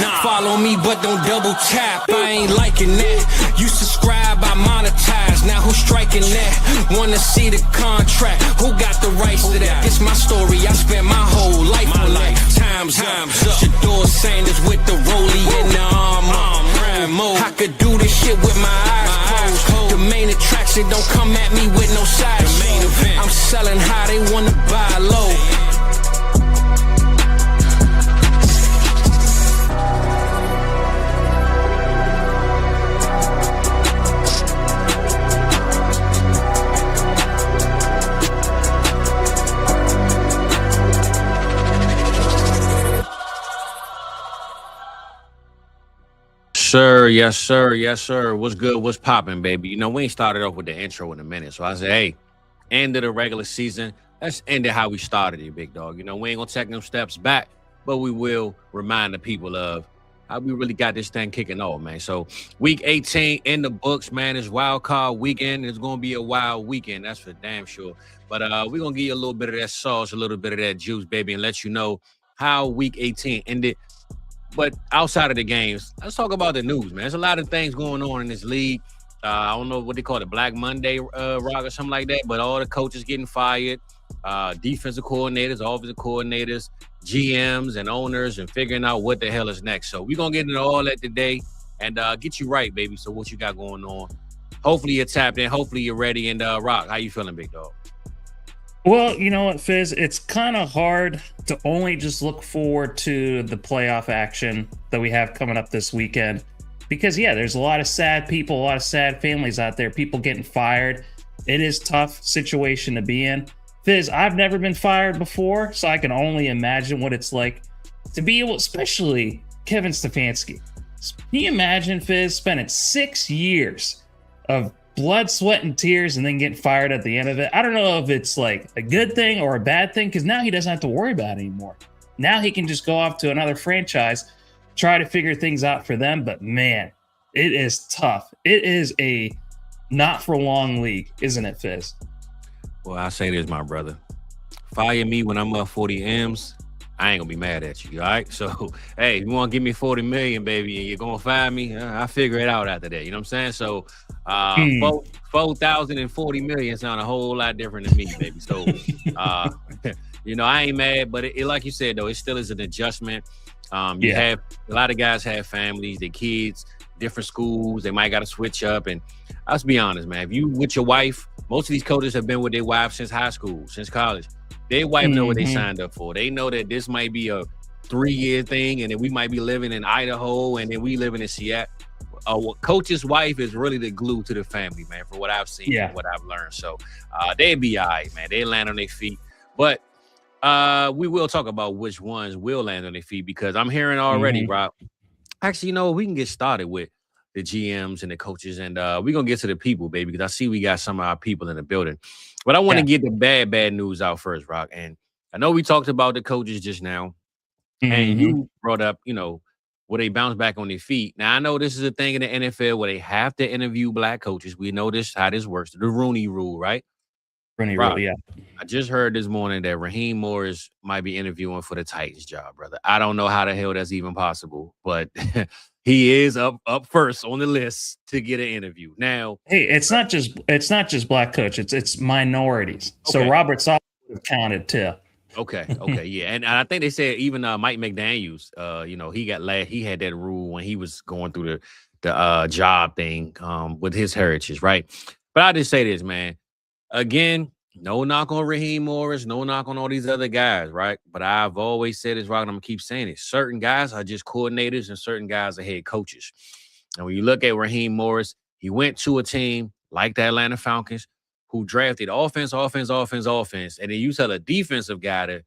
Nah. Follow me, but don't double tap. I ain't liking that. You subscribe, I monetize. Now who's striking that? Wanna see the contract? Who got the rights to that? This my story. I spent my whole life on that. Time's up. Shador Sanders with the rollie in the armor. I could do this shit with my eyes closed. The main attraction don't come at me with no side show. I'm selling high, they wanna buy low. Sir, yes, sir, yes, sir. What's good? What's popping, baby? You know, we ain't started off with the intro in a minute. So I said, hey, end of the regular season. Let's end it how we started it, big dog. You know, we ain't gonna take them steps back, but we will remind the people of how we really got this thing kicking off, man. So week 18 in the books, man. It's wild card weekend. It's gonna be a wild weekend, that's for damn sure. But we're gonna give you a little bit of that sauce, a little bit of that juice, baby, and let you know how week 18 ended. But outside of the games, let's talk about the news, man. There's a lot of things going on in this league. I don't know what they call it, Black Monday, Rock, or something like that. But all the coaches getting fired, defensive coordinators, offensive coordinators, GMs, and owners, and figuring out what the hell is next. So we're going to get into all that today and get you right, baby. So what you got going on? Hopefully you're tapped in. Hopefully you're ready. And Rock, how you feeling, big dog? Well, you know what, Fizz? It's kind of hard to only just look forward to the playoff action that we have coming up this weekend. Because, yeah, there's a lot of sad people, a lot of sad families out there, people getting fired. It is a tough situation to be in. Fizz, I've never been fired before, so I can only imagine what it's like to be able, especially Kevin Stefanski. Can you imagine, Fizz, spending 6 years of blood, sweat, and tears, and then getting fired at the end of it? I don't know if it's like a good thing or a bad thing, because now he doesn't have to worry about it anymore. Now he can just go off to another franchise, try to figure things out for them. But man, it is tough. It is a not for long league, isn't it, Fizz? Well, I say this, my brother. Fire me when I'm up 40 M's. I ain't gonna be mad at you, all right? So, hey, you want to give me 40 million, baby, and you're gonna fire me? I'll figure it out after that. You know what I'm saying? So, 4,040 million sound a whole lot different to me, baby. So, you know, I ain't mad, but it, like you said, though, it still is an adjustment. You have a lot of guys have families, their kids, different schools. They might got to switch up. And let's be honest, man. If you with your wife, most of these coaches have been with their wives since high school, since college. Their wife know what they signed up for. They know that this might be a 3-year thing, and then we might be living in Idaho, and then we living in Seattle. Coach's wife is really the glue to the family, man, for what I've seen and what I've learned. So they'd be all right, man. They land on their feet. But we will talk about which ones will land on their feet, because I'm hearing already, Rob. Actually, you know, we can get started with the GMs and the coaches, and we're going to get to the people, baby, because I see we got some of our people in the building. But I want to get the bad news out first, Rock. And I know we talked about the coaches just now, and you brought up, you know, where they bounce back on their feet. Now, I know this is a thing in the NFL where they have to interview black coaches. We know this, how this works. The Rooney Rule, right? Rooney Rule, yeah. I just heard this morning that Raheem Morris might be interviewing for the Titans job, brother. I don't know how the hell that's even possible, but he is up first on the list to get an interview. Now, hey, it's not just black coach, it's minorities. Okay. So Robert Saleh would have counted too. Okay, yeah. And I think they said even Mike McDaniels, you know, he had that rule when he was going through the job thing with his heritage, right? But I just say this, man. Again, no knock on Raheem Morris, no knock on all these other guys, right? But I've always said this, Rock, and I'm going to keep saying it. Certain guys are just coordinators and certain guys are head coaches. And when you look at Raheem Morris, he went to a team like the Atlanta Falcons who drafted offense. And then you tell a defensive guy to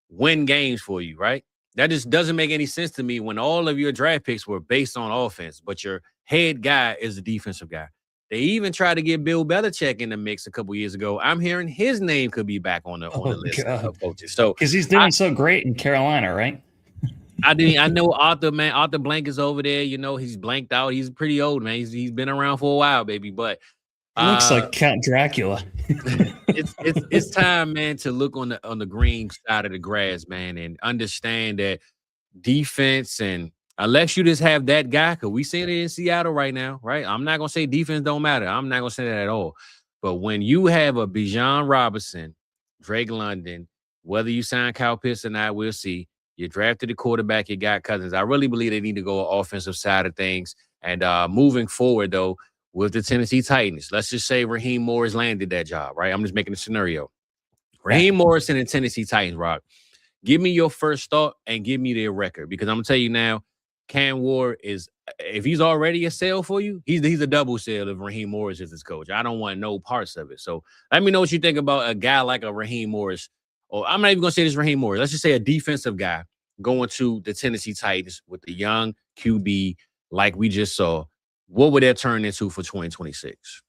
win games for you, right? That just doesn't make any sense to me when all of your draft picks were based on offense, but your head guy is the defensive guy. They even tried to get Bill Belichick in the mix a couple years ago. I'm hearing his name could be back on the list of coaches. So because he's doing so great in Carolina, right? I know Arthur Blank is over there. You know, he's blanked out. He's pretty old, man. He's been around for a while, baby. But he looks like Count Dracula. it's time, man, to look on the green side of the grass, man, and understand that defense and Unless you just have that guy, because we see it in Seattle right now, right? I'm not going to say defense don't matter. I'm not going to say that at all. But when you have a Bijan Robinson, Drake London, whether you sign Kyle Pitts or not, we'll see. You drafted the quarterback, you got Cousins. I really believe they need to go offensive side of things. And moving forward, though, with the Tennessee Titans, let's just say Raheem Morris landed that job, right? I'm just making a scenario. Raheem Morris and the Tennessee Titans, Rock. Give me your first thought and give me their record, because I'm going to tell you now, Cam Ward is, if he's already a sale for you, he's a double sale if Raheem Morris is his coach. I don't want no parts of it. So let me know what you think about a guy like a Raheem Morris, or I'm not even going to say this Raheem Morris. Let's just say a defensive guy going to the Tennessee Titans with the young QB like we just saw. What would that turn into for 2026?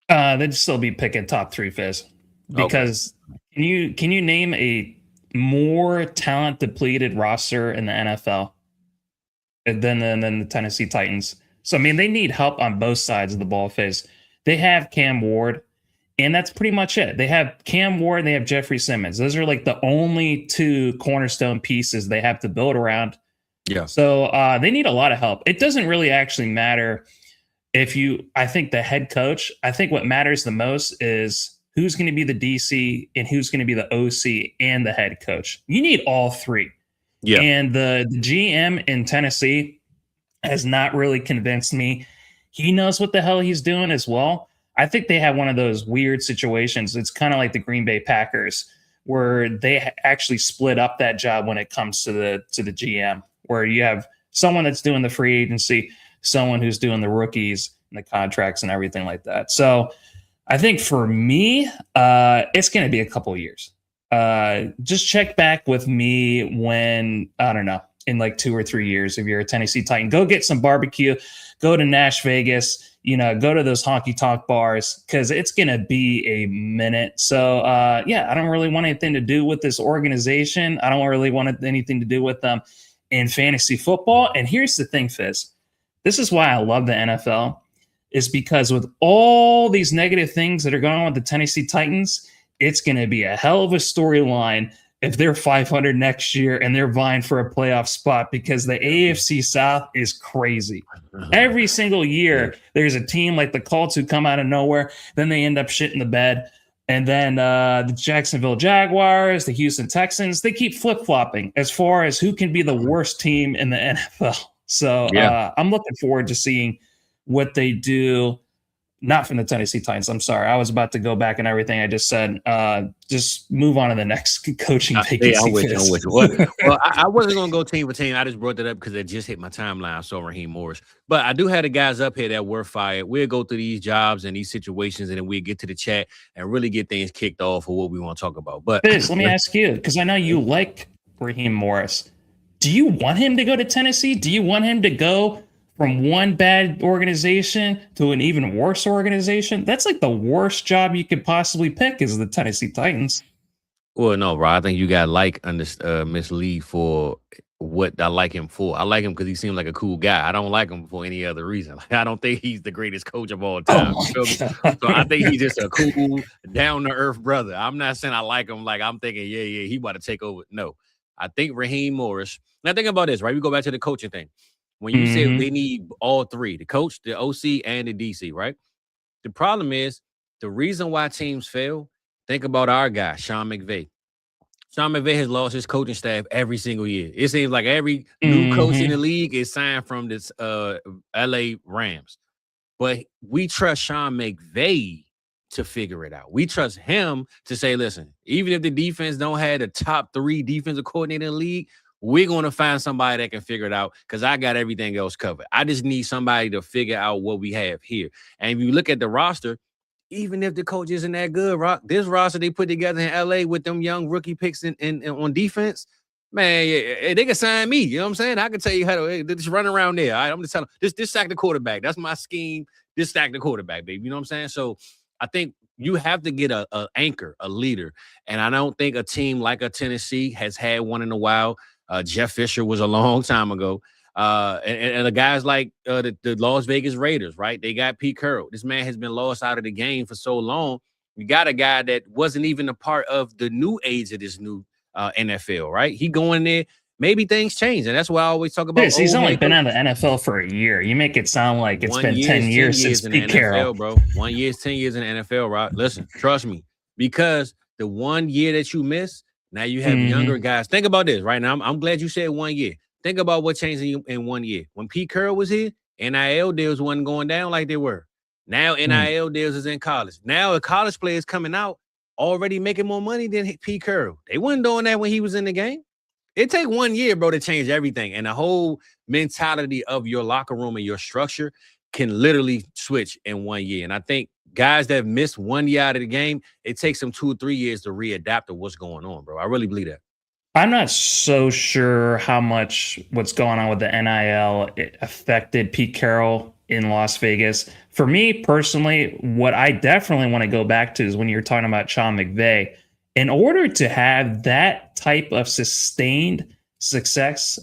They'd still be picking top 3, Fizz, because can you name a more talent depleted roster in the NFL than the Tennessee Titans? So, I mean, they need help on both sides of the ball, Fizz. They have Cam Ward, and that's pretty much it. They have Cam Ward and they have Jeffrey Simmons. Those are like the only 2 cornerstone pieces they have to build around. Yeah. So they need a lot of help. It doesn't really actually matter I think the head coach, I think what matters the most is who's going to be the DC and who's going to be the OC and the head coach. You need all 3. Yeah. And the GM in Tennessee has not really convinced me. He knows what the hell he's doing as well. I think they have one of those weird situations. It's kind of like the Green Bay Packers, where they actually split up that job when it comes to the GM, where you have someone that's doing the free agency, someone who's doing the rookies and the contracts and everything like that. So I think for me, it's going to be a couple of years. Just check back with me when, I don't know, in like 2 or 3 years, if you're a Tennessee Titan, go get some barbecue, go to Nash Vegas, go to those honky tonk bars, because it's going to be a minute. So, I don't really want anything to do with this organization. I don't really want anything to do with them in fantasy football. And here's the thing, Fizz. This is why I love the NFL, is because with all these negative things that are going on with the Tennessee Titans, it's going to be a hell of a storyline if they're 500 next year and they're vying for a playoff spot, because the AFC South is crazy. Every single year, there's a team like the Colts who come out of nowhere, then they end up shitting the bed. And then the Jacksonville Jaguars, the Houston Texans, they keep flip-flopping as far as who can be the worst team in the NFL. So I'm looking forward to seeing what they do. Not from the Tennessee Titans. I'm sorry. I was about to go back and everything I just said. Just move on to the next coaching vacancy. I'm with you. Well, I wasn't going to go team for team. I just brought that up because it just hit my timeline. I saw Raheem Morris. But I do have the guys up here that were fired. We'll go through these jobs and these situations, and then we'll get to the chat and really get things kicked off for what we want to talk about. But Fizz, let me ask you, because I know you like Raheem Morris. Do you want him to go to Tennessee? Do you want him to go from one bad organization to an even worse organization? That's like the worst job you could possibly pick, is the Tennessee Titans. Well, no, bro. I think you got mislead for what I like him for. I like him because he seems like a cool guy. I don't like him for any other reason. Like, I don't think he's the greatest coach of all time. So I think he's just a cool, down-to-earth brother. I'm not saying I like him like I'm thinking, he about to take over. No. I think Raheem Morris. Now think about this, right? We go back to the coaching thing. When you say they need all 3, the coach, the OC, and the DC, right? The problem is, the reason why teams fail, think about our guy, Sean McVay. Sean McVay has lost his coaching staff every single year. It seems like every new coach in the league is signed from this LA Rams. But we trust Sean McVay to figure it out. We trust him to say, listen, even if the defense don't have the top 3 defensive coordinator in the league, we're going to find somebody that can figure it out, because I got everything else covered. I just need somebody to figure out what we have here. And if you look at the roster, even if the coach isn't that good, Rock, this roster they put together in LA with them young rookie picks in on defense, man, they can sign me. You know what I'm saying? I can tell you how to just run around there. All right, I'm just telling this sack the quarterback. That's my scheme. This sack the quarterback, baby. You know what I'm saying? So I think you have to get a anchor, a leader. And I don't think a team like a Tennessee has had one in a while. Jeff Fisher was a long time ago. And the guys like the Las Vegas Raiders, right? They got Pete Carroll. This man has been lost out of the game for so long. You got a guy that wasn't even a part of the new age of this new NFL, right? He going there maybe things change. And that's why I always talk about he's only been out of the NFL for a year. You make it sound like it's been 10 years since Pete Carroll. Bro. 1 year is 10 years in the NFL, right? Listen, trust me, because the 1 year that you miss, now you have younger guys. Think about this right now. I'm glad you said 1 year. Think about what changed in 1 year. When Pete Carroll was here, NIL deals wasn't going down like they were. Now NIL deals is in college. Now a college player is coming out already making more money than Pete Carroll. They wasn't doing that when he was in the game. It take 1 year, bro, to change everything. And the whole mentality of your locker room and your structure can literally switch in 1 year. And I think guys that have missed 1 year out of the game, it takes them 2 or 3 years to readapt to what's going on, bro. I really believe that. I'm not so sure how much what's going on with the NIL affected Pete Carroll in Las Vegas. For me personally, what I definitely want to go back to is when you're talking about Sean McVay. In order to have that type of sustained success,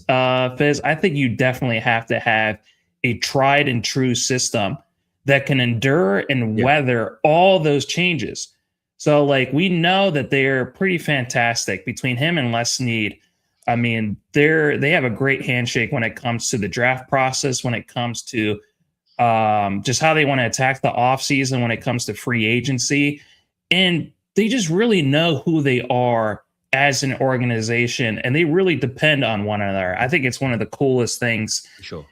Fizz, I think you definitely have to have a tried and true system that can endure and weather all those changes. So, like, we know that they're pretty fantastic between him and Les Snead. I mean, they have a great handshake when it comes to the draft process, when it comes to just how they want to attack the offseason, when it comes to free agency. And they just really know who they are as an organization, and they really depend on one another. I think it's one of the coolest things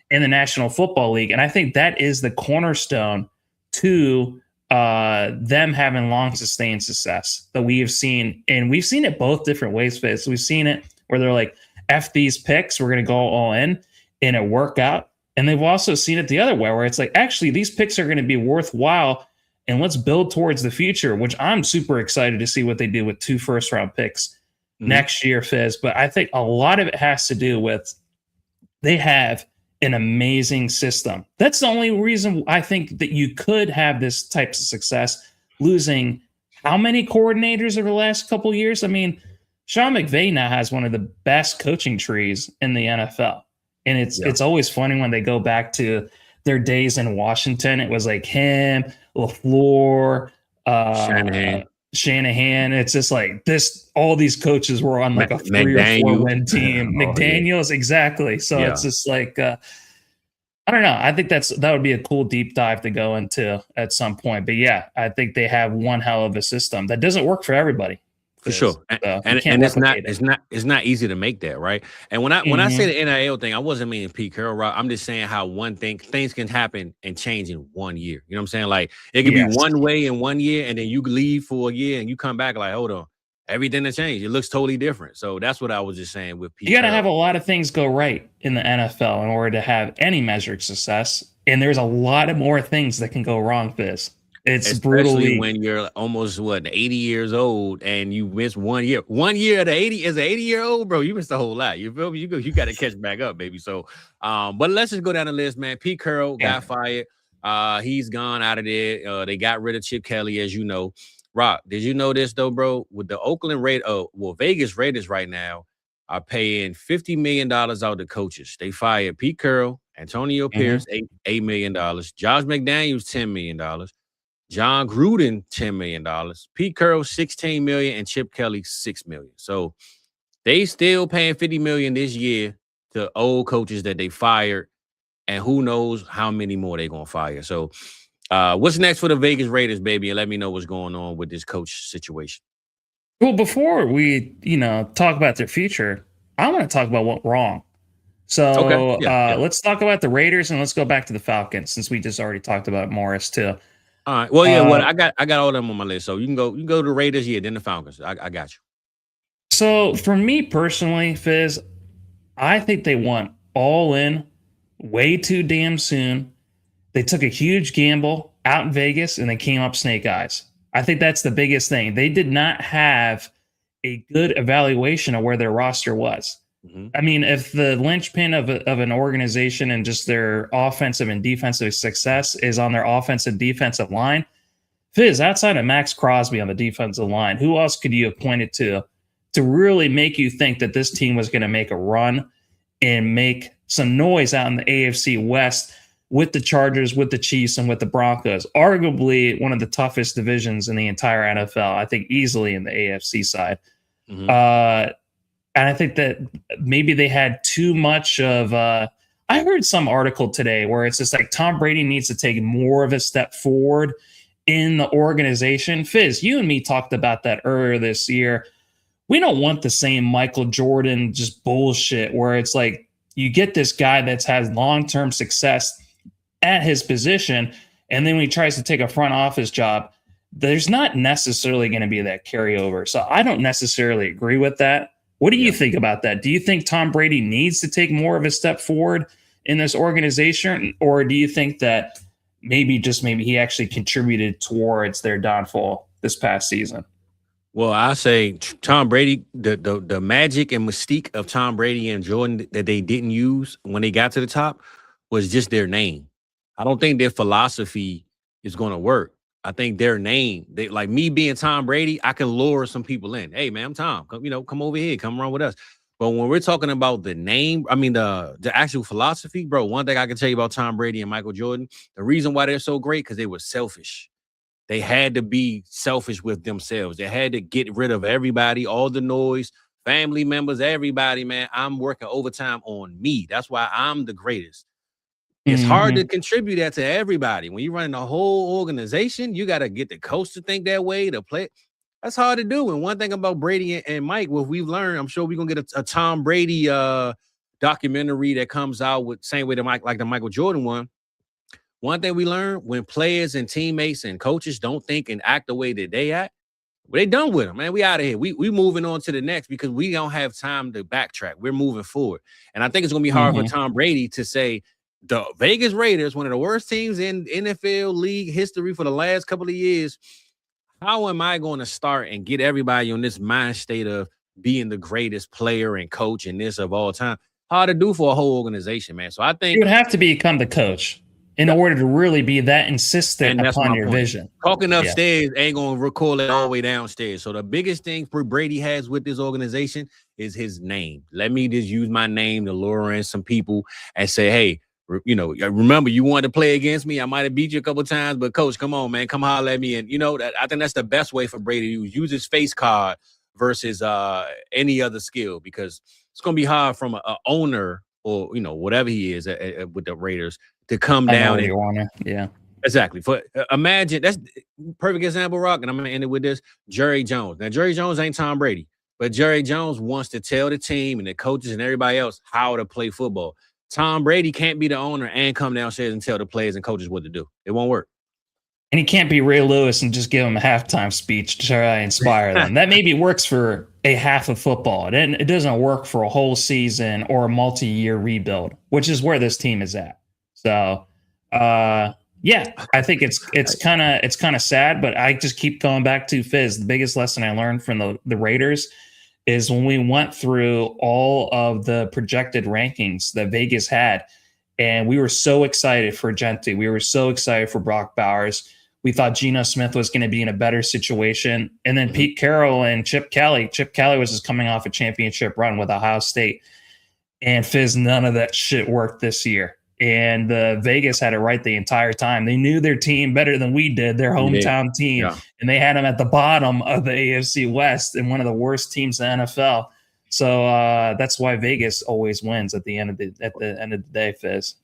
in the National Football League. And I think that is the cornerstone to them having long sustained success that we have seen. And we've seen it both different ways, Fizz. We've seen it where they're like, F these picks, we're going to go all in, and it worked out. And they've also seen it the other way where it's like, actually, these picks are going to be worthwhile, and let's build towards the future, which I'm super excited to see what they do with 2 first-round picks next year, Fizz. But I think a lot of it has to do with they have an amazing system. That's the only reason I think that you could have this type of success, losing how many coordinators over the last couple of years? I mean, Sean McVay now has one of the best coaching trees in the NFL. And it's always funny when they go back to their days in Washington. It was like him, LaFleur, Shanahan. It's just like this. All these coaches were on like a 3 or 4 win team. McDaniels, exactly. So it's just like I don't know. I think that would be a cool deep dive to go into at some point. But yeah, I think they have one hell of a system that doesn't work for everybody. For sure. And it's not easy to make that, right? And when I say the NIL thing, I wasn't meaning Pete Carroll. I'm just saying how things can happen and change in 1 year. You know what I'm saying? Like it could be one way in 1 year, and then you leave for a year and you come back like, hold on, everything has changed. It looks totally different. So that's what I was just saying with Pete. You got to have a lot of things go right in the NFL in order to have any measured success. And there's a lot of more things that can go wrong, Fizz. It's especially when you're almost 80 years old and you miss 1 year. 1 year at 80 as an 80-year-old, bro. You missed a whole lot. You feel me? You got to catch back up, baby. So, but let's just go down the list, man. Pete Carroll got fired. He's gone out of there. They got rid of Chip Kelly, as you know. Rock, did you know this though, bro? With the Vegas Raiders right now are paying $50 million out to coaches. They fired Pete Carroll, Antonio Pierce, $8 million, Josh McDaniels, $10 million. John Gruden, $10 million. Pete Carroll, $16 million, and Chip Kelly, $6 million. So they still paying $50 million this year to old coaches that they fired, and who knows how many more they're gonna fire. So what's next for the Vegas Raiders, baby? And let me know what's going on with this coach situation. Well, before we, talk about their future, I want to talk about what went wrong. So let's talk about the Raiders, and let's go back to the Falcons since we just already talked about Morris too. All right. Well, I got all of them on my list. So you can go to the Raiders, then the Falcons. I got you. So for me personally, Fizz, I think they went all in way too damn soon. They took a huge gamble out in Vegas and they came up snake eyes. I think that's the biggest thing. They did not have a good evaluation of where their roster was. I mean, if the linchpin of an organization and just their offensive and defensive success is on their offensive defensive line, Fizz, outside of Max Crosby on the defensive line, who else could you have pointed to really make you think that this team was going to make a run and make some noise out in the AFC West with the Chargers, with the Chiefs, and with the Broncos? Arguably one of the toughest divisions in the entire NFL, I think easily in the AFC side. And I think that maybe they had too much of I heard some article today where it's just like Tom Brady needs to take more of a step forward in the organization. Fizz, you and me talked about that earlier this year. We don't want the same Michael Jordan just bullshit where it's like you get this guy that's has long-term success at his position, and then when he tries to take a front office job, there's not necessarily going to be that carryover. So I don't necessarily agree with that. What do you think about that? Do you think Tom Brady needs to take more of a step forward in this organization, or do you think that maybe he actually contributed towards their downfall this past season? Well, I say Tom Brady, the magic and mystique of Tom Brady and Jordan that they didn't use when they got to the top was just their name. I don't think their philosophy is going to work. I think their name, they like me being Tom Brady, I can lure some people in. Hey, man, I'm Tom. Come over here, come run with us. But when we're talking about the name, I mean the actual philosophy, bro. One thing I can tell you about Tom Brady and Michael Jordan, the reason why they're so great because they were selfish. They had to be selfish with themselves. They had to get rid of everybody, all the noise, family members, everybody, man. I'm working overtime on me. That's why I'm the greatest. It's hard to contribute that to everybody. When you're running a whole organization, you got to get the coach to think that way, to play. That's hard to do. And one thing about Brady and Mike, what we've learned, I'm sure we're going to get a Tom Brady documentary that comes out with same way the Michael Jordan one. One thing we learned, when players and teammates and coaches don't think and act the way that they act, they done with them, man. We out of here. We moving on to the next because we don't have time to backtrack. We're moving forward. And I think it's going to be hard for Tom Brady to say, the Vegas Raiders, one of the worst teams in NFL league history for the last couple of years, how am I going to start and get everybody on this mind state of being the greatest player and coach and this of all time? Hard to do for a whole organization, man. So I think you would have to become the coach in order to really be that insistent upon your vision. Talking upstairs ain't going to recall it all the way downstairs. So the biggest thing for Brady has with this organization is his name. Let me just use my name to lure in some people and say, hey, remember you wanted to play against me. I might have beat you a couple of times, but coach, come on, man, come holler at me. And I think that's the best way for Brady to use his face card versus any other skill, because it's going to be hard from a owner or whatever he is with the Raiders to come down and exactly. For imagine that's perfect example, Rock, and I'm going to end it with this. Jerry Jones. Now Jerry Jones ain't Tom Brady, but Jerry Jones wants to tell the team and the coaches and everybody else how to play football. Tom Brady can't be the owner and come downstairs and tell the players and coaches what to do. It won't work. And he can't be Ray Lewis and just give them a halftime speech to try to inspire them. That maybe works for a half of football. It doesn't work for a whole season or a multi-year rebuild, which is where this team is at. So, I think it's kind of sad, but I just keep going back to Fizz. The biggest lesson I learned from the Raiders is when we went through all of the projected rankings that Vegas had, and we were so excited for Gentry. We were so excited for Brock Bowers. We thought Geno Smith was going to be in a better situation. And then Pete Carroll and Chip Kelly. Chip Kelly was just coming off a championship run with Ohio State. And Fizz, none of that shit worked this year. And Vegas had it right the entire time. They knew their team better than we did, their hometown team. Yeah. And they had them at the bottom of the AFC West and one of the worst teams in the NFL. So that's why Vegas always wins at the end of the day, Fizz.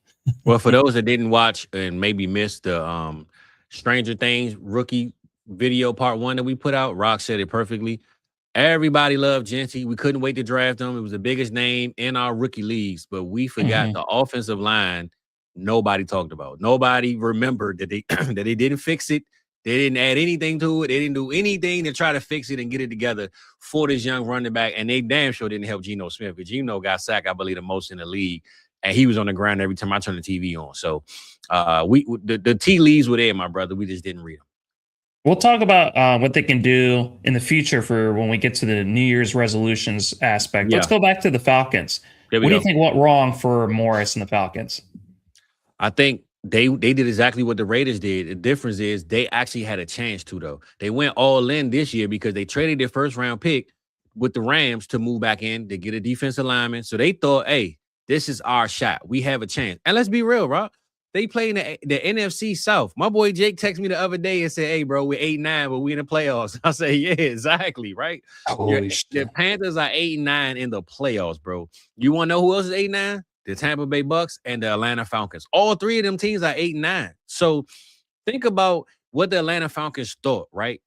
Well, for those that didn't watch and maybe missed the Stranger Things rookie video part 1 that we put out, Rock said it perfectly. Everybody loved Gentry. We couldn't wait to draft him. It was the biggest name in our rookie leagues, but we forgot the offensive line. Nobody talked about. Nobody remembered that they didn't fix it. They didn't add anything to it. They didn't do anything to try to fix it and get it together for this young running back. And they damn sure didn't help Geno Smith, because Geno got sacked, I believe, the most in the league. And he was on the ground every time I turned the TV on. So the tea leaves were there, my brother. We just didn't read them. We'll talk about what they can do in the future for when we get to the New Year's resolutions aspect. Yeah. Let's go back to the Falcons. What do you think went wrong for Morris and the Falcons? I think they did exactly what the Raiders did. The difference is they actually had a chance to, though. They went all in this year because they traded their first-round pick with the Rams to move back in to get a defensive lineman. So they thought, hey, this is our shot. We have a chance. And let's be real, Rob. They play in the NFC South. My boy Jake texted me the other day and said, "Hey, bro, we're 8-9, but we in the playoffs." I say, "Yeah, exactly, right." The Panthers are 8-9 in the playoffs, bro. You want to know who else is 8-9? The Tampa Bay Bucks and the Atlanta Falcons. All three of them teams are 8-9. So think about what the Atlanta Falcons thought, right?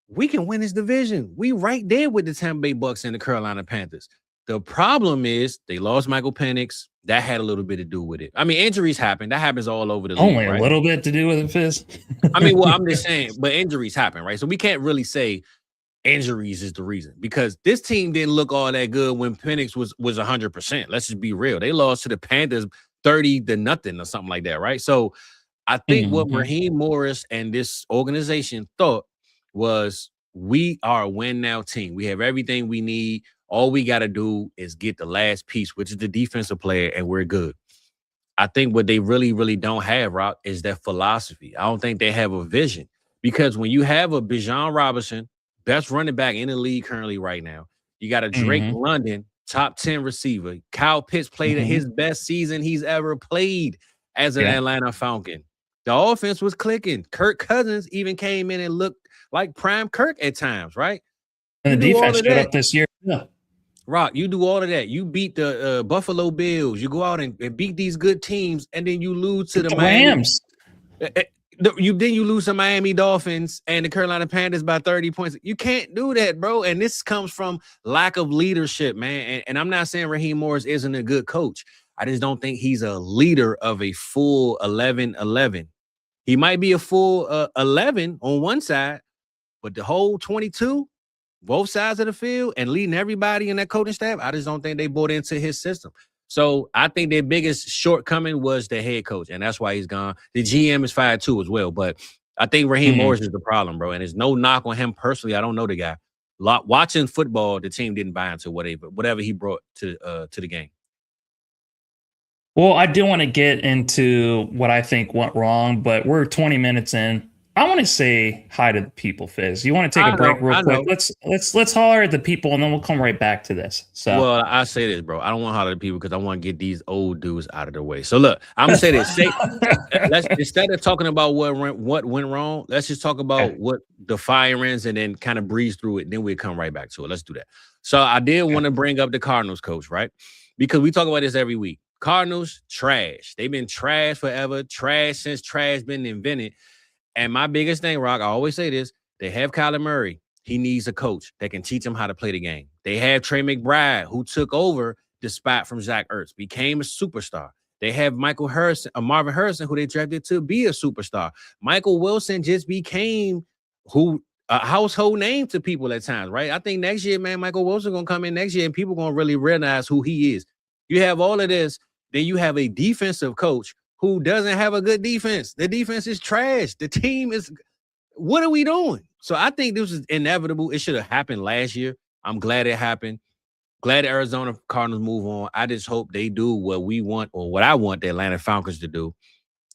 We can win this division. We right there with the Tampa Bay Bucks and the Carolina Panthers. The problem is they lost Michael Penix. That had a little bit to do with it. I mean, injuries happen. That happens all over the league. Only a little bit to do with it, Fizz. I mean, well, I'm just saying, but injuries happen, right? So we can't really say injuries is the reason because this team didn't look all that good when Penix was 100%. Let's just be real. They lost to the Panthers 30-0 or something like that, right? So I think what Raheem Morris and this organization thought was we are a win now team. We have everything we need. All we got to do is get the last piece, which is the defensive player, and we're good. I think what they really, really don't have, Rock, is that philosophy. I don't think they have a vision because when you have a Bijan Robinson, best running back in the league currently right now, you got a Drake London, top 10 receiver. Kyle Pitts played at his best season he's ever played as an Atlanta Falcon. The offense was clicking. Kirk Cousins even came in and looked like prime Kirk at times, right? And the defense showed up this year. Yeah. Rock, you do all of that. You beat the Buffalo Bills. You go out and beat these good teams, and then you lose to the Rams. You lose to Miami Dolphins and the Carolina Panthers by 30 points. You can't do that, bro. And this comes from lack of leadership, man. And I'm not saying Raheem Morris isn't a good coach. I just don't think he's a leader of a full 11-11. He might be a full 11 on one side, but the whole 22, both sides of the field, and leading everybody in that coaching staff, I just don't think they bought into his system. So I think their biggest shortcoming was the head coach, and that's why he's gone. The GM is fired too as well, but I think Raheem Morris is the problem, bro. And there's no knock on him personally. I don't know the guy. Watching football, the team didn't buy into whatever he brought to the game. Well, I do want to get into what I think went wrong, but we're 20 minutes in. I want to say hi to the people, Fizz. You want to take a break real quick? Let's holler at the people, and then we'll come right back to this. So, well, I say this, bro. I don't want to holler at the people because I want to get these old dudes out of the way. So, look, I'm gonna say this. Let's instead of talking about what went wrong, let's just talk about what the firings and then kind of breeze through it. Then we'll come right back to it. Let's do that. So, I did want to bring up the Cardinals coach, right? Because we talk about this every week. Cardinals trash. They've been trash forever. Trash since trash been invented. And my biggest thing, Rock, I always say this, they have Kyler Murray. He needs a coach that can teach him how to play the game. They have Trey McBride, who took over the spot from Zach Ertz, became a superstar. They have Marvin Harrison, who they drafted to be a superstar. Michael Wilson just became a household name to people at times, right? I think next year, man, Michael Wilson going to come in next year and people going to really realize who he is. You have all of this. Then you have a defensive coach who doesn't have a good defense. The defense is trash. The team is, what are we doing? So I think this is inevitable. It should have happened last year. I'm glad it happened. Glad the Arizona Cardinals move on. I just hope they do what we want or what I want the Atlanta Falcons to do.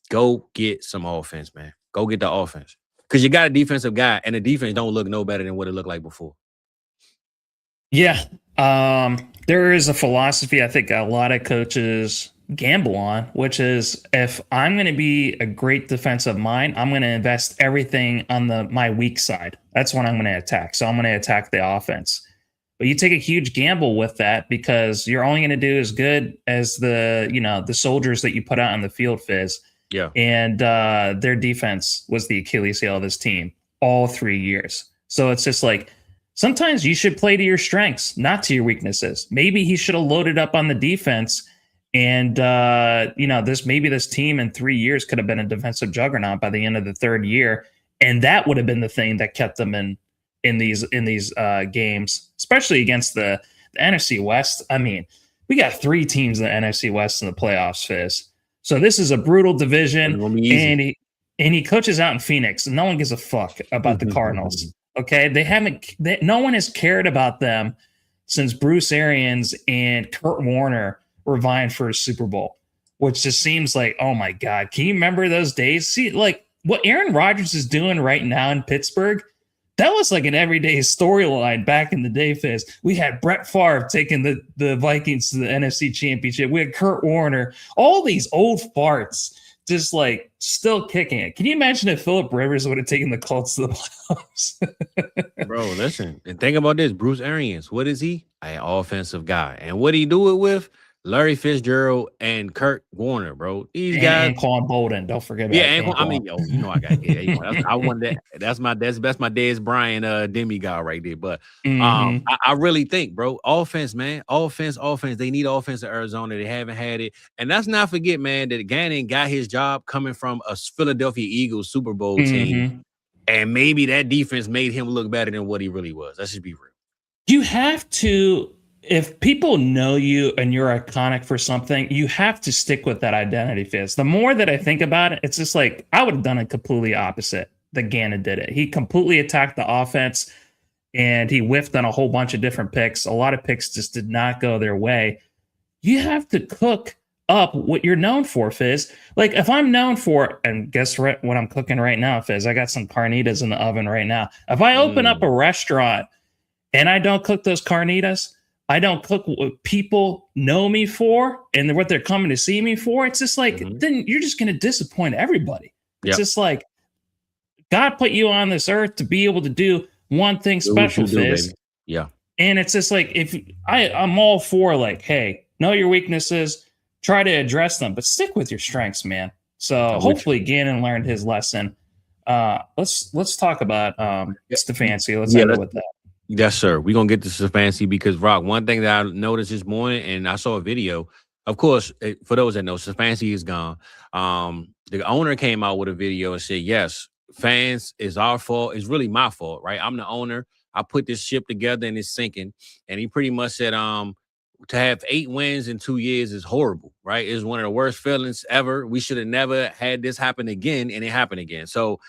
Go get some offense, man. Go get the offense. Because you got a defensive guy, and the defense don't look no better than what it looked like before. Yeah. There is a philosophy I think a lot of coaches gamble on, which is if I'm going to be a great defensive mind, I'm going to invest everything on my weak side. That's when I'm going to attack. So I'm going to attack the offense. But you take a huge gamble with that because you're only going to do as good as the soldiers that you put out on the field, Fizz. Yeah. And their defense was the Achilles heel of this team all 3 years. So it's just like, sometimes you should play to your strengths, not to your weaknesses. Maybe he should have loaded up on the defense. And, this team in 3 years could have been a defensive juggernaut by the end of the third year. And that would have been the thing that kept them in these games, especially against the NFC West. I mean, we got 3 teams in the NFC West in the playoffs, Fizz. So this is a brutal division. And he coaches out in Phoenix. And no one gives a fuck about the Cardinals. Okay. No one has cared about them since Bruce Arians and Kurt Warner were vying for a Super Bowl, which just seems like, oh my God, can you remember those days? See, like what Aaron Rodgers is doing right now in Pittsburgh, that was like an everyday storyline back in the day, Fizz. We had Brett Favre taking the Vikings to the NFC Championship. We had Kurt Warner, all these old farts just like still kicking it. Can you imagine if Phillip Rivers would have taken the Colts to the playoffs? Bro, listen, and think about this. Bruce Arians, what is he? An offensive guy. And what he do it with? Larry Fitzgerald and Kurt Warner, bro. These guys. And Quan Bolden. Don't forget about I mean, yo, you know I got to get it. I want that. That's my Dez Bryant demigod right there. But I really think, bro, offense, man. Offense. They need offense in Arizona. They haven't had it. And let's not forget, man, that Gannon got his job coming from a Philadelphia Eagles Super Bowl team. And maybe that defense made him look better than what he really was. Let's just be real. You have to, if people know you and you're iconic for something, you have to stick with that identity, Fizz. The more that I think about it, it's just like I would have done it completely opposite that Gannon did it. He completely attacked the offense and he whiffed on a whole bunch of different picks. A lot of picks just did not go their way. You have to cook up what you're known for, Fizz. Like if I'm known for, and guess what I'm cooking right now, Fizz? I got some carnitas in the oven right now. If I open up a restaurant and I don't cook those carnitas, I don't cook what people know me for and what they're coming to see me for. It's just like, then you're just going to disappoint everybody. It's just like, God put you on this earth to be able to do one thing special, Fizz. Yeah. And it's just like, if I'm all for like, hey, know your weaknesses, try to address them, but stick with your strengths, man. So hopefully Gannon learned his lesson. Let's talk about Stefanski. Let's end with that. Yes, sir. We're going to get to Stefanski because, Rock, one thing that I noticed this morning, and I saw a video, of course, for those that know, Stefanski is gone. The owner came out with a video and said, yes, fans, is our fault. It's really my fault, right? I'm the owner. I put this ship together and it's sinking. And he pretty much said, to have 8 wins in 2 years is horrible, right? It's one of the worst feelings ever. We should have never had this happen again, and it happened again. So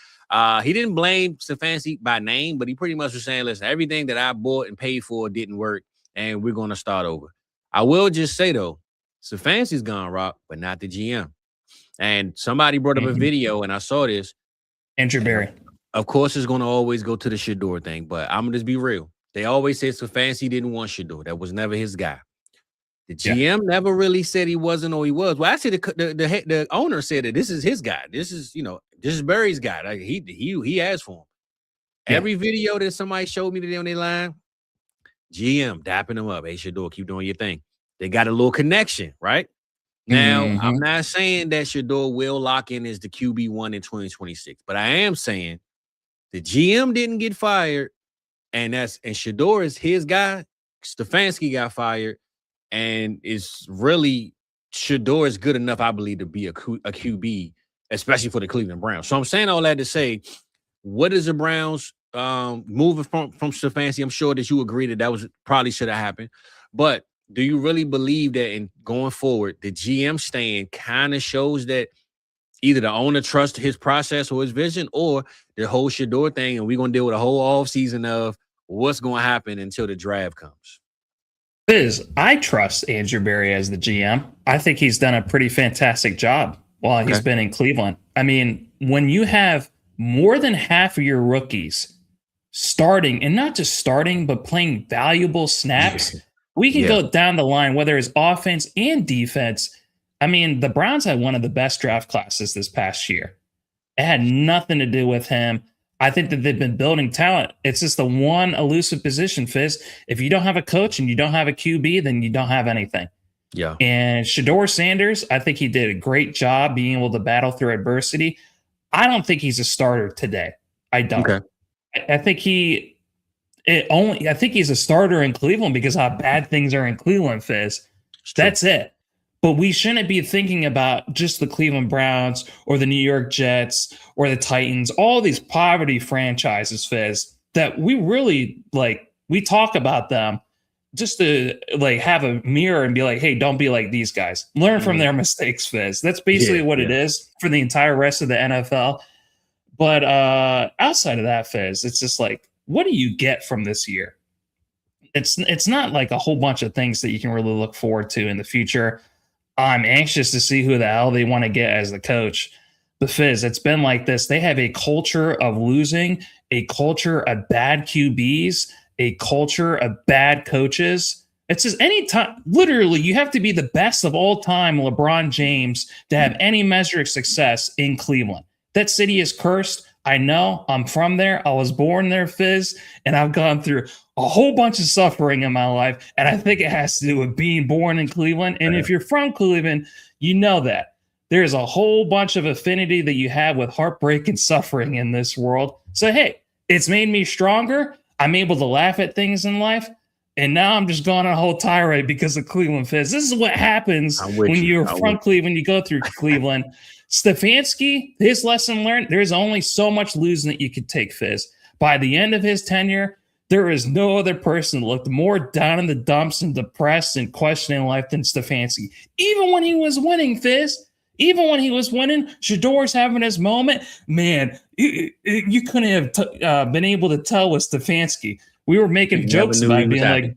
he didn't blame Stefanski by name, but he pretty much was saying, listen, everything that I bought and paid for didn't work, and we're going to start over. I will just say, though, Stefanski's gone, Rock, but not the GM. And somebody brought up a video, and I saw this. Andrew Berry. Of course, it's going to always go to the Shador thing, but I'm going to just be real. They always said Stefanski didn't want Shador. That was never his guy. The GM never really said he wasn't or he was. Well, actually, the owner said that this is his guy. This is Berry's guy. Like he asked for him. Yeah. Every video that somebody showed me today on their line, GM dapping him up. Hey, Shador, keep doing your thing. They got a little connection, right? Now, I'm not saying that Shador will lock in as the QB1 in 2026, but I am saying the GM didn't get fired, and Shador is his guy. Stefanski got fired. And it's really Shador is good enough, I believe, to be a QB, especially for the Cleveland Browns. So I'm saying all that to say, what is the Browns moving from Stefanski? I'm sure that you agree that was probably should have happened. But do you really believe that in going forward, the GM staying kind of shows that either the owner trusts his process or his vision, or the whole Shador thing, and we're going to deal with a whole offseason of what's going to happen until the draft comes? I trust Andrew Berry as the GM. I think he's done a pretty fantastic job while he's been in Cleveland. I mean, when you have more than half of your rookies starting, and not just starting, but playing valuable snaps, we can go down the line, whether it's offense and defense. I mean, the Browns had one of the best draft classes this past year. It had nothing to do with him. I think that they've been building talent. It's just the one elusive position, Fizz. If you don't have a coach and you don't have a QB, then you don't have anything. Yeah. And Shador Sanders, I think he did a great job being able to battle through adversity. I don't think he's a starter today. I don't. Okay. I think he's a starter in Cleveland because how bad things are in Cleveland, Fizz. That's it. But we shouldn't be thinking about just the Cleveland Browns or the New York Jets or the Titans, all these poverty franchises, Fizz, that we really we talk about them just to have a mirror and be like, hey, don't be like these guys. Learn from their mistakes, Fizz. That's basically what it is for the entire rest of the NFL. But outside of that, Fizz, it's just like, what do you get from this year? It's not like a whole bunch of things that you can really look forward to in the future. I'm anxious to see who the hell they want to get as the coach. But Fizz, it's been like this. They have a culture of losing, a culture of bad QBs, a culture of bad coaches. It's just any time, literally, you have to be the best of all time, LeBron James, to have any measure of success in Cleveland. That city is cursed. I know. I'm from there. I was born there, Fizz, and I've gone through a whole bunch of suffering in my life. And I think it has to do with being born in Cleveland. And if you're from Cleveland, you know that there's a whole bunch of affinity that you have with heartbreak and suffering in this world. So, hey, it's made me stronger. I'm able to laugh at things in life. And now I'm just going on a whole tirade because of Cleveland, Fizz. This is what happens when you're from Cleveland. You go through Cleveland. Stefanski, his lesson learned, there's only so much losing that you could take, Fizz. By the end of his tenure, there is no other person that looked more down in the dumps and depressed and questioning life than Stefanski. Even when he was winning, Fizz, even when he was winning, Shador's having his moment. Man, you couldn't have been able to tell with Stefanski. We were making jokes about being like,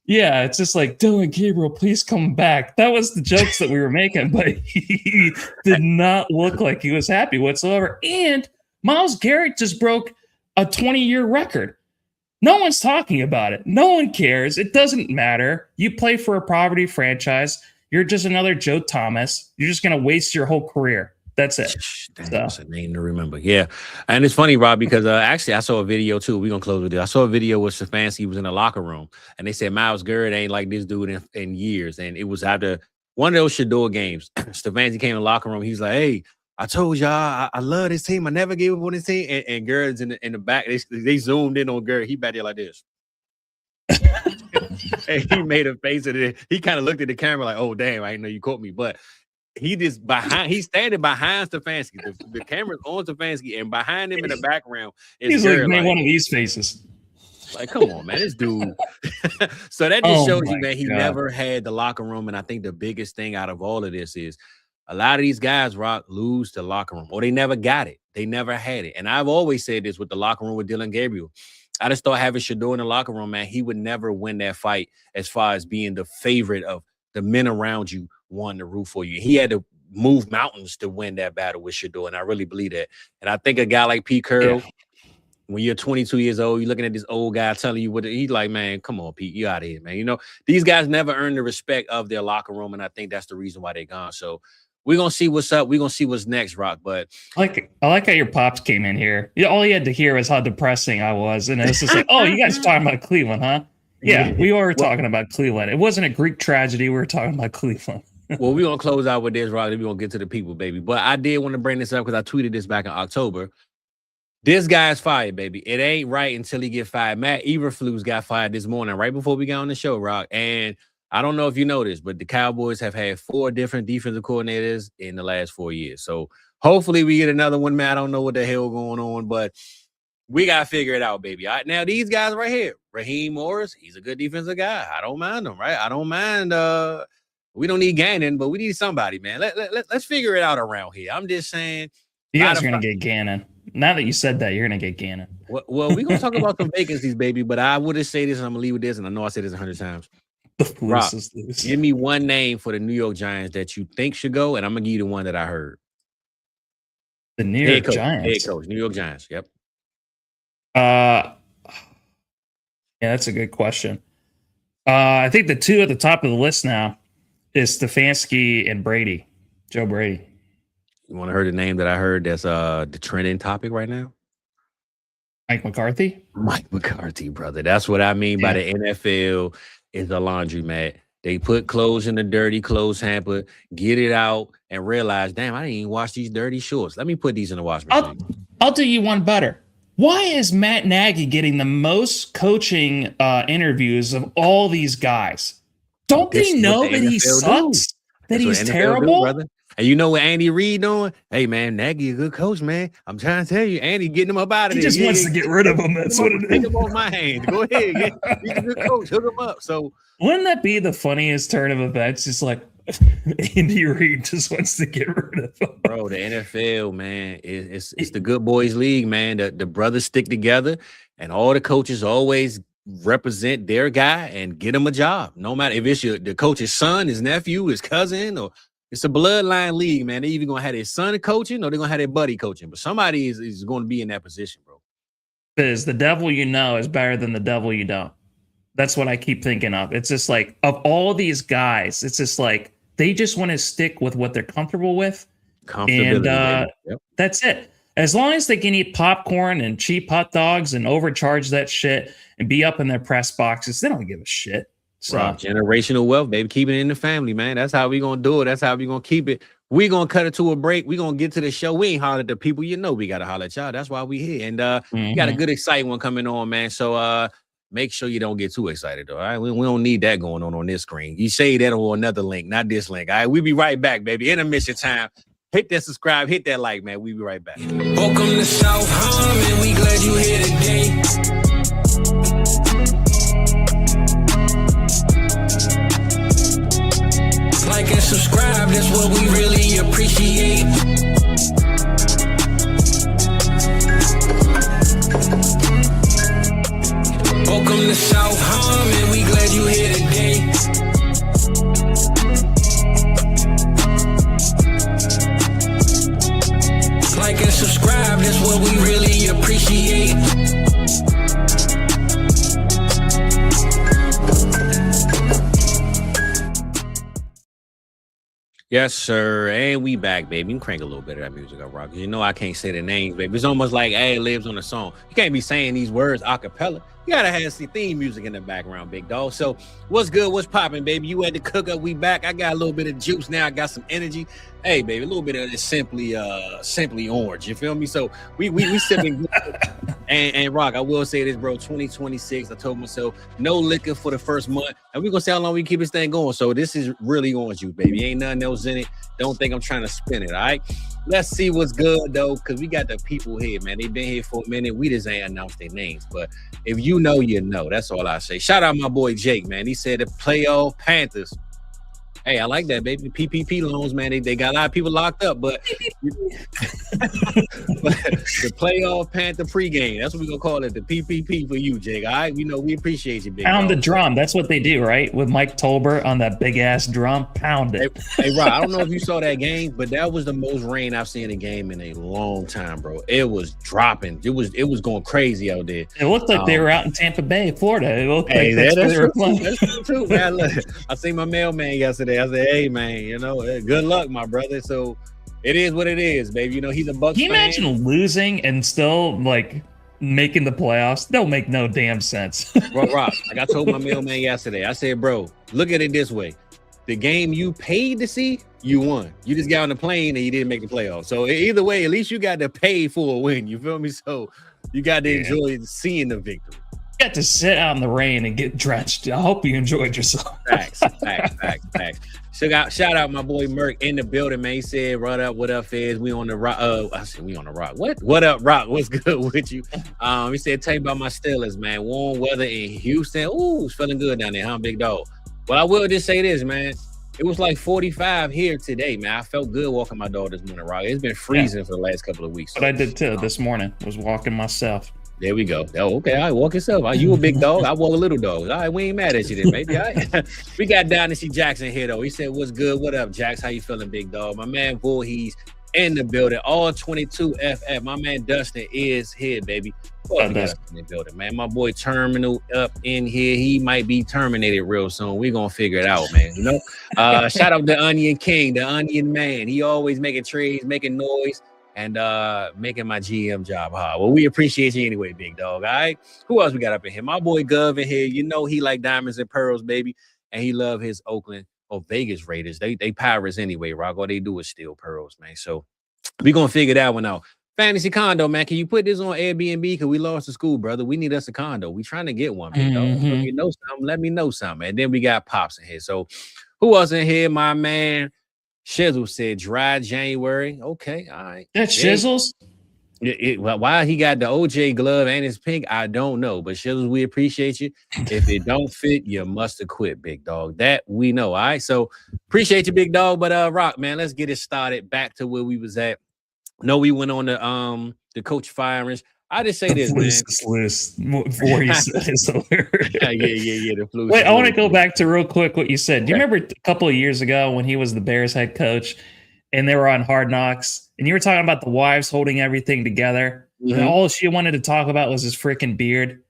yeah, it's just like, Dylan Gabriel, please come back. That was the jokes that we were making, but he did not look like he was happy whatsoever. And Myles Garrett just broke a 20-year record. No one's talking about it. No one cares. It doesn't matter. You play for a poverty franchise. You're just another Joe Thomas. You're just going to waste your whole career. That's it. Dang, that's a name to remember. Yeah. And it's funny, Rob, because actually I saw a video too. We're going to close with this. I saw a video where Stefanski was in the locker room and they said Myles Garrett ain't like this dude in years. And it was after one of those Shador games. Stefanski came in the locker room. He was like, hey, I told y'all I love this team. I never gave up on this team. And Garrett's in the back. They zoomed in on Garrett. He back there like this. And he made a face at it. He kind of looked at the camera like, oh, damn, I didn't know you caught me. But he's standing behind Stefanski. The camera's on Stefanski, and behind him in the background is he's like, made one of these faces. Like, come on, man, this dude. So that just shows you, man, he never had the locker room. And I think the biggest thing out of all of this is a lot of these guys, Rock, lose the locker room, or they never got it. They never had it. And I've always said this with the locker room with Dylan Gabriel. I just thought having Shador in the locker room, man, he would never win that fight as far as being the favorite of the men around you wanting to root for you. He had to move mountains to win that battle with Shador, and I really believe that. And I think a guy like Pete Carroll, when you're 22 years old, you're looking at this old guy telling you what he's like, man, come on, Pete, you out of here, man. You know, these guys never earn the respect of their locker room, and I think that's the reason why they're gone. So we're going to see what's up. We're going to see what's next, Rock. But I like how your pops came in here. All he had to hear was how depressing I was. And it's just like, oh, you guys are talking about Cleveland, huh? Yeah, we were talking about Cleveland. It wasn't a Greek tragedy. We were talking about Cleveland. Well, we're going to close out with this, Rock. Then we're going to get to the people, baby. But I did want to bring this up because I tweeted this back in October. This guy's fired, baby. It ain't right until he get fired. Matt Eberflus got fired this morning, right before we got on the show, Rock. And I don't know if you know this, but the Cowboys have had 4 different defensive coordinators in the last 4 years. So hopefully we get another one, man. I don't know what the hell going on, but we got to figure it out, baby. All right, now, these guys right here, Raheem Morris, he's a good defensive guy. I don't mind him, right? I don't mind. We don't need Gannon, but we need somebody, man. Let's figure it out around here. I'm just saying. You guys are going to get Gannon. Now that you said that, you're going to get Gannon. Well, we're going to talk about some vacancies, baby, but I would just say this, and I'm going to leave with this, and I know I said this 100 times. Rob, give me one name for the New York Giants that you think should go, and I'm going to give you the one that I heard. The New York Giants? Head coach, New York Giants, yep. Yeah, that's a good question. I think the 2 at the top of the list now is Stefanski and Brady, Joe Brady. You want to hear the name that I heard that's the trending topic right now? Mike McCarthy? Mike McCarthy, brother. That's what I mean by the NFL is a laundromat. They put clothes in the dirty clothes hamper, get it out, and realize, damn, I didn't even wash these dirty shorts. Let me put these in the wash machine. I'll do you one better. Why is Matt Nagy getting the most coaching interviews of all these guys? Don't they know that he sucks? That he's terrible? Brother. And you know what Andy Reid doing? Hey, man, Nagy a good coach, man. I'm trying to tell you, Andy getting him up out of there. He just wants to get rid of him. That's what it is. Take him off my hands. Go ahead. He's a good coach. Hook him up. So wouldn't that be the funniest turn of events? It's like Andy Reid just wants to get rid of him. Bro, the NFL, man, it's the good boys league, man. The brothers stick together, and all the coaches always represent their guy and get him a job. No matter if it's the coach's son, his nephew, his cousin, or it's a bloodline league, man. They're either going to have their son coaching or they're going to have their buddy coaching. But somebody is going to be in that position, bro. Because the devil you know is better than the devil you don't. That's what I keep thinking of. It's just like, of all these guys, it's just like they just want to stick with what they're comfortable with. And that's it. As long as they can eat popcorn and cheap hot dogs and overcharge that shit and be up in their press boxes, they don't give a shit. So generational wealth, baby. Keep it in the family, man. That's how we gonna do it. That's how we gonna keep it. We gonna cut it to a break. We gonna get to the show. We ain't holler at the people. You know we gotta holler at y'all. That's why we here. And we got a good exciting one coming on, man. So make sure you don't get too excited, though. All right, we don't need that going on this screen. You say that on another link, not this link. All right, we be right back, baby. Intermission time. Hit that subscribe, hit that like, man. We be right back. Welcome to South Harmon. We glad you here today. Like and subscribe, that's what we really appreciate. Welcome to South Harmon, we glad you here today. Like and subscribe, that's what we really appreciate. Yes, sir. And we back, baby. You can crank a little bit of that music up, Rock. You know I can't say the names, baby. It's almost like ad-libs on a song. You can't be saying these words a cappella. You gotta have some theme music in the background, big dog. So what's good? What's popping, baby? You had to cook up. We back. I got a little bit of juice now. I got some energy. Hey, baby, a little bit of this simply orange. You feel me? So we sipping good. And Rock, I will say this, bro. 2026. I told myself no liquor for the first month, and we're gonna see how long we keep this thing going. So this is really orange juice, baby. Ain't nothing else in it. Don't think I'm trying to spin it. All right. Let's see what's good though, because we got the people here, man. They've been here for a minute. We just ain't announced their names, but if you know, you know. That's all I say. Shout out my boy Jake, man. He said the playoff Panthers. Hey, I like that, baby. PPP loans, man. They got a lot of people locked up, but the playoff Panther pregame. That's what we're gonna call it. The PPP for you, Jake. All right, we know we appreciate you, big. Pound the drum. That's what they do, right? With Mike Tolbert on that big ass drum, pound it. Hey, Rob, I don't know if you saw that game, but that was the most rain I've seen in a game in a long time, bro. It was dropping. It was going crazy out there. It looked like they were out in Tampa Bay, Florida. It looked like that's where they were playing. That's true, man. Look, I seen my mailman yesterday. I said, hey, man, you know, good luck, my brother. So it is what it is, baby. You know, he's a Bucs fan. Can you imagine losing and still, like, making the playoffs? Don't make no damn sense. Bro, Rob, like I told my mailman yesterday, I said, bro, look at it this way. The game you paid to see, you won. You just got on the plane and you didn't make the playoffs. So either way, at least you got to pay for a win. You feel me? So you got to enjoy seeing the victory. You got to sit out in the rain and get drenched. I hope you enjoyed yourself. Facts. Shout out my boy Merk in the building, man. He said, "What up, Fizz? We on the rock." I said, "We on the rock." What up, Rock? What's good with you? He said, "Tell you about my Steelers, man. Warm weather in Houston. Ooh, it's feeling good down there, huh, big dog?" Well, I will just say this, man. It was like 45 here today, man. I felt good walking my dog this morning, Rock. It's been freezing for the last couple of weeks. But I did too this morning. Was walking myself. There we go. Oh, okay. All right, walk yourself. You a big dog. I walk a little dog. All right, we ain't mad at you then, baby. All right. We got Dynasty Jackson here, though. He said, what's good? What up, Jax? How you feeling, big dog? My man, Bull, he's in the building. All 22 FF. My man, Dustin, is here, baby. In the building, man. My boy Terminal up in here. He might be terminated real soon. We're going to figure it out, man. You know? Shout out the Onion King, the Onion Man. He always making trades, making noise, and making my GM job hard. Well, we appreciate you anyway, big dog. All right. Who else we got up in here? My boy Gov in here. You know he like diamonds and pearls, baby, and he love his Oakland or Vegas Raiders. They pirates anyway, Rock. All they do is steal pearls, man. So we gonna figure that one out. Fantasy condo, man. Can you put this on Airbnb? Because we lost the school, brother. We need us a condo. We trying to get one, big dog. So if you know something, let me know something. And then we got Pops in here. So who else in here? My man Shizzle said dry January. Okay, all right. That's Shizzles? Well, why he got the OJ glove and his pink, I don't know. But Shizzles, we appreciate you. If it don't fit, you must have quit, big dog. That we know. All right. So appreciate you, big dog. But Rock, man, let's get it started back to where we was at. No, we went on the coach firings. I just say this, man. Before you said it's hilarious. Yeah. The flu. Wait, I want to go back to real quick what you said. Do you remember a couple of years ago when he was the Bears head coach and they were on Hard Knocks and you were talking about the wives holding everything together and all she wanted to talk about was his freaking beard?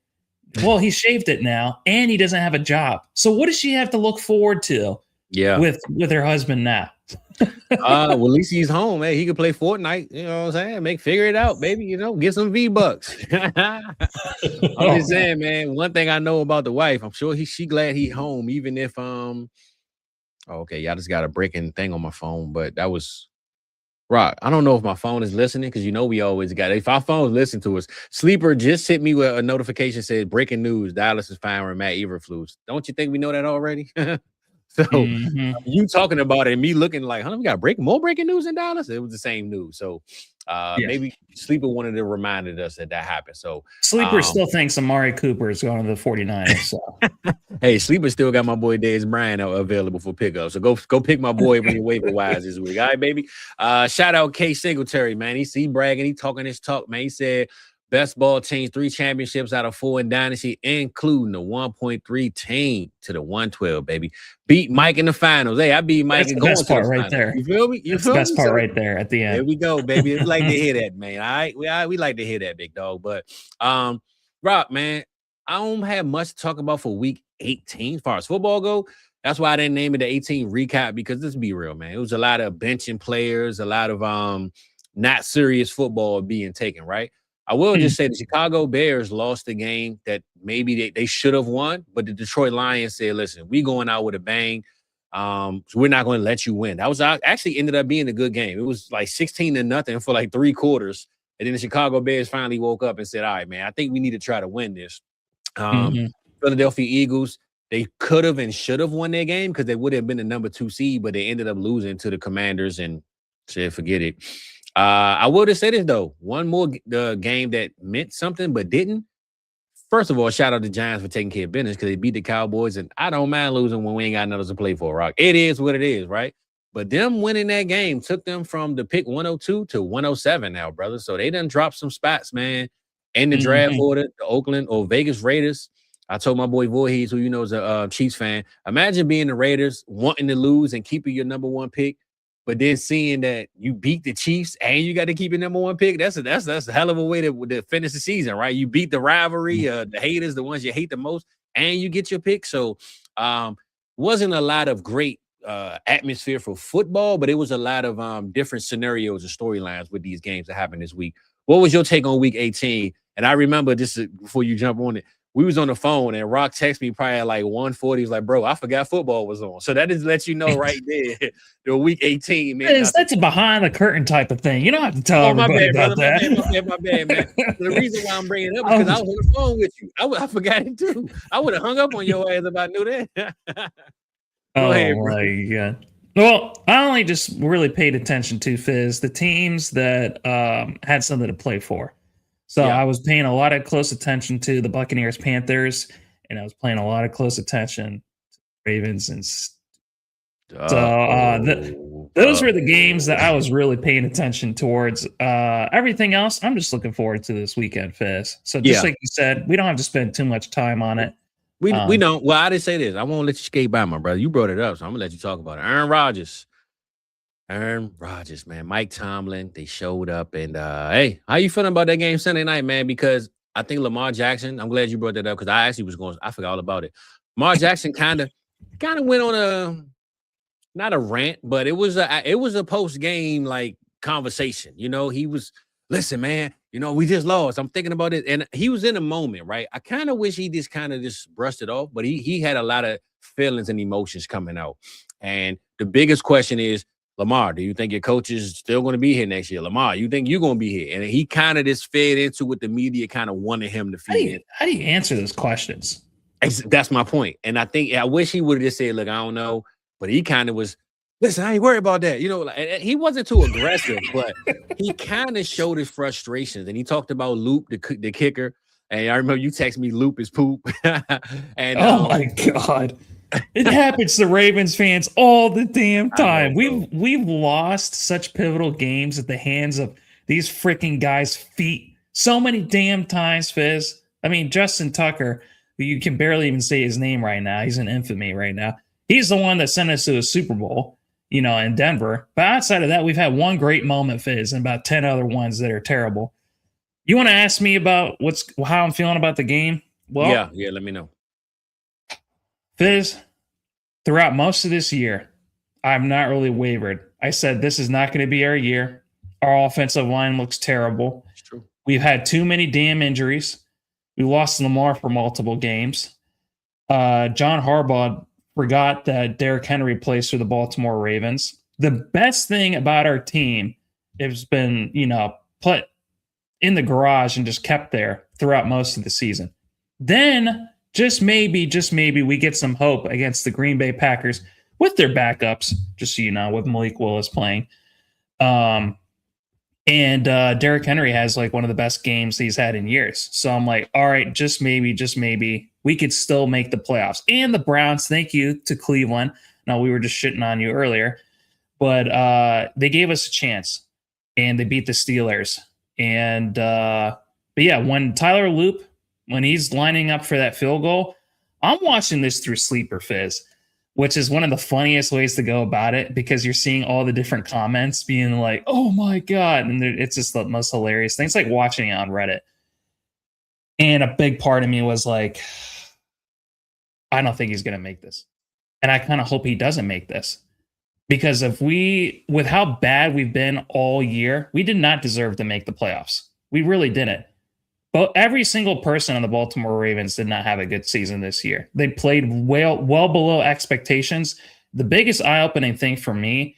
Well, he shaved it now, and he doesn't have a job. So what does she have to look forward to? Yeah, with her husband now. Well, at least he's home. Hey, he could play Fortnite. You know what I'm saying? Figure it out, baby. You know, get some V-Bucks. I'm just saying, man. One thing I know about the wife, I'm sure she glad he home, even if okay, y'all just got a breaking thing on my phone, but that was Rock. I don't know if my phone is listening because we always got it. If our phones listen to us, Sleeper just hit me with a notification said breaking news: Dallas is firing Matt Eberflus. Don't you think we know that already? So you talking about it and me looking like, we got more breaking news in Dallas? It was the same news. So maybe Sleeper wanted to remind us that happened. So Sleeper still thinks Amari Cooper is going to the 49ers. So. Hey, Sleeper still got my boy Dez Bryant available for pickup. So go pick my boy when you're waiver wise this week. All right, baby. Shout out K Singletary, man. He bragging, he talking his talk, man. He said best ball team, 3 championships out of 4 in Dynasty, including the 1.3 team to the 112, baby. Beat Mike in the finals. Hey, I beat Mike. That's the best part right there. You feel me? That's the best part right there at the end. There we go, baby. We like to hear that, man. All right? We like to hear that, big dog. But, Rock, man, I don't have much to talk about for week 18 as far as football go. That's why I didn't name it the 18 recap, because let's be real, man. It was a lot of benching players, a lot of not serious football being taken, right? I will just say the Chicago Bears lost the game that maybe they should have won, but the Detroit Lions said, listen, we going out with a bang. So we're not going to let you win. That was actually ended up being a good game. It was like 16-0 for like 3 quarters. And then the Chicago Bears finally woke up and said, all right, man, I think we need to try to win this. Philadelphia Eagles, they could have and should have won their game because they would have been the number 2 seed, but they ended up losing to the Commanders and said, forget it. I will just say this, though. One more game that meant something but didn't. First of all, shout out to Giants for taking care of business because they beat the Cowboys, and I don't mind losing when we ain't got nothing to play for, Rock. It is what it is, right? But them winning that game took them from the pick 102 to 107 now, brother. So they done dropped some spots, man, in the draft order, the Oakland or Vegas Raiders. I told my boy Voorhees, who you know is a Chiefs fan, imagine being the Raiders, wanting to lose and keeping your number 1 pick, but then seeing that you beat the Chiefs and you got to keep your number 1 pick, that's a hell of a way to finish the season, right? You beat the rivalry, the haters, the ones you hate the most, and you get your pick. So wasn't a lot of great atmosphere for football, but it was a lot of different scenarios and storylines with these games that happened this week. What was your take on week 18? And I remember, just before you jump on it, we was on the phone and Rock texted me probably at like 1:40. He was like, bro, I forgot football was on. So that just lets you know right there, the week 18, man. That's a behind the curtain type of thing. You don't have to tell everybody about that. My bad, man. The reason why I'm bringing it up is because I was on the phone with you. I forgot it too. I would have hung up on your ass if I knew that. Go ahead, bro. My God. Well, I only just really paid attention to, Fizz, the teams that had something to play for. So I was paying a lot of close attention to the Buccaneers, Panthers, and I was paying a lot of close attention to Ravens. And those were the games that I was really paying attention towards. Everything else, I'm just looking forward to this weekend, Fizz. So just like you said, we don't have to spend too much time on it. We don't. Well, I didn't say this. I won't let you skate by, my brother. You brought it up, so I'm going to let you talk about it. Aaron Rodgers, man. Mike Tomlin, they showed up. And, hey, how you feeling about that game Sunday night, man? Because I think Lamar Jackson, I'm glad you brought that up because I actually I forgot all about it. Lamar Jackson kind of went on not a rant, but it was a post-game, like, conversation. You know, he was, listen, man, you know, we just lost. I'm thinking about it. And he was in a moment, right? I kind of wish he just brushed it off, but he had a lot of feelings and emotions coming out. And the biggest question is, Lamar, do you think your coach is still going to be here next year? Lamar, you think you're going to be here? And he kind of just fed into what the media kind of wanted him to feed in. How do you answer those questions? That's my point. And I wish he would have just said, look, I don't know. But he kind of was, listen, I ain't worried about that. You know, like, he wasn't too aggressive, but he kind of showed his frustrations. And he talked about Loop, the kicker. And I remember you text me, Loop is poop. And oh, my God. It happens to Ravens fans all the damn time. We've lost such pivotal games at the hands of these freaking guys' feet so many damn times, Fizz. I mean, Justin Tucker, who you can barely even say his name right now. He's in infamy right now. He's the one that sent us to a Super Bowl, you know, in Denver. But outside of that, we've had one great moment, Fizz, and about 10 other ones that are terrible. You want to ask me about how I'm feeling about the game? Well, yeah, let me know. Fizz, throughout most of this year, I'm not really wavered. I said this is not going to be our year. Our offensive line looks terrible. It's true. We've had too many damn injuries. We lost Lamar for multiple games. John Harbaugh forgot that Derrick Henry plays for the Baltimore Ravens. The best thing about our team has been, put in the garage and just kept there throughout most of the season. Then just maybe we get some hope against the Green Bay Packers with their backups, just so you know, with Malik Willis playing. And Derrick Henry has like one of the best games he's had in years. So I'm like, all right, just maybe we could still make the playoffs. And the Browns, thank you to Cleveland. Now, we were just shitting on you earlier, but they gave us a chance and they beat the Steelers. And but yeah, when Tyler Loop, when he's lining up for that field goal, I'm watching this through Sleeper Fizz, which is one of the funniest ways to go about it because you're seeing all the different comments being like, oh my God. And it's just the most hilarious thing. It's like watching it on Reddit. And a big part of me was like, I don't think he's going to make this. And I kind of hope he doesn't make this. Because with how bad we've been all year, we did not deserve to make the playoffs. We really didn't. But every single person on the Baltimore Ravens did not have a good season this year. They played well below expectations. The biggest eye-opening thing for me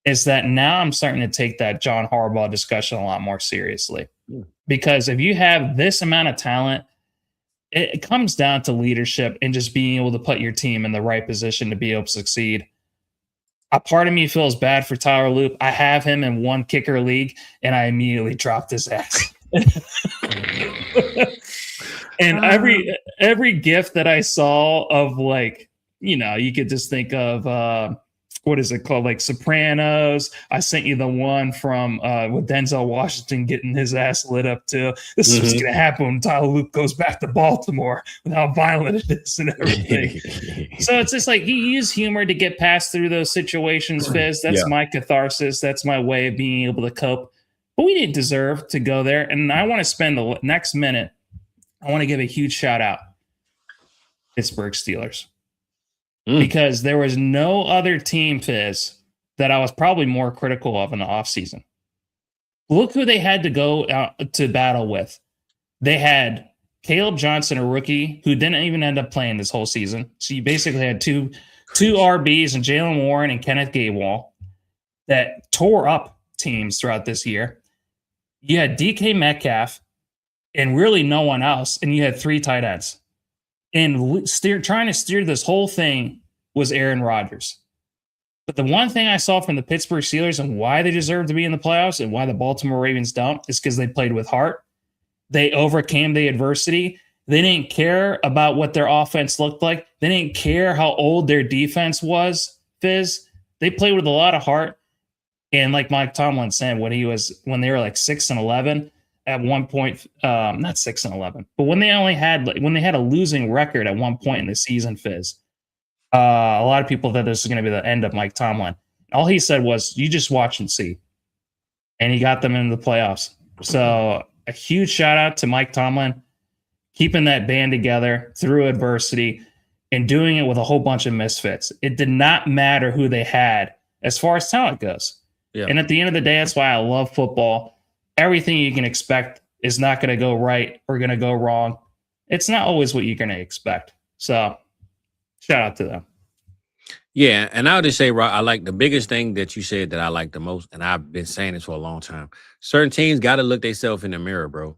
is that now I'm starting to take that John Harbaugh discussion a lot more seriously. Because if you have this amount of talent, it comes down to leadership and just being able to put your team in the right position to be able to succeed. A part of me feels bad for Tyler Loop. I have him in one kicker league, and I immediately dropped his ass. And every gift that I saw of like, you could just think of what is it called, like Sopranos. I sent you the one from with Denzel Washington getting his ass lit up too. This is what's gonna happen when Tyler Luke goes back to Baltimore with how violent it is and everything. So it's just like he used humor to get past through those situations, Fizz. That's my catharsis. That's my way of being able to cope. But we didn't deserve to go there. And I want to spend the next minute, I want to give a huge shout out Pittsburgh Steelers. Because there was no other team, Fizz, that I was probably more critical of in the offseason. Look who they had to go out to battle with. They had Caleb Johnson, a rookie, who didn't even end up playing this whole season. So you basically had two RBs and Jalen Warren and Kenneth Gainwell that tore up teams throughout this year. You had DK Metcalf and really no one else, and you had 3 tight ends. And trying to steer this whole thing was Aaron Rodgers. But the one thing I saw from the Pittsburgh Steelers and why they deserve to be in the playoffs and why the Baltimore Ravens don't is because they played with heart. They overcame the adversity. They didn't care about what their offense looked like. They didn't care how old their defense was, Fizz. They played with a lot of heart. And like Mike Tomlin said, when they were like 6-11, at one point, not 6-11, but when they had a losing record at one point in the season, Fizz, a lot of people thought this was going to be the end of Mike Tomlin. All he said was, "You just watch and see," and he got them into the playoffs. So a huge shout out to Mike Tomlin, keeping that band together through adversity and doing it with a whole bunch of misfits. It did not matter who they had as far as talent goes. Yeah. And at the end of the day, that's why I love football. Everything you can expect is not going to go right or going to go wrong. It's not always what you're going to expect. So shout out to them. Yeah, and I would just say, Rob, I like the biggest thing that you said that I like the most, and I've been saying this for a long time. Certain teams got to look themselves in the mirror, bro.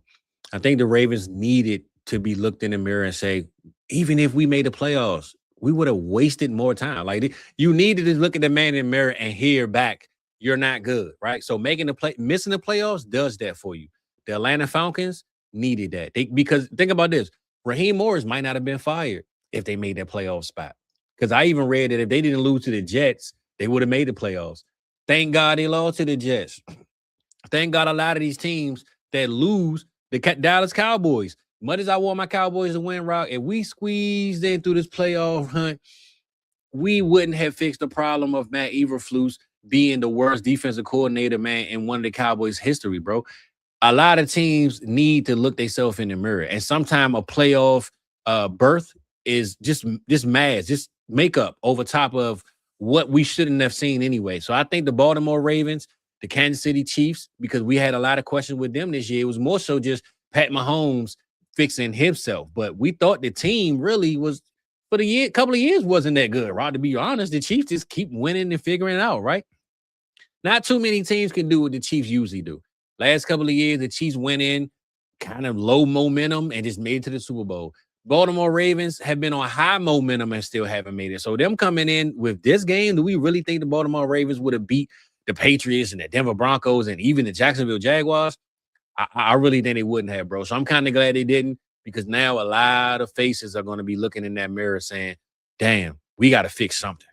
I think the Ravens needed to be looked in the mirror and say, even if we made the playoffs, we would have wasted more time. Like, you needed to look at the man in the mirror and hear back, you're not good, right? So missing the playoffs does that for you. The Atlanta Falcons needed that. Because think about this. Raheem Morris might not have been fired if they made that playoff spot. Because I even read that if they didn't lose to the Jets, they would have made the playoffs. Thank God they lost to the Jets. Thank God a lot of these teams that lose, the Dallas Cowboys. Much as I want my Cowboys to win, Rock, if we squeezed in through this playoff hunt, we wouldn't have fixed the problem of Matt Eberflus being the worst defensive coordinator, man, in one of the Cowboys' history, bro. A lot of teams need to look themselves in the mirror. And sometimes a playoff birth is just mad, just makeup over top of what we shouldn't have seen anyway. So I think the Baltimore Ravens, the Kansas City Chiefs, because we had a lot of questions with them this year, it was more so just Pat Mahomes fixing himself. But we thought the team really was, for the couple of years, wasn't that good, Rod. To be honest, the Chiefs just keep winning and figuring it out, right? Not too many teams can do what the Chiefs usually do. Last couple of years, the Chiefs went in kind of low momentum and just made it to the Super Bowl. Baltimore Ravens have been on high momentum and still haven't made it. So them coming in with this game, do we really think the Baltimore Ravens would have beat the Patriots and the Denver Broncos and even the Jacksonville Jaguars? I really think they wouldn't have, bro. So I'm kind of glad they didn't, because now a lot of faces are going to be looking in that mirror saying, damn, we got to fix something.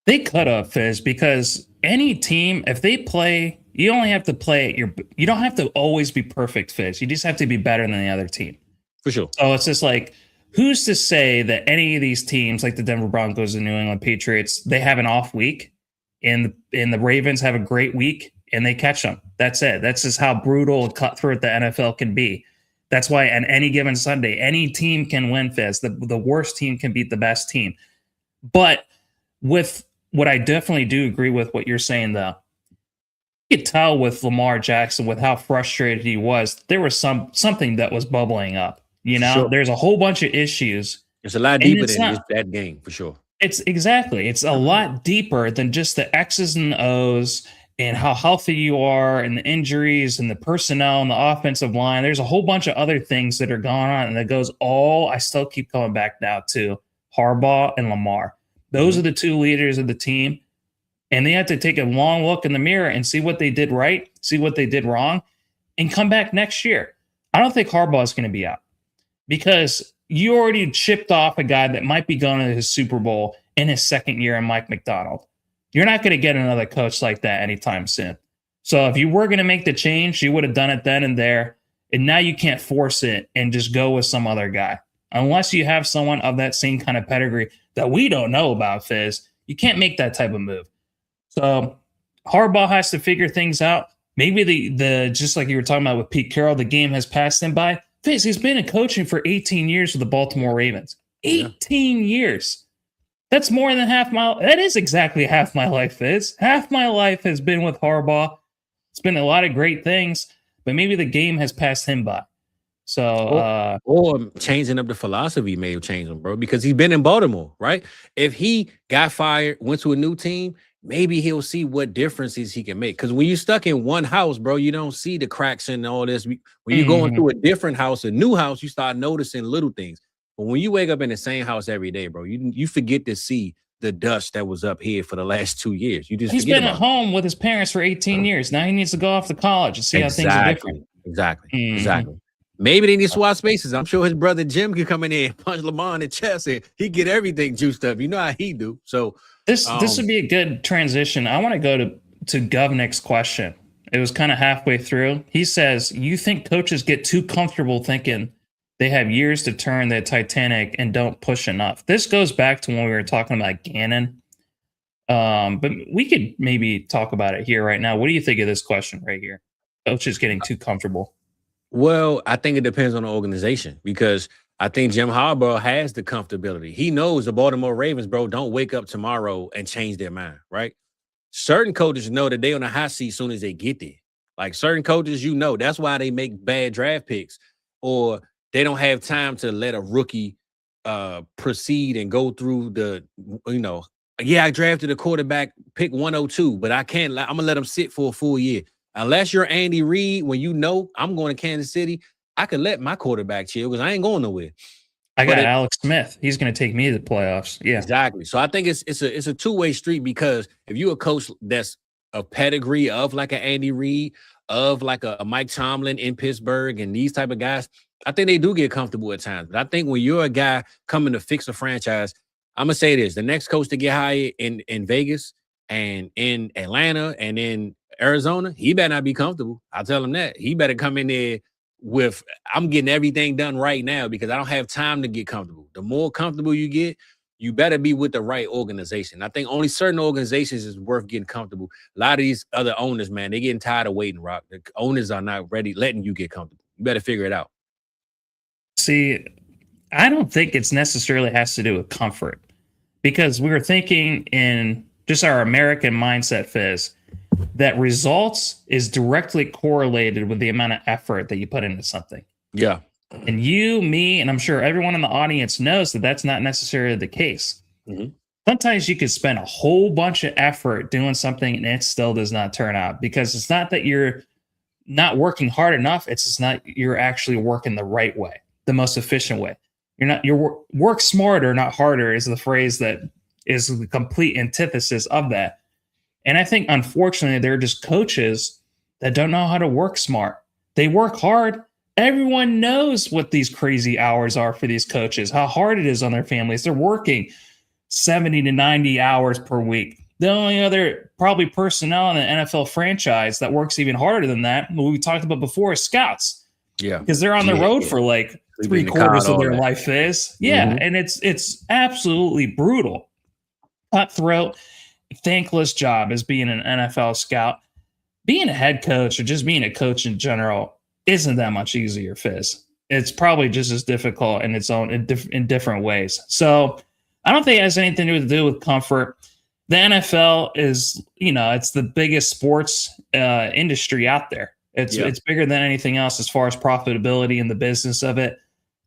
They cut up, Fizz, because any team, if they play, you only have to play you don't have to always be perfect, Fizz. You just have to be better than the other team. For sure. So it's just like, who's to say that any of these teams, like the Denver Broncos and New England Patriots, they have an off week and the Ravens have a great week and they catch them? That's it. That's just how brutal and cutthroat the NFL can be. That's why on any given Sunday, any team can win, Fizz. The worst team can beat the best team. But with what I definitely do agree with what you're saying, though, you could tell with Lamar Jackson, with how frustrated he was, there was something that was bubbling up. You know, sure. There's a whole bunch of issues. It's a lot deeper than just that game, for sure. It's a lot deeper than just the X's and O's and how healthy you are and the injuries and the personnel and the offensive line. There's a whole bunch of other things that are going on, and that goes I still keep coming back now to Harbaugh and Lamar. Those are the two leaders of the team, and they have to take a long look in the mirror and see what they did right, see what they did wrong, and come back next year. I don't think Harbaugh is going to be out, because you already chipped off a guy that might be going to his Super Bowl in his second year in Mike McDonald. You're not going to get another coach like that anytime soon. So if you were going to make the change, you would have done it then and there. And now you can't force it and just go with some other guy. Unless you have someone of that same kind of pedigree that we don't know about, Fizz, you can't make that type of move. So Harbaugh has to figure things out. Maybe the just like you were talking about with Pete Carroll, the game has passed him by. Fizz, he's been in coaching for 18 years with the Baltimore Ravens. 18 years. That's more than that is exactly half my life, Fizz. Half my life has been with Harbaugh. It's been a lot of great things, but maybe the game has passed him by. So, or changing up the philosophy may have changed him, bro, because he's been in Baltimore, right? If he got fired, went to a new team, maybe he'll see what differences he can make. Because when you're stuck in one house, bro, you don't see the cracks and all this. When you're going through a different house, a new house, you start noticing little things. But when you wake up in the same house every day, bro, you forget to see the dust that was up here for the last 2 years. He's been at home with his parents for 18 years. Now he needs to go off to college and see how things are different. Exactly. Maybe they need to swap spaces. I'm sure his brother Jim could come in there and punch Lamar in the chest and he get everything juiced up. You know how he do. So this would be a good transition. I want to go to Govnick's question. It was kind of halfway through. He says, you think coaches get too comfortable thinking they have years to turn the Titanic and don't push enough. This goes back to when we were talking about Gannon. But we could maybe talk about it here right now. What do you think of this question right here? Coaches getting too comfortable. Well, I think it depends on the organization, because I think Jim Harbaugh has the comfortability. He knows the Baltimore Ravens, bro, don't wake up tomorrow and change their mind, right? Certain coaches know that they're on the hot seat as soon as they get there. Like certain coaches, that's why they make bad draft picks, or they don't have time to let a rookie proceed and go through I drafted a quarterback pick 102, but I'm going to let him sit for a full year. Unless you're Andy Reid, when I'm going to Kansas City, I could let my quarterback chill because I ain't going nowhere. I got Alex Smith. He's going to take me to the playoffs. Yeah, exactly. So I think it's a two-way street, because if you're a coach that's a pedigree of like an Andy Reid, of like a Mike Tomlin in Pittsburgh, and these type of guys, I think they do get comfortable at times. But I think when you're a guy coming to fix a franchise, I'm gonna say this: the next coach to get hired in Vegas and in Atlanta and in Arizona, he better not be comfortable. I'll tell him that. He better come in there with, I'm getting everything done right now because I don't have time to get comfortable. The more comfortable you get, you better be with the right organization. I think only certain organizations is worth getting comfortable. A lot of these other owners, man, they're getting tired of waiting, Rock. The owners are not ready letting you get comfortable. You better figure it out. See, I don't think it's necessarily has to do with comfort, because we were thinking in just our American mindset, Fizz, that results is directly correlated with the amount of effort that you put into something. Yeah. And you, me, and I'm sure everyone in the audience knows that that's not necessarily the case. Mm-hmm. Sometimes you could spend a whole bunch of effort doing something and it still does not turn out, because it's not that you're not working hard enough. It's just not you're actually working the right way, the most efficient way. You're work smarter, not harder is the phrase that is the complete antithesis of that. And I think, unfortunately, there are just coaches that don't know how to work smart. They work hard. Everyone knows what these crazy hours are for these coaches, how hard it is on their families. They're working 70 to 90 hours per week. The only other probably personnel in the NFL franchise that works even harder than that, what we talked about before, is scouts. Yeah. Because they're on the road for like 3/4 of their life is. Yeah. And it's absolutely brutal. Cutthroat, thankless job as being an NFL scout. Being a head coach, or just being a coach in general, isn't that much easier, Fizz. It's probably just as difficult in its own in different ways. So I don't think it has anything to do with comfort. The NFL is, it's the biggest sports industry out there. It's bigger than anything else as far as profitability and the business of it.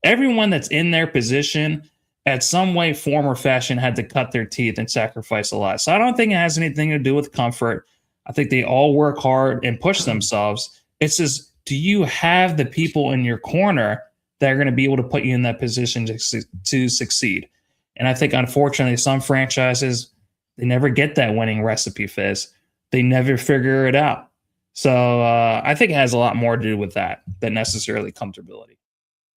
Everyone that's in their position at some way, form, or fashion had to cut their teeth and sacrifice a lot. So I don't think it has anything to do with comfort. I think they all work hard and push themselves. It's just, do you have the people in your corner that are going to be able to put you in that position to succeed? And I think, unfortunately, some franchises, they never get that winning recipe, Fizz. They never figure it out. So I think it has a lot more to do with that than necessarily comfortability.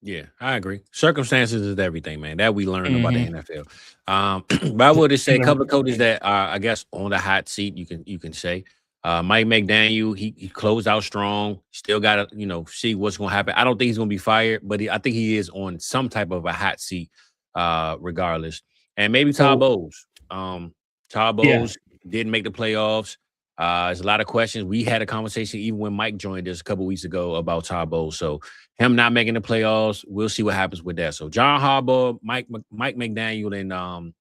Yeah, I agree. Circumstances is everything, man. That we learned about the NFL. But I would just say a couple of coaches that are, I guess, on the hot seat. You can say Mike McDaniel. He closed out strong. Still got to see what's going to happen. I don't think he's going to be fired, but I think he is on some type of a hot seat, regardless. And maybe Todd Bowles. Todd Bowles didn't make the playoffs. There's a lot of questions. We had a conversation even when Mike joined us a couple weeks ago about Todd Bowles. So him not making the playoffs, we'll see what happens with that. So John Harbaugh, Mike McDaniel, and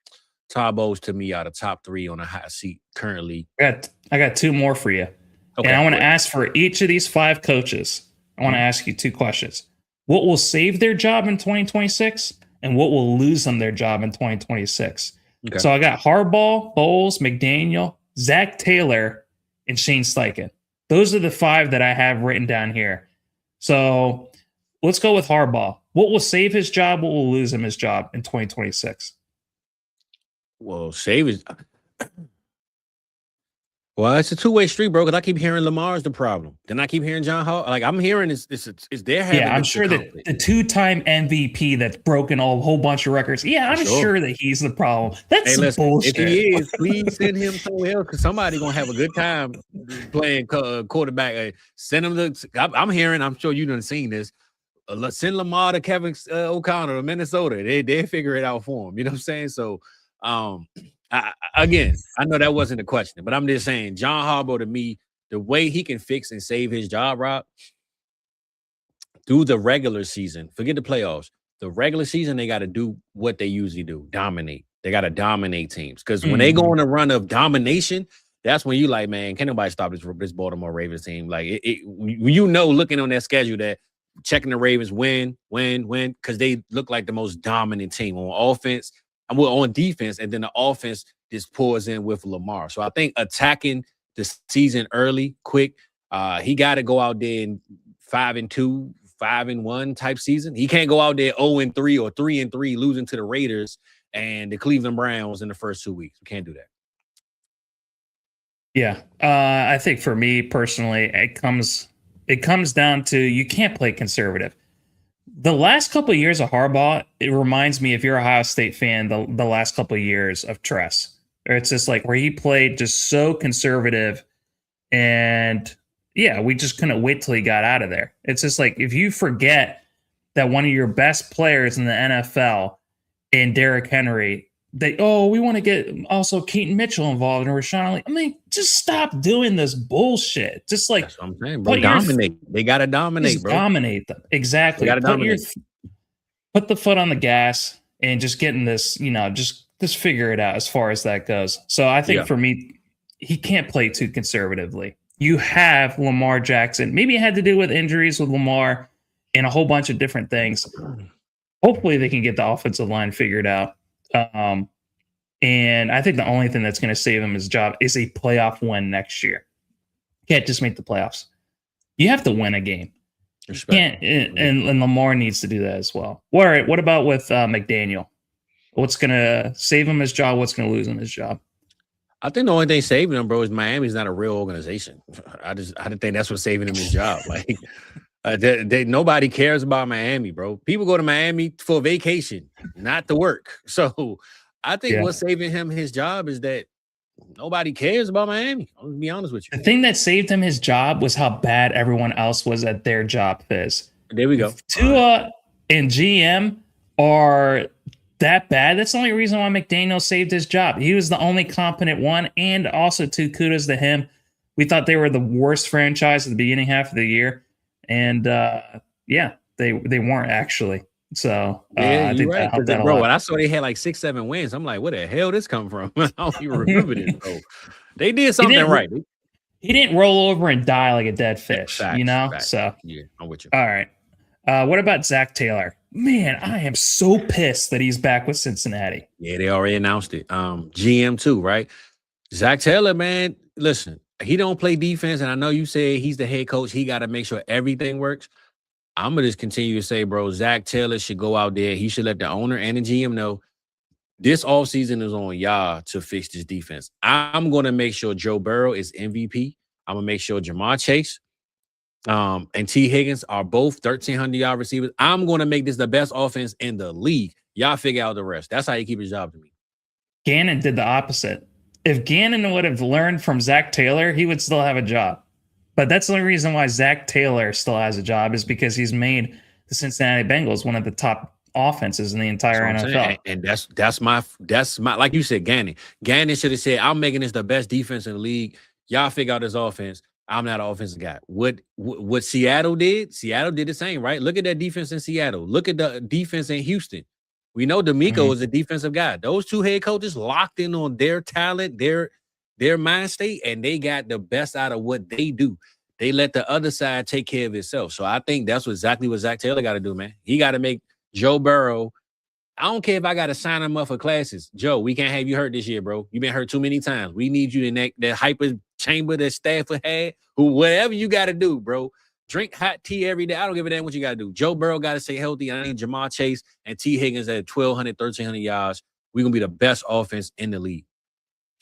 Todd Bowles, to me, are the top three on the hot seat currently. I got two more for you. Okay, and I want to ask for each of these five coaches, I want to ask you two questions. What will save their job in 2026 and what will lose them their job in 2026? Okay. So I got Harbaugh, Bowles, McDaniel, Zach Taylor, and Shane Steichen. Those are the five that I have written down here. So let's go with Harbaugh. What will save his job? What will lose him his job in 2026? Well, save his. Well, it's a two-way street, bro. Because I keep hearing Lamar's the problem. Then I keep hearing John Hall. Like I'm hearing it's their having. Yeah, I'm sure that the two-time MVP that's broken a whole bunch of records. Yeah, I'm sure that he's the problem. That's bullshit. If he is, please send him somewhere else because somebody's gonna have a good time playing quarterback. Send him the. I'm hearing. I'm sure you done seen this. Send Lamar to Kevin O'Connor of Minnesota. They figure it out for him. You know what I'm saying? So, again, I know that wasn't the question, but I'm just saying, John Harbaugh, to me, the way he can fix and save his job, Rob, through the regular season, forget the playoffs. The regular season, they got to do what they usually do, dominate. They got to dominate teams because when they go on a run of domination, that's when you like, man, can't nobody stop this Baltimore Ravens team. Like, looking on their schedule that checking the Ravens win, because they look like the most dominant team on offense. On defense, and then the offense just pours in with Lamar. So I think attacking the season early, quick, he got to go out there in 5-2, 5-1 type season. He can't go out there 0-3 or 3-3, losing to the Raiders and the Cleveland Browns in the first 2 weeks. We can't do that. Yeah, I think for me personally, it comes down to you can't play conservative. The last couple of years of Harbaugh, it reminds me, if you're a Ohio State fan, the last couple of years of Tress. It's just like where he played just so conservative. And yeah, we just couldn't wait till he got out of there. It's just like if you forget that one of your best players in the NFL in Derrick Henry, we want to get also Keaton Mitchell involved and Rashawn Ali. I mean, just stop doing this bullshit. Just like that's what I'm saying, bro. Dominate. They gotta dominate, bro. Dominate them. Exactly. They gotta dominate. put the foot on the gas and just getting this, just figure it out as far as that goes. So I think for me, he can't play too conservatively. You have Lamar Jackson. Maybe it had to do with injuries with Lamar and a whole bunch of different things. Hopefully they can get the offensive line figured out. And I think the only thing that's going to save him his job is a playoff win next year. Can't just make the playoffs. You have to win a game. You can't, and Lamar needs to do that as well. All right, what about with McDaniel? What's going to save him his job? What's going to lose him his job? I think the only thing saving him, bro, is Miami's not a real organization. I didn't think that's what's saving him his job. Like, nobody cares about Miami, bro. People go to Miami for vacation, not to work. So I think what's saving him his job is that nobody cares about Miami. I'm gonna be honest with you. The thing that saved him his job was how bad everyone else was at their job, Fizz. There we go. Tua and GM are that bad. That's the only reason why McDaniel saved his job. He was the only competent one, and also kudos to him. We thought they were the worst franchise at the beginning half of the year, and they weren't actually. So I think right. Bro, when I saw they had like 6-7 wins, I'm like, where the hell this come from? I don't even remember this, bro. They did something right. He didn't roll over and die like a dead fish, Facts. So yeah, I'm with you. All right. What about Zach Taylor? Man, I am so pissed that he's back with Cincinnati. Yeah, they already announced it. GM too, right? Zach Taylor, man, listen, he don't play defense, and I know you say he's the head coach. He got to make sure everything works. I'm going to just continue to say, bro, Zach Taylor should go out there. He should let the owner and the GM know this offseason is on y'all to fix this defense. I'm going to make sure Joe Burrow is MVP. I'm going to make sure Jamar Chase and T. Higgins are both 1,300-yard receivers. I'm going to make this the best offense in the league. Y'all figure out the rest. That's how you keep his job to me. Gannon did the opposite. If Gannon would have learned from Zach Taylor, he would still have a job. But that's the only reason why Zach Taylor still has a job is because he's made the Cincinnati Bengals one of the top offenses in the entire NFL. And that's my like you said, Gannon. Gannon should have said, I'm making this the best defense in the league. Y'all figure out this offense. I'm not an offensive guy. What Seattle did the same, right? Look at that defense in Seattle. Look at the defense in Houston. We know D'Amico is a defensive guy. Those two head coaches locked in on their talent, their mind state, and they got the best out of what they do. They let the other side take care of itself. So I think that's exactly what Zach Taylor got to do, man. He got to make Joe Burrow. I don't care if I got to sign him up for classes. Joe, we can't have you hurt this year, bro. You've been hurt too many times. We need you in that hyper chamber that Stafford had. Whatever you got to do, bro. Drink hot tea every day. I don't give a damn what you got to do. Joe Burrow got to stay healthy. I need Jamar Chase and T. Higgins at 1,200, 1,300 yards. We're going to be the best offense in the league.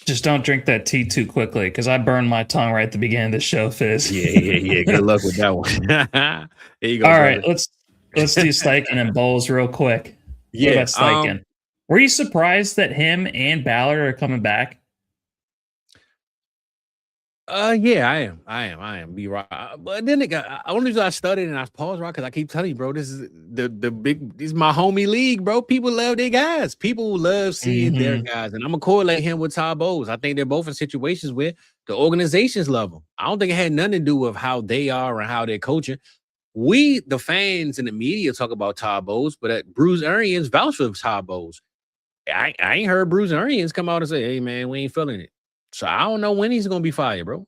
Just don't drink that tea too quickly because I burned my tongue right at the beginning of the show, Fizz. Yeah. Good luck with that one. Here you go. All right, let's do Steichen and Bowles real quick. Yeah, what about Steichen? Were you surprised that him and Ballard are coming back? Yeah, I am. Be right. But then only reason I studied and I paused right because I keep telling you, bro, this is this is my homie league, bro. People love their guys. People love seeing their guys, and I'm gonna correlate him with Todd Bowles. I think they're both in situations where the organizations love them. I don't think it had nothing to do with how they are and how they're coaching. We, the fans and the media, talk about Todd Bowles, but Bruce Arians vouch for Todd Bowles. I ain't heard Bruce Arians come out and say, "Hey, man, we ain't feeling it." So I don't know when he's going to be fired, bro.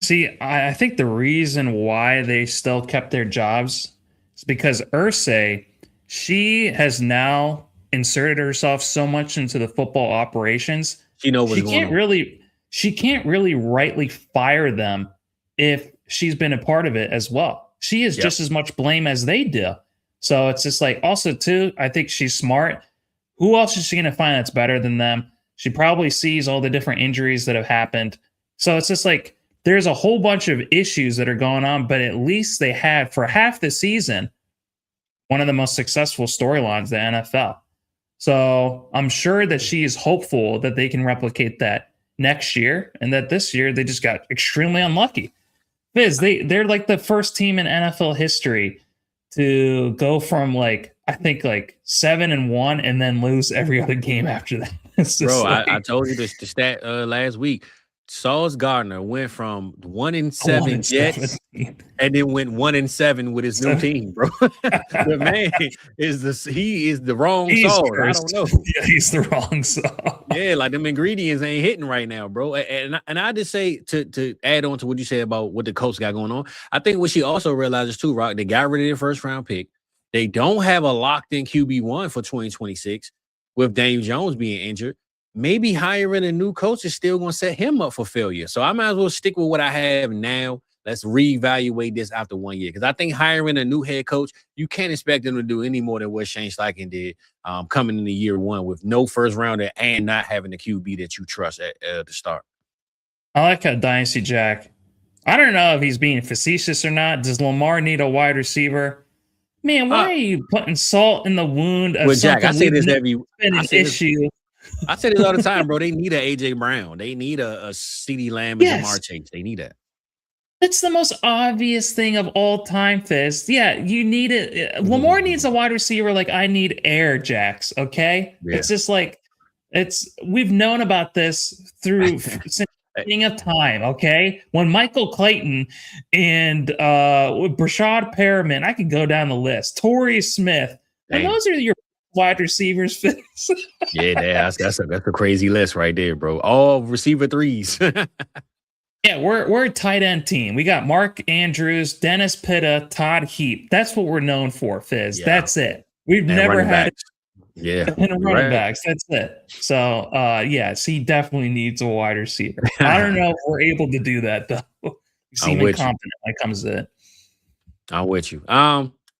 See, I think the reason why they still kept their jobs is because Irsay, she has now inserted herself so much into the football operations. She knows what's going on. She can't really rightly fire them if she's been a part of it as well. She is just as much blame as they do. So it's just like, also too, I think she's smart. Who else is she going to find that's better than them? She probably sees all the different injuries that have happened. So it's just like there's a whole bunch of issues that are going on, but at least they had, for half the season, one of the most successful storylines in the NFL. So I'm sure that she is hopeful that they can replicate that next year, and that this year they just got extremely unlucky. Fizz, they're like the first team in NFL history to go from I think 7-1 and then lose every other game after that. Bro, I told you the stat last week. Sauce Gardner went from 1-7 Jets and then went 1-7 with his new team, bro. The man he is the wrong Sauce. I don't know. Yeah, he's the wrong Sauce. Yeah, like them ingredients ain't hitting right now, bro. And I just say to add on to what you said about what the coach got going on. I think what she also realizes too, Rock, they got rid of their first round pick. They don't have a locked in QB1 for 2026 with Daniel Jones being injured. Maybe hiring a new coach is still going to set him up for failure. So I might as well stick with what I have now. Let's reevaluate this after 1 year. Because I think hiring a new head coach, you can't expect them to do any more than what Shane Steichen did coming into year one with no first rounder and not having a QB that you trust at the start. I like how Dynasty Jack, I don't know if he's being facetious or not. Does Lamar need a wide receiver? Man, why are you putting salt in the wound of something? Jack, I say this every issue. I say this all the time, bro. They need a AJ Brown. They need a CeeDee Lamb and Jamar Chase. They need that. It's the most obvious thing of all time, Fizz. Yeah, you need it. Lamar needs a wide receiver like I need air, Jacks. Okay, it's just like we've known about this since the beginning of time. Okay, when Michael Clayton and Brashad Perriman, I could go down the list. Torrey Smith, and those are your wide receivers. That's a crazy list right there, bro. All receiver threes. Yeah, we're a tight end team. We got Mark Andrews, Dennis Pitta, Todd Heap. That's what we're known for, Fizz. Yeah. That's it. We've never had running backs. That's it. So yes, he definitely needs a wide receiver. I don't know if we're able to do that though. You seem incompetent when it comes to it. I'm with you.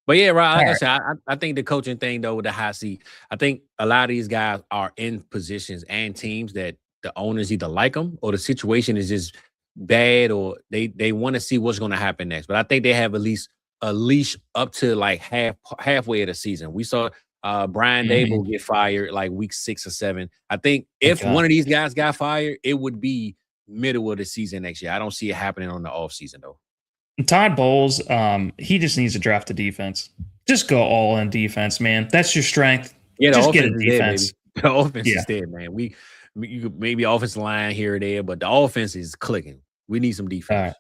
But yeah, right. Like I said, I think the coaching thing though with the hot seat, I think a lot of these guys are in positions and teams that the owners either like them or the situation is just bad or they want to see what's going to happen next. But I think they have at least a leash up to like halfway of the season. We saw Brian Dable get fired like week 6 or 7. I think if one of these guys got fired, it would be middle of the season next year. I don't see it happening on the offseason though. Todd Bowles, he just needs to draft a defense. Just go all in defense, man. That's your strength. Yeah, just get a defense. The offense is dead, man. You could maybe offensive line here or there, but the offense is clicking. We need some defense.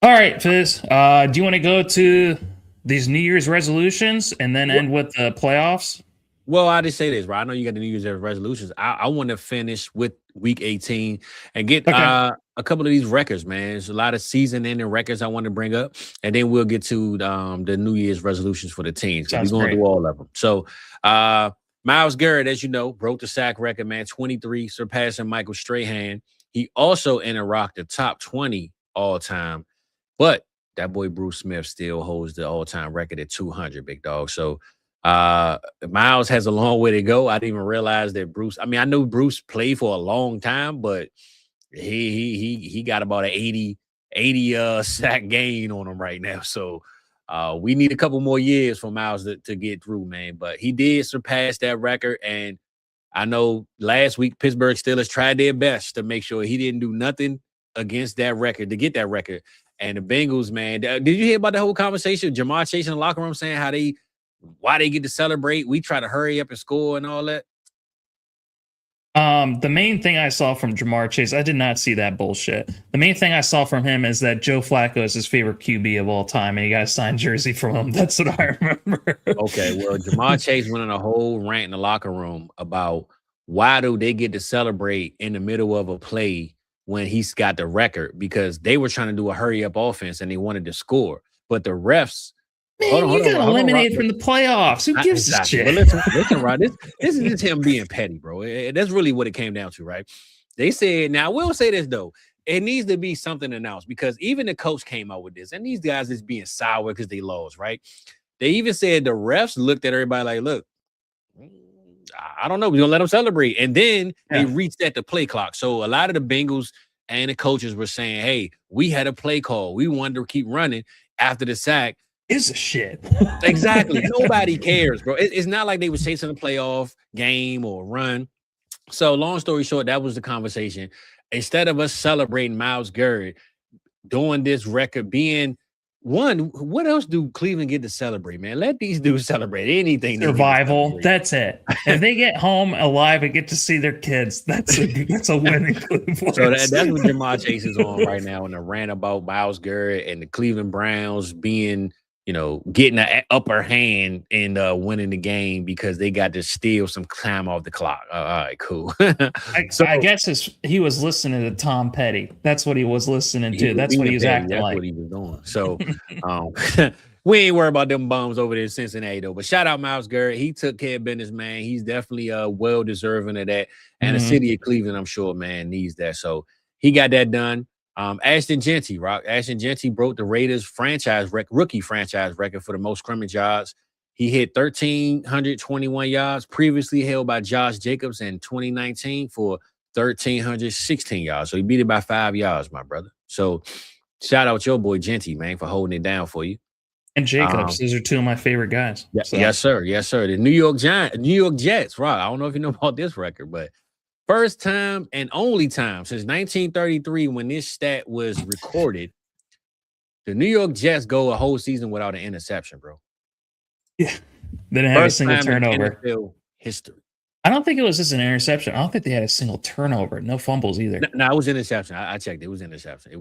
All right, Fizz. Do you want to go to these New Year's resolutions and then end with the playoffs? Well, I just say this, right? I know you got the New Year's resolutions. I want to finish with week 18 and get a couple of these records, man. There's a lot of season-ending records I want to bring up, and then we'll get to the New Year's resolutions for the teams. We're going to do all of them. So, Myles Garrett, as you know, broke the sack record, man, 23, surpassing Michael Strahan. He also rocked the top 20 all-time, but that boy Bruce Smith still holds the all-time record at 200, big dog. So, Myles has a long way to go. I didn't even realize that Bruce. I mean, I knew Bruce played for a long time, but he got about an 80 sack gain on him right now. So we need a couple more years for Myles to get through, man. But he did surpass that record, and I know last week Pittsburgh Steelers tried their best to make sure he didn't do nothing against that record to get that record. And the Bengals, man, did you hear about the whole conversation? Jamar Chase in the locker room saying why they get to celebrate. We try to hurry up and score and all that. The main thing I saw from Jamar Chase, I did not see that bullshit. The main thing I saw from him is that Joe Flacco is his favorite QB of all time, and he got a signed jersey from him. That's what I remember. Okay, well, Jamar Chase went on a whole rant in the locker room about why do they get to celebrate in the middle of a play when he's got the record, because they were trying to do a hurry up offense and they wanted to score, but the refs. Man, you got eliminated from the playoffs. Who gives a shit? But listen, Rod, this is just him being petty, bro. That's really what it came down to, right? They said, now, we'll say this, though. It needs to be something announced because even the coach came out with this, and these guys is being sour because they lost, right? They even said the refs looked at everybody like, look, I don't know. We're going to let them celebrate. And then they reset the play clock. So a lot of the Bengals and the coaches were saying, hey, we had a play call. We wanted to keep running after the sack. Is a shit. Exactly. Nobody cares, bro. It's not like they were chasing a playoff game or run. So long story short, that was the conversation. Instead of us celebrating Myles Garrett doing this record, being what else do Cleveland get to celebrate, man? Let these dudes celebrate anything. Survival. That's it. If they get home alive and get to see their kids, that's a win in Cleveland. So that's what Jamar Chase is on right now in the rant about Myles Garrett and the Cleveland Browns being, getting an upper hand and winning the game because they got to steal some time off the clock. All right, cool. I guess he was listening to Tom Petty. That's what he was listening to. That's what he was acting like. That's what he was doing. So we ain't worried about them bums over there in Cincinnati, though. But shout out Myles Garrett. He took care of business, man. He's definitely well deserving of that. And the city of Cleveland, I'm sure, man, needs that. So he got that done. Ashton Jeanty, Rock. Ashton Jeanty broke the Raiders rookie franchise record for the most scrimmage yards. He hit 1,321 yards, previously held by Josh Jacobs in 2019 for 1,316 yards. So he beat it by 5 yards, my brother. So shout out your boy Jeanty, man, for holding it down for you. And Jacobs, those are two of my favorite guys. Yeah, so. Yes, sir. Yes, sir. The New York Jets, Rock. I don't know if you know about this record, but first time and only time since 1933 when this stat was recorded, the New York Jets go a whole season without an interception, bro. Yeah. They didn't have a single turnover. NFL history. I don't think it was just an interception. I don't think they had a single turnover. No fumbles either. No, it was interception. I checked. It was interception.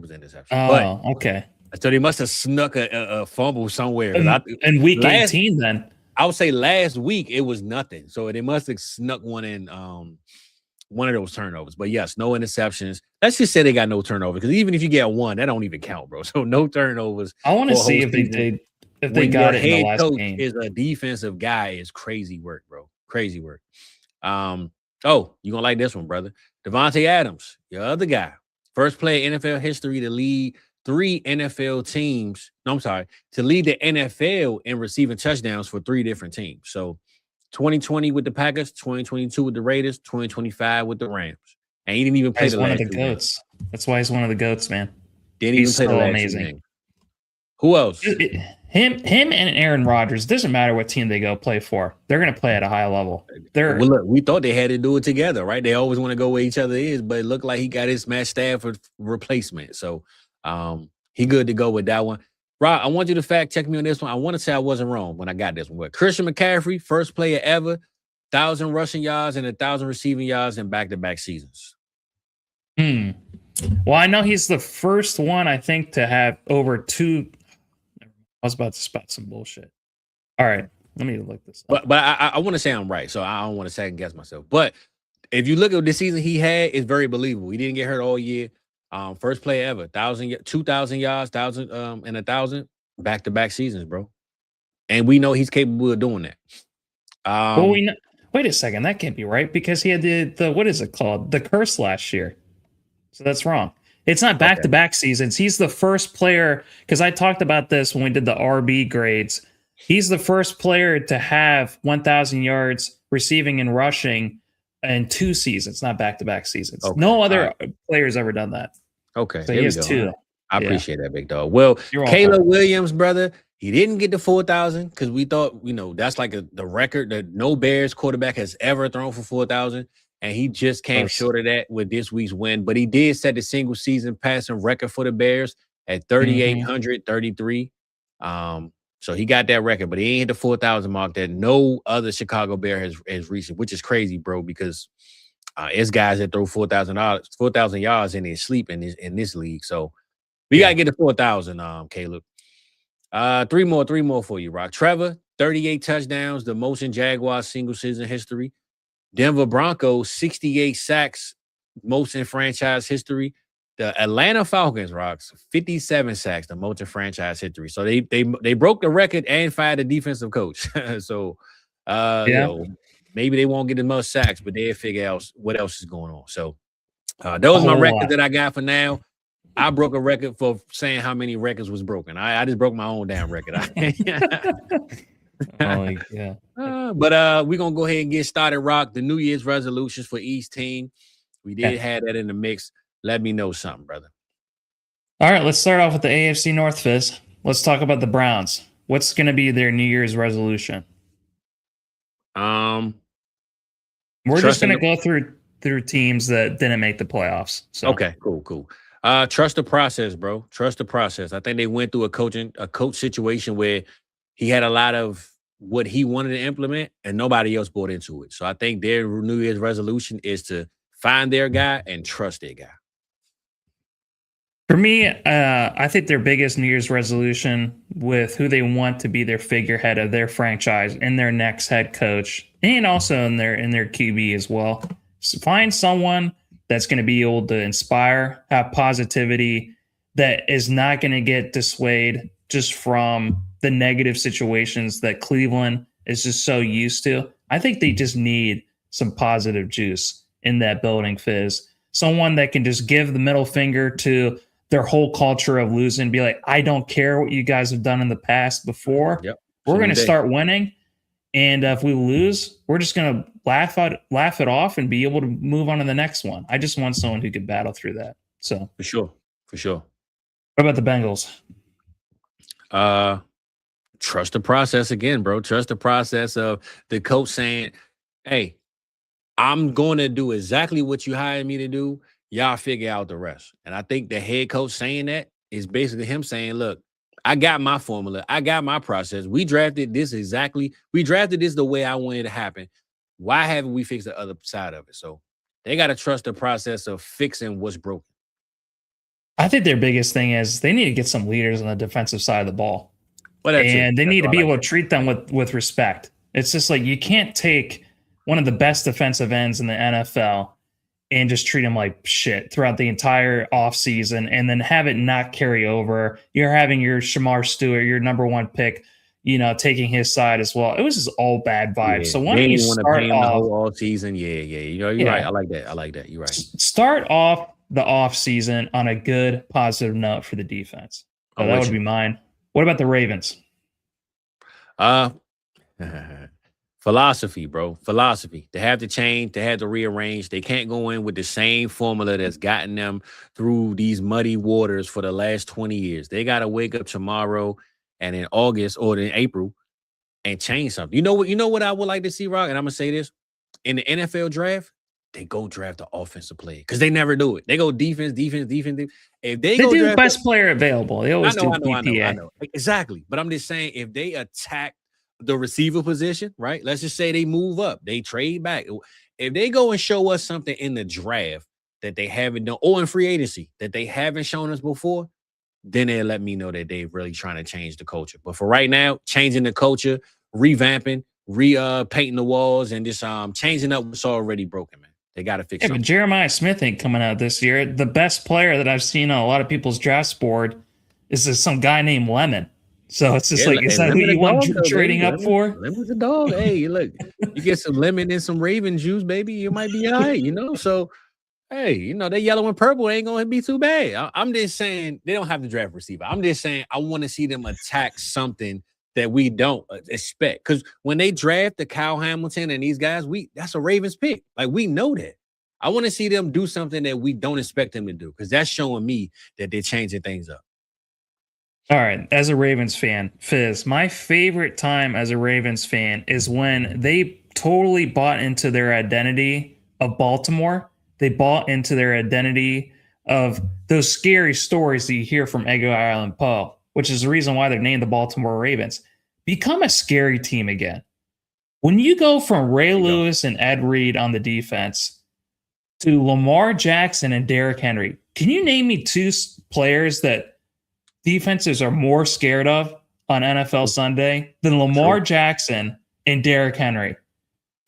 Oh, okay. So they must have snuck a fumble somewhere. In week 18 then. I would say last week it was nothing. So they must have snuck one in one of those turnovers. But yes, no interceptions. Let's just say they got no turnover, because even if you get one, that don't even count, bro. So no turnovers. I want to see if they got it in the last game. Is a defensive guy is crazy work, bro. Crazy work. You're gonna like this one, brother. Devontae Adams, your other guy. First player in NFL history to lead to lead the NFL in receiving touchdowns for 3 different teams. So 2020 with the Packers, 2022 with the Raiders, 2025 with the Rams. And he didn't even play the last 2 games. He's one of the GOATs. That's why he's one of the GOATs, man. Didn't even play the last 2 games. Who else? Him and Aaron Rodgers, doesn't matter what team they go play for. They're going to play at a high level. Well, look, we thought they had to do it together, right? They always want to go where each other is, but it looked like he got his Matt Stafford replacement. So he good to go with that one. Rob, I want you to fact check me on this one. I want to say I wasn't wrong when I got this one. But Christian McCaffrey, first player ever, 1,000 rushing yards and 1,000 receiving yards in back-to-back seasons. Well, I know he's the first one, I think, to have over 2. I was about to spot some bullshit. All right, let me look this up. But I want to say I'm right, so I don't want to second guess myself. But if you look at the season he had, it's very believable. He didn't get hurt all year. First player ever, 2,000 yards, 1,000 and 1,000 back-to-back seasons, bro. And we know he's capable of doing that. Well, we know, wait a second, that can't be right, because he had the what is it called? The curse last year. So that's wrong. It's not back-to-back seasons. He's the first player, because I talked about this when we did the RB grades. He's the first player to have 1,000 yards receiving and rushing in 2 seasons, not back-to-back seasons. Okay. No other player's ever done that. Okay. So he has 2. I appreciate that, big dog. Well, Caleb Williams, brother, he didn't get the 4,000 because we thought, that's like the record that no Bears quarterback has ever thrown for 4,000. And he just came short of that with this week's win. But he did set the single season passing record for the Bears at 3,833. So he got that record, but he ain't hit the 4,000 mark that no other Chicago Bear has reached, which is crazy, bro, because it's guys that throw 4,000 yards in their sleep in this league. So we got to get to 4,000, Caleb. 3 more for you, Rock. Trevor, 38 touchdowns, the most in Jaguars single season history. Denver Broncos, 68 sacks, most in franchise history. The Atlanta Falcons, Rocks, 57 sacks, the most in franchise history. So they broke the record and fired the defensive coach. So maybe they won't get as much sacks, but they'll figure out what else is going on. So those are my records that I got for now. I broke a record for saying how many records was broken. I just broke my own damn record. But we're going to go ahead and get started, Rock. The New Year's resolutions for each team. We did have that in the mix. Let me know something, brother. All right, let's start off with the AFC North, Fizz. Let's talk about the Browns. What's going to be their New Year's resolution? We're just going to go through teams that didn't make the playoffs. So. Okay, cool. Trust the process, bro. Trust the process. I think they went through a coach situation where he had a lot of what he wanted to implement and nobody else bought into it. So I think their New Year's resolution is to find their guy and trust their guy. For me, I think their biggest New Year's resolution with who they want to be their figurehead of their franchise and their next head coach, and also in their QB as well, so find someone that's going to be able to inspire, have positivity, that is not going to get dissuaded just from the negative situations that Cleveland is just so used to. I think they just need some positive juice in that building, Fizz. Someone that can just give the middle finger to their whole culture of losing, be like, I don't care what you guys have done in the past before. Yep. We're going to start winning. And if we lose, we're just going to laugh it off and be able to move on to the next one. I just want someone who could battle through that. So For sure. What about the Bengals? Trust the process again, bro. Trust the process of the coach saying, hey, I'm going to do exactly what you hired me to do. Y'all figure out the rest. And I think the head coach saying that is basically him saying, look, I got my formula. I got my process. We drafted this the way I wanted it to happen. Why haven't we fixed the other side of it? So they got to trust the process of fixing what's broken. I think their biggest thing is they need to get some leaders on the defensive side of the ball. And they need to be able to treat them with respect. It's just like you can't take one of the best defensive ends in the NFL and just treat him like shit throughout the entire offseason and then have it not carry over. You're having your Shamar Stewart, your number one pick, taking his side as well. It was just all bad vibes. Yeah, so why don't you start off the whole all season? Yeah. You're right. I like that. You're right. Start off the offseason on a good, positive note for the defense. So that would be mine. What about the Ravens? Philosophy, bro. Philosophy. They have to change. They have to rearrange. They can't go in with the same formula that's gotten them through these muddy waters for the last 20 years. They got to wake up tomorrow and in August or in April and change something. You know what I would like to see, Rock? And I'm going to say this. In the NFL draft, they go draft the offensive player because they never do it. They go defense. If they go do draft best player available. They always do PPA. I know. Exactly. But I'm just saying, if they attack the receiver position, right? Let's just say they move up, they trade back. If they go and show us something in the draft that they haven't done, or in free agency that they haven't shown us before, then they'll let me know that they're really trying to change the culture. But for right now, changing the culture, revamping, painting the walls, and just changing up what's already broken, man. They got to fix it. But Jeremiah Smith ain't coming out this year. The best player that I've seen on a lot of people's draft board is some guy named Lemon. So it's just is that who you want trading up for? Lemon's a dog. Hey, look, you get some lemon and some Raven juice, baby, you might be all right, So, hey, that yellow and purple ain't going to be too bad. I'm just saying they don't have to draft receiver. I'm just saying I want to see them attack something that we don't expect. Because when they draft the Kyle Hamilton and these guys, that's a Ravens pick. Like, we know that. I want to see them do something that we don't expect them to do because that's showing me that they're changing things up. All right, as a Ravens fan, Fizz, my favorite time as a Ravens fan is when they totally bought into their identity of Baltimore. They bought into their identity of those scary stories that you hear from Edgar Allan Poe, which is the reason why they're named the Baltimore Ravens. Become a scary team again. When you go from Ray Lewis and Ed Reed on the defense to Lamar Jackson and Derrick Henry, can you name me two players that defenses are more scared of on NFL Sunday than Lamar Jackson and Derrick Henry?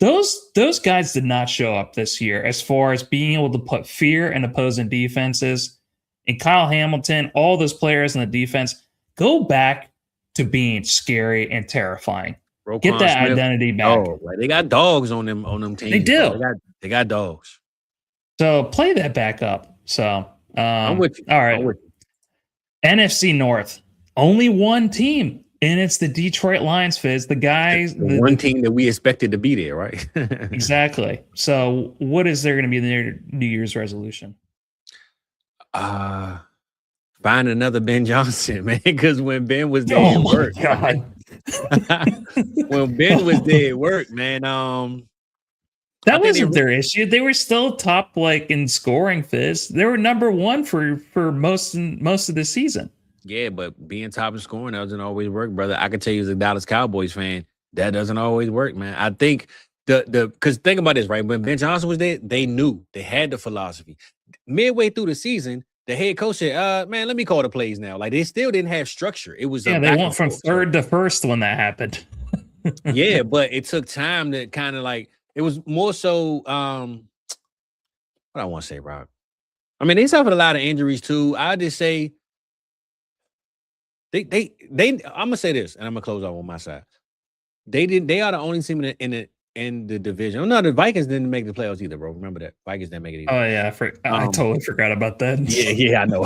Those guys did not show up this year as far as being able to put fear in opposing defenses. And Kyle Hamilton, all those players in the defense, go back to being scary and terrifying. Get that identity back. Oh, they got dogs on them teams. They do. They got dogs. So play that back up. So I'm with you. All right. NFC North, only one team, and it's the Detroit Lions, Fizz. The guys, the one team that we expected to be there, right? Exactly. So, what is there going to be their New Year's resolution? Find another Ben Johnson, man. Because when Ben was there, it worked. God. When Ben was there, it worked, man. That wasn't their issue. They were still top in scoring, Fizz. They were number one for most of the season. Yeah, but being top in scoring doesn't always work, brother. I can tell you as a Dallas Cowboys fan, that doesn't always work, man. I think because think about this, right? When Ben Johnson was there, they knew they had the philosophy. Midway through the season, the head coach said, man, let me call the plays now. Like they still didn't have structure. It was they went from third to first when that happened. Yeah, but it took time to kind of it was more so what I want to say, Rob. I mean, they suffered a lot of injuries too. I just say they I'm gonna say this, and I'm gonna close off on my side. They are the only team in the division. Oh, no, the Vikings didn't make the playoffs either, bro. Remember that. Vikings didn't make it either. Oh yeah, I totally forgot about that. Yeah, I know.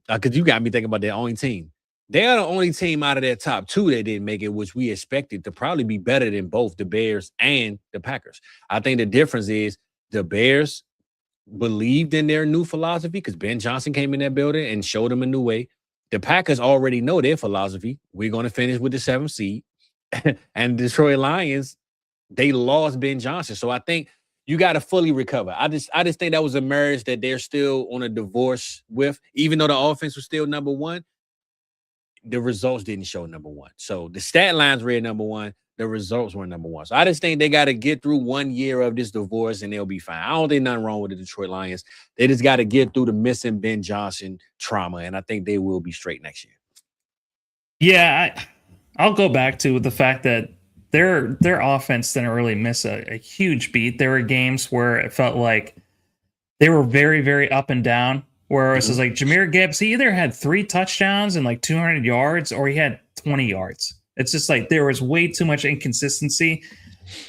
Because you got me thinking about their only team. They are the only team out of their top two that didn't make it, which we expected to probably be better than both the Bears and the Packers. I think the difference is the Bears believed in their new philosophy because Ben Johnson came in that building and showed them a new way. The Packers already know their philosophy. We're going to finish with the 7th seed. And the Detroit Lions, they lost Ben Johnson. So I think you got to fully recover. I just think that was a marriage that they're still on a divorce with, even though the offense was still number one. The results didn't show number one. So the stat lines were number one. The results were number one. So I just think they got to get through 1 year of this divorce and they'll be fine. I don't think nothing wrong with the Detroit Lions. They just got to get through the missing Ben Johnson trauma, and I think they will be straight next year. Yeah, I'll go back to the fact that their offense didn't really miss a huge beat. There were games where it felt like they were very, very up and down. Whereas it's like Jahmyr Gibbs, he either had 3 touchdowns and 200 yards or he had 20 yards. It's just there was way too much inconsistency.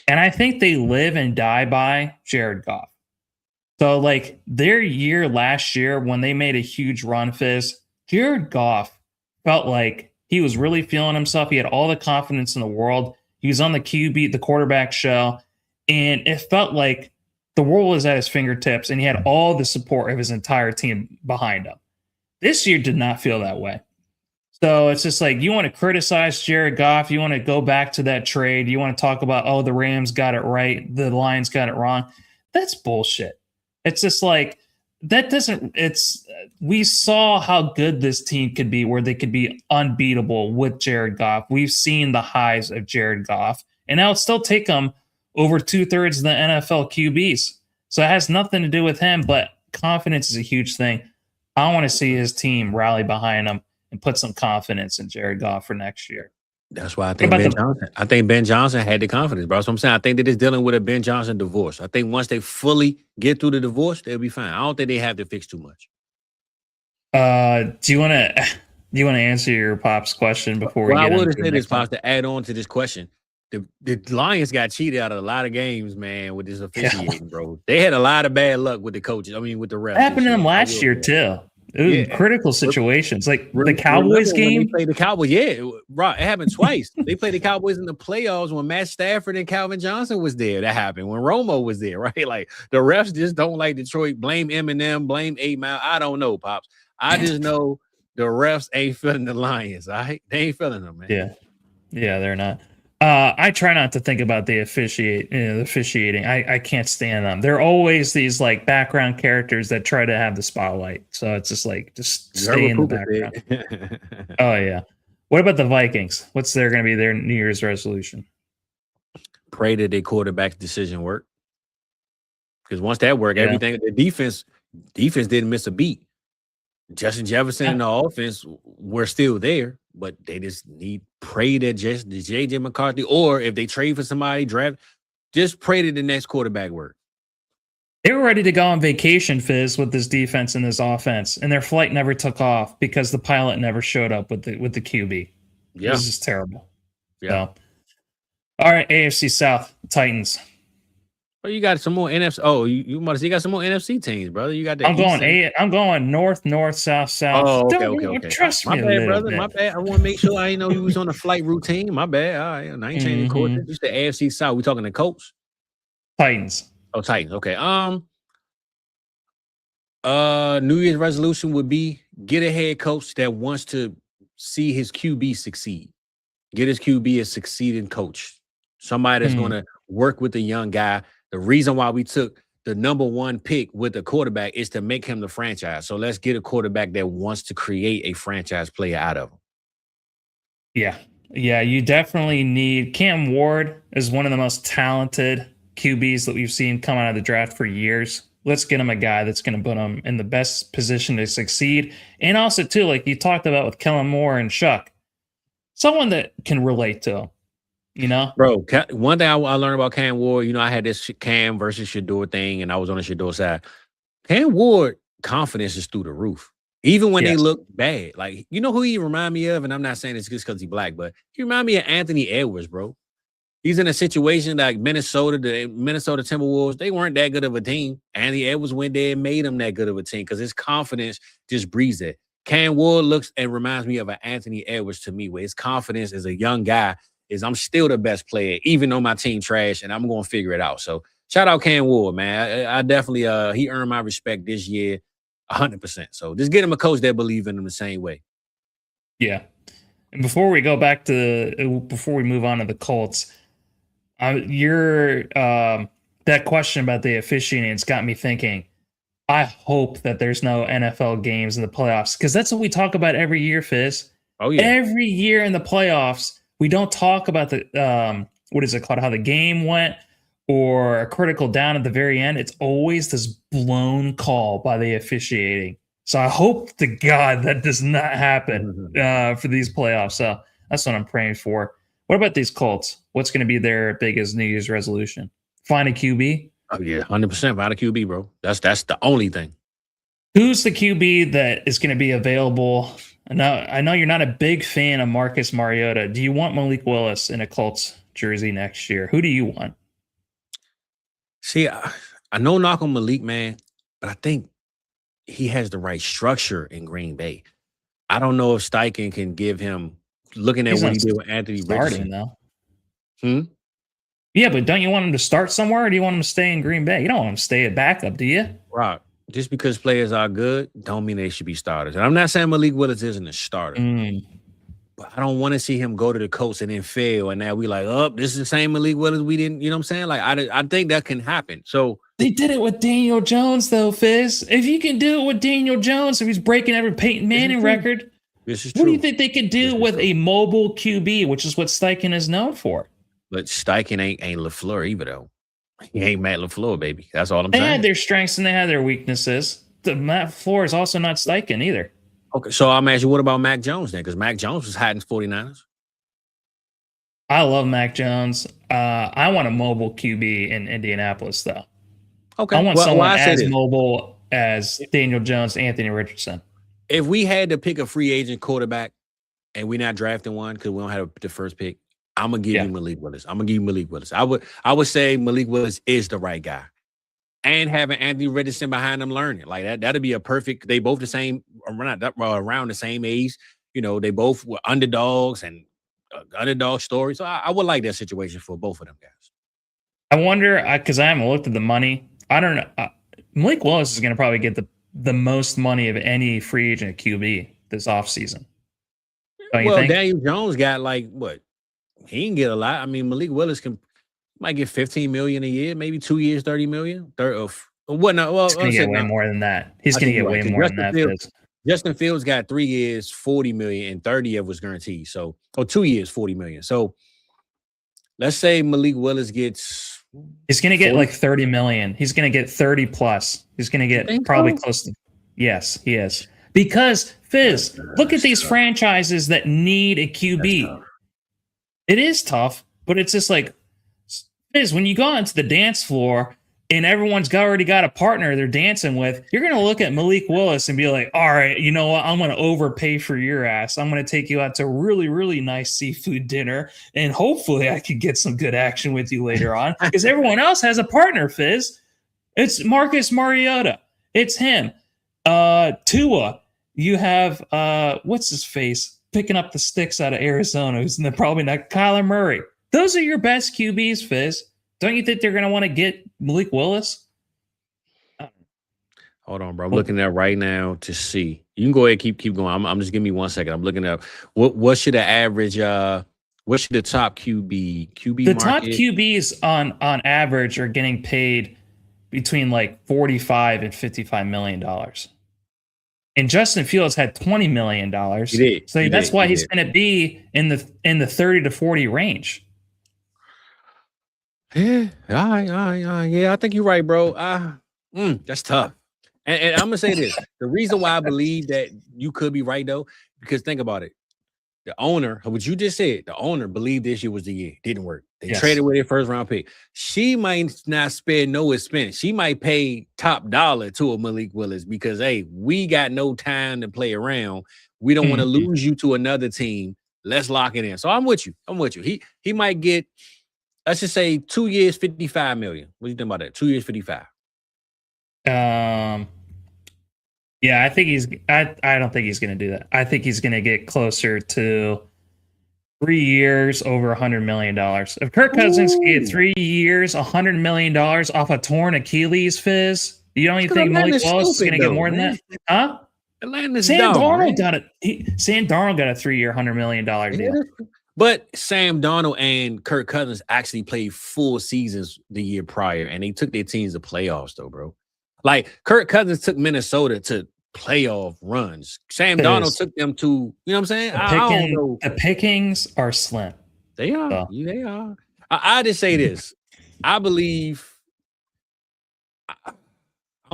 And I think they live and die by Jared Goff. So their year last year when they made a huge run, Fizz, Jared Goff felt like he was really feeling himself. He had all the confidence in the world. He was on the QB, the quarterback show. And it felt like the world was at his fingertips and he had all the support of his entire team behind him. This year did not feel that way. So it's just you want to criticize Jared Goff. You want to go back to that trade. You want to talk about, the Rams got it right. The Lions got it wrong. That's bullshit. It's just we saw how good this team could be where they could be unbeatable with Jared Goff. We've seen the highs of Jared Goff and now it'll still take them over 2/3 of the NFL QBs. So it has nothing to do with him, but confidence is a huge thing. I want to see his team rally behind him and put some confidence in Jared Goff for next year. That's why I think Ben Johnson had the confidence, bro. So I'm saying I think they're just dealing with a Ben Johnson divorce. I think once they fully get through the divorce, they'll be fine. I don't think they have to fix too much. Do you want to answer your Pop's question before we get into it? I would have said this, Pops, to add on to this question. The Lions got cheated out of a lot of games, man, with this officiating, bro. They had a lot of bad luck with the coaches. I mean, with the refs. It happened to them last year, too. It was critical situations. The Cowboys game. They played the Cowboys. Yeah, right. It happened twice. They played the Cowboys in the playoffs when Matt Stafford and Calvin Johnson was there. That happened when Romo was there, right? The refs just don't like Detroit. Blame Eminem, blame 8 Mile. I don't know, Pops. I just know the refs ain't feeling the Lions, all right? They ain't feeling them, man. Yeah, they're not. I try not to think about the officiating. I can't stand them. They're always these background characters that try to have the spotlight. So it's just stay in the background. Oh yeah. What about the Vikings? What's going to be their New Year's resolution? Pray that their quarterback's decision work. Because once that worked, everything, the defense didn't miss a beat. Justin Jefferson and the offense were still there, but they just pray that just J.J. McCarthy, or if they trade for somebody, draft, just pray that the next quarterback work. They were ready to go on vacation, Fizz, with this defense and this offense, and their flight never took off because the pilot never showed up with the QB. Yeah. This is terrible. Yeah. So, all right, AFC South, Titans. Oh, you got some more NFC. Oh, you got some more NFC teams, brother. You got the. I'm going north, south. Oh, okay. Trust me, my bad, brother. My bad. I want to make sure I didn't know you was on a flight routine. My bad. All right, I ain't changing course. You said AFC South. We talking the Colts? Titans. Oh, Titans. Okay. New Year's resolution would be get a head coach that wants to see his QB succeed. Get his QB a succeeding coach. Somebody that's going to work with the young guy. The reason why we took the number 1 pick with the quarterback is to make him the franchise. So let's get a quarterback that wants to create a franchise player out of him. Yeah. Yeah, you definitely need Cam Ward is one of the most talented QBs that we've seen come out of the draft for years. Let's get him a guy that's going to put him in the best position to succeed. And also, too, like you talked about with Kellen Moore and Shuck, someone that can relate to him, you know? Bro, one thing I learned about Cam Ward, you know, I had this Cam versus Shador thing, and I was on the Shador side. Cam Ward confidence is through the roof. Even when they look bad. Like, you know who he remind me of? And I'm not saying it's just because he's black, but he remind me of Anthony Edwards, bro. He's in a situation like Minnesota, the Minnesota Timberwolves, they weren't that good of a team. Anthony Edwards went there and made them that good of a team because his confidence just breathes it. Cam Ward looks and reminds me of an Anthony Edwards to me, where his confidence as a young guy is I'm still the best player, even though my team trash, and I'm going to figure it out. So shout out Cam Ward, man. I definitely, he earned my respect this year. 100%. So just get him a coach that believes in him the same way. Yeah. And before we go back to before we move on to the Colts, that question about the officiating has got me thinking. I hope that there's no NFL games in the playoffs because that's what we talk about every year, Fizz. Oh yeah. Every year in the playoffs, we don't talk about the what is it called? How the game went. Or a critical down at the very end, it's always this blown call by the officiating. So I hope to God that does not happen for these playoffs. So that's what I'm praying for. What about these Colts? What's going to be their biggest New Year's resolution? Find a QB? Oh yeah, 100% find a QB, bro. That's the only thing. Who's the QB that is going to be available? I know you're not a big fan of Marcus Mariota. Do you want Malik Willis in a Colts jersey next year? Who do you want? See, I know knock on Malik, man, but I think he has the right structure in Green Bay. I don't know if Steichen can give him, looking at what he did with Anthony Richardson. Though. Yeah, but don't you want him to start somewhere, or do you want him to stay in Green Bay? You don't want him to stay at backup, do you? Right. Just because players are good, don't mean they should be starters. And I'm not saying Malik Willis isn't a starter. But I don't want to see him go to the Colts and then fail. And now we like, oh, this is the same Malik Willis we didn't, you know what I'm saying? Like, I think that can happen. So they did it with Daniel Jones, though, Fizz. If you can do it with Daniel Jones, if he's breaking every Peyton Manning record, this is true. What do you think they could do with a mobile QB, which is what Steichen is known for? But Steichen ain't LaFleur either, though. He ain't Matt LaFleur, baby. That's all I'm saying. They had their strengths and they had their weaknesses. Matt LaFleur is also not Steichen either. Okay, so I'm asking, what about Mac Jones then? Because Mac Jones was hiding 49ers. I love Mac Jones. I want a mobile QB in Indianapolis, though. Okay. I want someone as mobile as Daniel Jones, Anthony Richardson. If we had to pick a free agent quarterback and we're not drafting one because we don't have the first pick, I'm going to give you Malik Willis. I would say Malik Willis is the right guy. And having Anthony Richardson behind them learning. Like that'd be a perfect, they both the same, around the same age. You know, they both were underdogs and underdog story. So I would like that situation for both of them guys. I wonder, because I haven't looked at the money. I don't know. Malik Willis is going to probably get the most money of any free agent QB this offseason. Don't you think? Daniel Jones got like what? He can get a lot. I mean, Malik Willis might get $15 million a year, maybe 2 years, $30 million. What? No, well, he's going to get way more than that. He's going to get way more than that. Justin Fields got 3 years, $40 million, and 30 of was guaranteed. So, 2 years, $40 million. So, let's say Malik Willis gets. He's going to get like 30 million. He's going to get 30 plus. He's going to get probably close to. Yes, he is. Because Fizz, look at these franchises that need a QB. It is tough, but it's just like. Is when you go onto the dance floor and everyone's already got a partner they're dancing with, you're going to look at Malik Willis and be like, all right, you know what? I'm going to overpay for your ass. I'm going to take you out to a really, really nice seafood dinner. And hopefully I can get some good action with you later on because everyone else has a partner, Fizz. It's Marcus Mariota. It's him. Tua. You have, what's his face? Picking up the sticks out of Arizona. Who's probably not Kyler Murray. Those are your best QBs, Fizz. Don't you think they're going to want to get Malik Willis? Hold on, bro. I'm looking at right now to see. You can go ahead, keep going. I'm just give me 1 second. I'm looking up what should an average What's the top QB The market? top QBs on average are getting paid between like $45 and $55 million. And Justin Fields had $20 million. So that's why he's going to be in the 30 to 40 range. Yeah, all right. Yeah, I think you're right, bro. That's tough. And I'm gonna say this: the reason why I believe that you could be right, though, because think about it. The owner, what you just said, the owner believed this year was the year. Didn't work. They traded with their first round pick. She might not spare no expense. She might pay top dollar to a Malik Willis because, hey, we got no time to play around. We don't want to lose you to another team. Let's lock it in. So I'm with you. He might get, let's just say 2 years, $55 million. What do you think about that? 2 years, 55. Yeah, I think I don't think he's going to do that. I think he's going to get closer to 3 years, over $100 million. If Kirk Cousins can get 3 years, $100 million off a torn Achilles, Fizz, you don't even think Malik Willis is going to get more than that? Huh? Sam Darnold got it. Sam Darnold got a 3-year, $100 million deal. But Sam Darnold and Kirk Cousins actually played full seasons the year prior, and they took their teams to playoffs, though, bro. Like, Kirk Cousins took Minnesota to playoff runs. Sam Darnold took them to, you know what I'm saying? I don't know. The pickings are slim. They are. So. Yeah, they are. I just say this. I believe I'm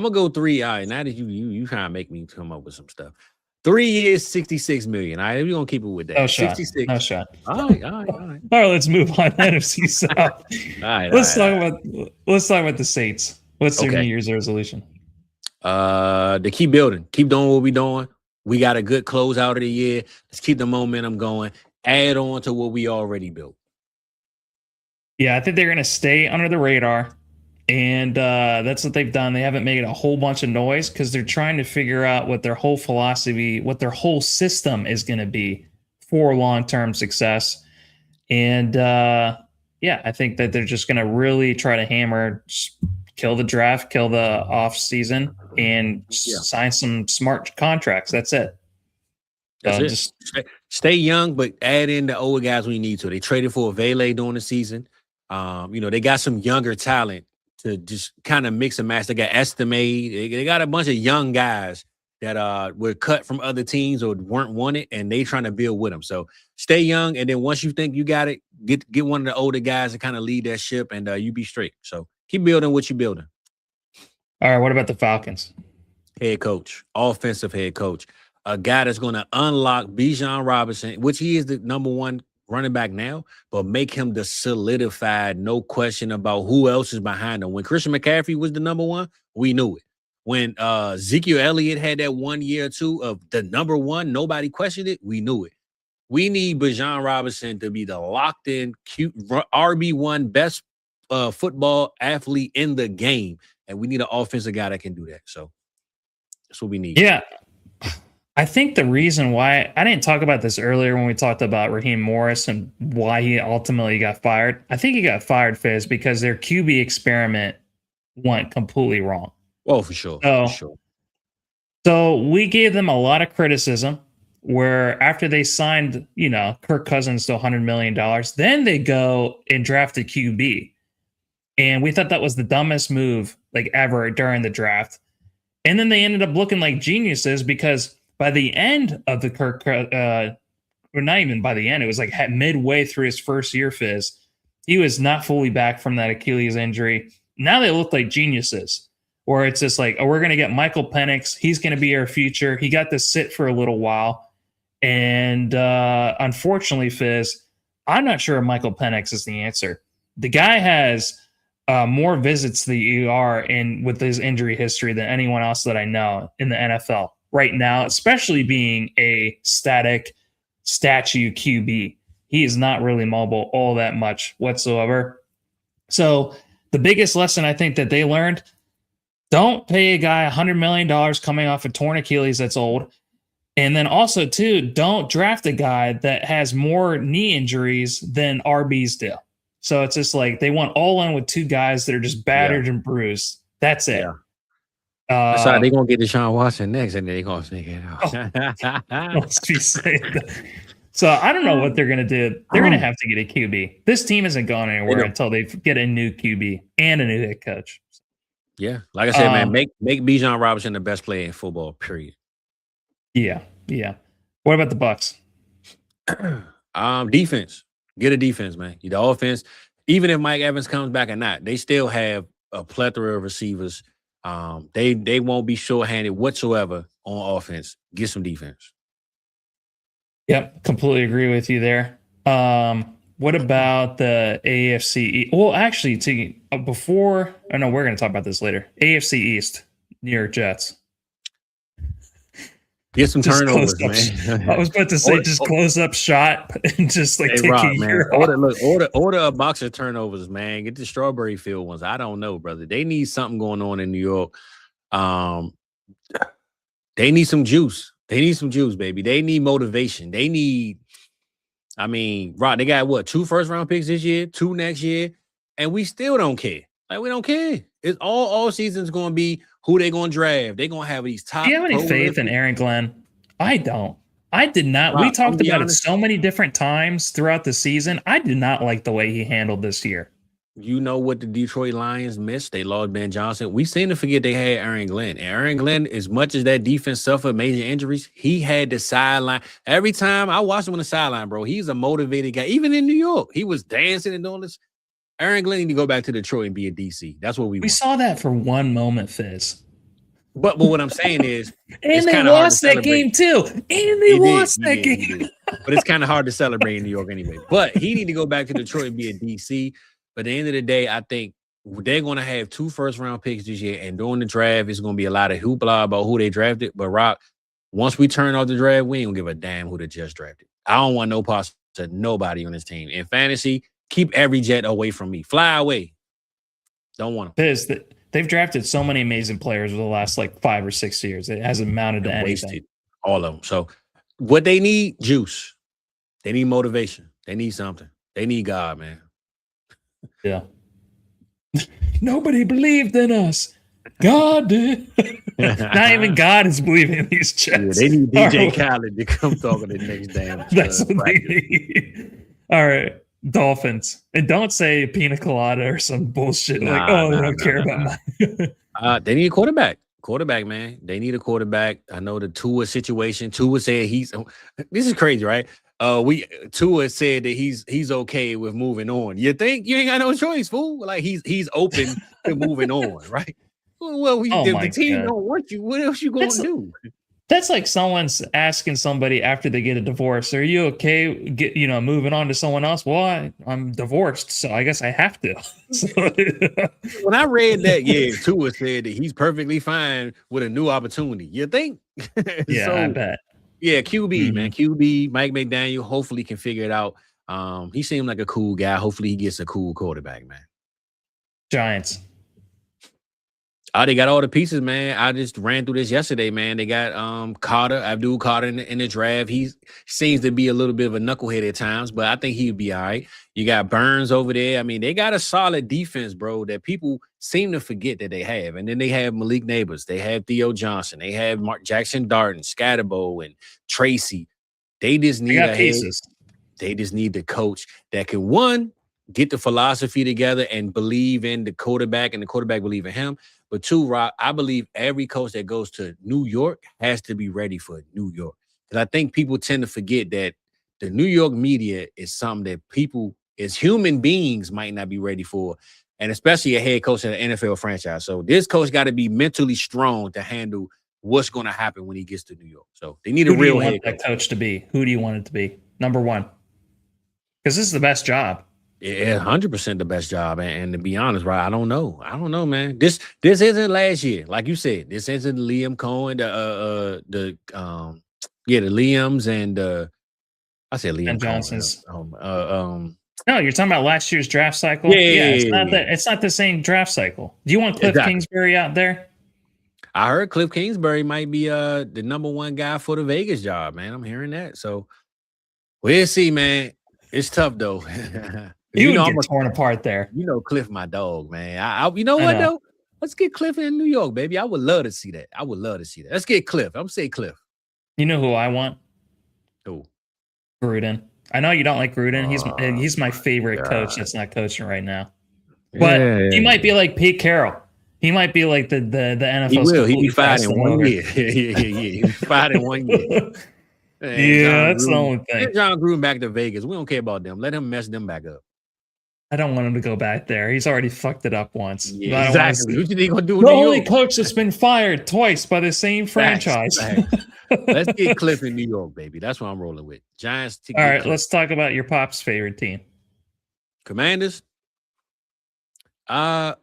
going to go 3. All right, now that you trying to make me come up with some stuff. 3 years, $66 million. All right, we're going to keep it with that. No shot. 66. No shot. All right. All right, let's move on. NFC South. All right. Let's talk about the Saints. What's their New Year's resolution? To keep building. Keep doing what we're doing. We got a good close out of the year. Let's keep the momentum going. Add on to what we already built. Yeah, I think they're going to stay under the radar. And that's what they've done. They haven't made a whole bunch of noise because they're trying to figure out what their whole philosophy, what their whole system is going to be for long-term success. And I think that they're just going to really try to hammer, kill the draft, kill the off season, and sign some smart contracts. That's it. Just stay young, but add in the older guys when you need to. They traded for Vele during the season. They got some younger talent to just kind of mix and match. They got Estime. They got a bunch of young guys that were cut from other teams or weren't wanted, and they trying to build with them. So stay young, and then once you think you got it, get one of the older guys to kind of lead that ship, and you be straight. So keep building what you're building. All right, what about the Falcons? Head coach, offensive head coach, a guy that's going to unlock Bijan Robinson, which he is the number one running back now, but make him the solidified, no question about who else is behind him. When Christian McCaffrey was the number one, we knew it. When Ezekiel Elliott had that 1 year or two of the number one, nobody questioned it, we knew it. We need Bijan Robinson to be the locked-in, cute RB1 best football athlete in the game, and we need an offensive guy that can do that. So that's what we need. Yeah. I think the reason why I didn't talk about this earlier when we talked about Raheem Morris and why he ultimately got fired. I think he got fired, Fizz, because their QB experiment went completely wrong. Oh, for sure. So we gave them a lot of criticism where after they signed, Kirk Cousins to $100 million, then they go and draft a QB. And we thought that was the dumbest move ever during the draft. And then they ended up looking like geniuses because by the end of the Kirk, or not even by the end, it was midway through his first year, Fizz, he was not fully back from that Achilles injury. Now they look like geniuses, where it's just we're going to get Michael Penix. He's going to be our future. He got to sit for a little while. And unfortunately, Fizz, I'm not sure Michael Penix is the answer. The guy has more visits to the ER with his injury history than anyone else that I know in the NFL right now, especially being a static statue QB. He is not really mobile all that much whatsoever. So the biggest lesson I think that they learned, don't pay a guy $100 million coming off a torn Achilles that's old. And then also, too, don't draft a guy that has more knee injuries than RBs do. So it's just they went all in with two guys that are just battered and bruised. That's it. Yeah. So they're going to get Deshaun Watson next, and then they're going to sneak it out. Let's be saying that. So I don't know what they're going to do. They're going to have to get a QB. This team isn't going anywhere until they get a new QB and a new head coach. Yeah, like I said, man, make Bijan Robinson the best player in football. Period. Yeah. What about the Bucs? Defense. Get a defense, man. The offense, even if Mike Evans comes back or not, they still have a plethora of receivers. They won't be short-handed whatsoever on offense. Get some defense. Yep, completely agree with you there. What about the AFC? Well, actually, we're going to talk about this later. AFC East, New York Jets. Get some turnovers, man. I was about to say close up shot and just take a year off. Order a box of turnovers, man. Get the strawberry field ones. I don't know, brother. They need something going on in New York. They need some juice. They need some juice, baby. They need motivation. They need, Rock, they got what? 2 first-round picks this year, 2 next year, and we still don't care. Like, we don't care. It's all season's going to be who they going to draft. They're going to have these top. Do you have any faith in Aaron Glenn? I don't. I did not. Rock, we talked about it so many different times throughout the season. I did not like the way he handled this year. You know what the Detroit Lions missed? They lost Ben Johnson. We seem to forget they had Aaron Glenn. And Aaron Glenn, as much as that defense suffered major injuries, he had the sideline. Every time I watched him on the sideline, bro, he's a motivated guy. Even in New York, he was dancing and doing this. Aaron Glenn need to go back to Detroit and be a DC. That's what we want. Saw that for one moment, Fizz. But what I'm saying is, and they lost that game too. And they lost that game. But it's kind of hard to celebrate in New York anyway. But he need to go back to Detroit and be a DC. But at the end of the day, I think they're going to have 2 first-round picks this year, and during the draft, it's going to be a lot of hoopla about who they drafted. But, Rock, once we turn off the draft, we ain't going to give a damn who they just drafted. I don't want no parts to nobody on this team. In fantasy, keep every Jet away from me. Fly away. Don't want them. They've drafted so many amazing players over the last 5 or 6 years. It hasn't amounted to anything. All of them. So, what they need, juice. They need motivation. They need something. They need God, man. Yeah. Nobody believed in us. God did. Not even God is believing in these Jets. Yeah, they need DJ Khaled to come talking the next damn. That's what they need. All right. Dolphins. And don't say pina colada or some bullshit they don't care about mine. They need a quarterback. Quarterback, man. They need a quarterback. I know the Tua situation. Tua said this is crazy, right? Tua said that he's okay with moving on. You think you ain't got no choice, fool? Like he's open to moving on, right? Well, the team don't want you. What else you gonna do? That's like someone's asking somebody after they get a divorce, "Are you okay moving on to someone else?" Well, I'm divorced, so I guess I have to. When I read that, Tua said that he's perfectly fine with a new opportunity. You think? Yeah, I bet. Yeah, QB, man. QB, Mike McDaniel, hopefully can figure it out. He seemed like a cool guy. Hopefully he gets a cool quarterback, man. Giants. They got all the pieces, man. I just ran through this yesterday, man. They got Abdul Carter in the draft. He seems to be a little bit of a knucklehead at times, but I think he'd be all right. You got Burns over there. I mean, they got a solid defense, bro, that people seem to forget that they have. And then they have Malik Neighbors. They have Theo Johnson. They have Mark Jackson Darden, Scatterbo, and Tracy. They just need pieces. They just need the coach that can, one, get the philosophy together and believe in the quarterback, and the quarterback believe in him. But 2, Rock, I believe every coach that goes to New York has to be ready for New York. Because I think people tend to forget that the New York media is something that people as human beings might not be ready for, and especially a head coach at an NFL franchise. So this coach got to be mentally strong to handle what's going to happen when he gets to New York. So they need a real head coach to be. Who do you want it to be? Number 1. Because this is the best job. Yeah, 100% the best job. And to be honest, right, I don't know, man. This isn't last year, like you said. This isn't Liam Cohen, the Liams and I said Liam and Johnson's. Cohen. No, you're talking about last year's draft cycle. It's not the same draft cycle. Do you want Cliff Kingsbury out there? I heard Cliff Kingsbury might be the number 1 guy for the Vegas job, man. I'm hearing that. So we'll see, man. It's tough though. I'm torn apart there. Cliff, my dog, man. Though? Let's get Cliff in New York, baby. I would love to see that. Let's get Cliff. I'm saying Cliff. You know who I want? Who? Gruden. I know you don't like Gruden. He's my favorite coach that's not coaching right now. But he might be like Pete Carroll. He might be like the NFL's He will. He be fired in 1 year. yeah. He be fired in 1 year. Yeah, that's the only thing. Get John Gruden back to Vegas. We don't care about them. Let him mess them back up. I don't want him to go back there. He's already fucked it up once. Yeah, exactly. What you think gonna do? The only coach that's been fired twice by the same franchise. Let's get Cliff in New York, baby. That's what I'm rolling with. Giants. All right, let's talk about your pop's favorite team. Commanders. They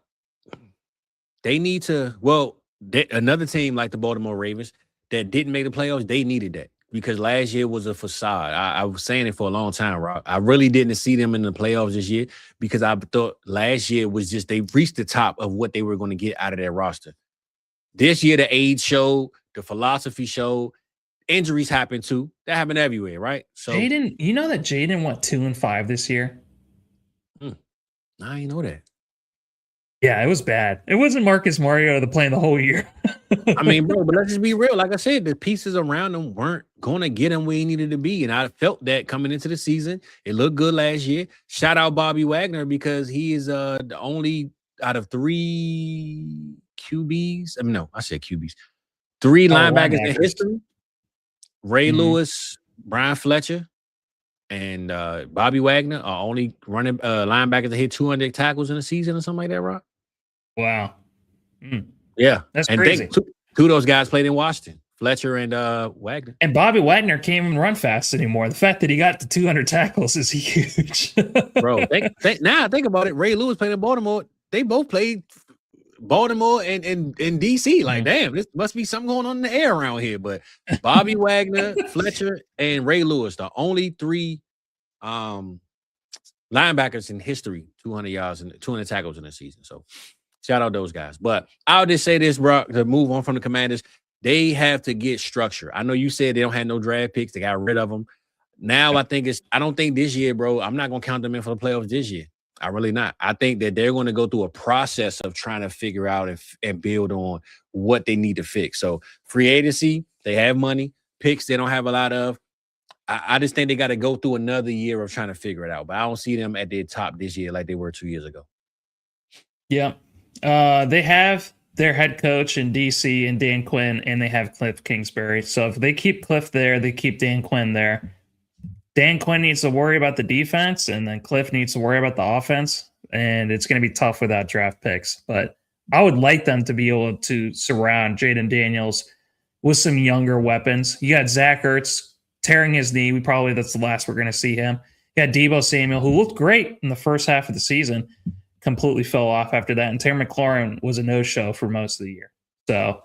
need to. Well, another team like the Baltimore Ravens that didn't make the playoffs. They needed that. Because last year was a facade. I was saying it for a long time, Rob. I really didn't see them in the playoffs this year because I thought last year was just they reached the top of what they were going to get out of their roster. This year, the age showed, the philosophy showed, injuries happened too. That happened everywhere, right? So Jaden, you know that Jaden went 2-5 this year? I didn't know that. Yeah, it was bad. It wasn't Marcus Mariota playing the whole year. I mean, bro, but let's just be real. Like I said, the pieces around him weren't going to get him where he needed to be. And I felt that coming into the season. It looked good last year. Shout out Bobby Wagner because he is the only out of 3 QBs. I mean, no, I said QBs. 3 linebackers in history. Ray Lewis, Brian Fletcher, and Bobby Wagner are only running linebackers that hit 200 tackles in a season or something like that, Rob. Wow. Yeah. That's crazy. Two of those guys played in Washington, Fletcher and Wagner. And Bobby Wagner can't even run fast anymore. The fact that he got to 200 tackles is huge. Bro, now think about it. Ray Lewis played in Baltimore. They both played Baltimore and DC. Like, damn, this must be something going on in the air around here. But Bobby Wagner, Fletcher, and Ray Lewis, the only 3 linebackers in history, 200 yards and 200 tackles in a season. So shout out those guys. But I'll just say this, bro, to move on from the Commanders, they have to get structure. I know you said they don't have no draft picks. They got rid of them. Now I don't think this year, bro, I'm not going to count them in for the playoffs this year. I really not. I think that they're going to go through a process of trying to figure out and build on what they need to fix. So free agency, they have money. Picks, they don't have a lot of. I just think they got to go through another year of trying to figure it out. But I don't see them at their top this year like they were 2 years ago. Yeah. They have their head coach in DC and Dan Quinn, and they have Cliff Kingsbury. So if they keep Cliff there, they keep Dan Quinn there. Dan Quinn needs to worry about the defense, and then Cliff needs to worry about the offense. And it's going to be tough without draft picks. But I would like them to be able to surround Jaden Daniels with some younger weapons. You got Zach Ertz tearing his knee. That's the last we're going to see him. You got Deebo Samuel, who looked great in the first half of the season, completely fell off after that. And Terry McLaurin was a no-show for most of the year. So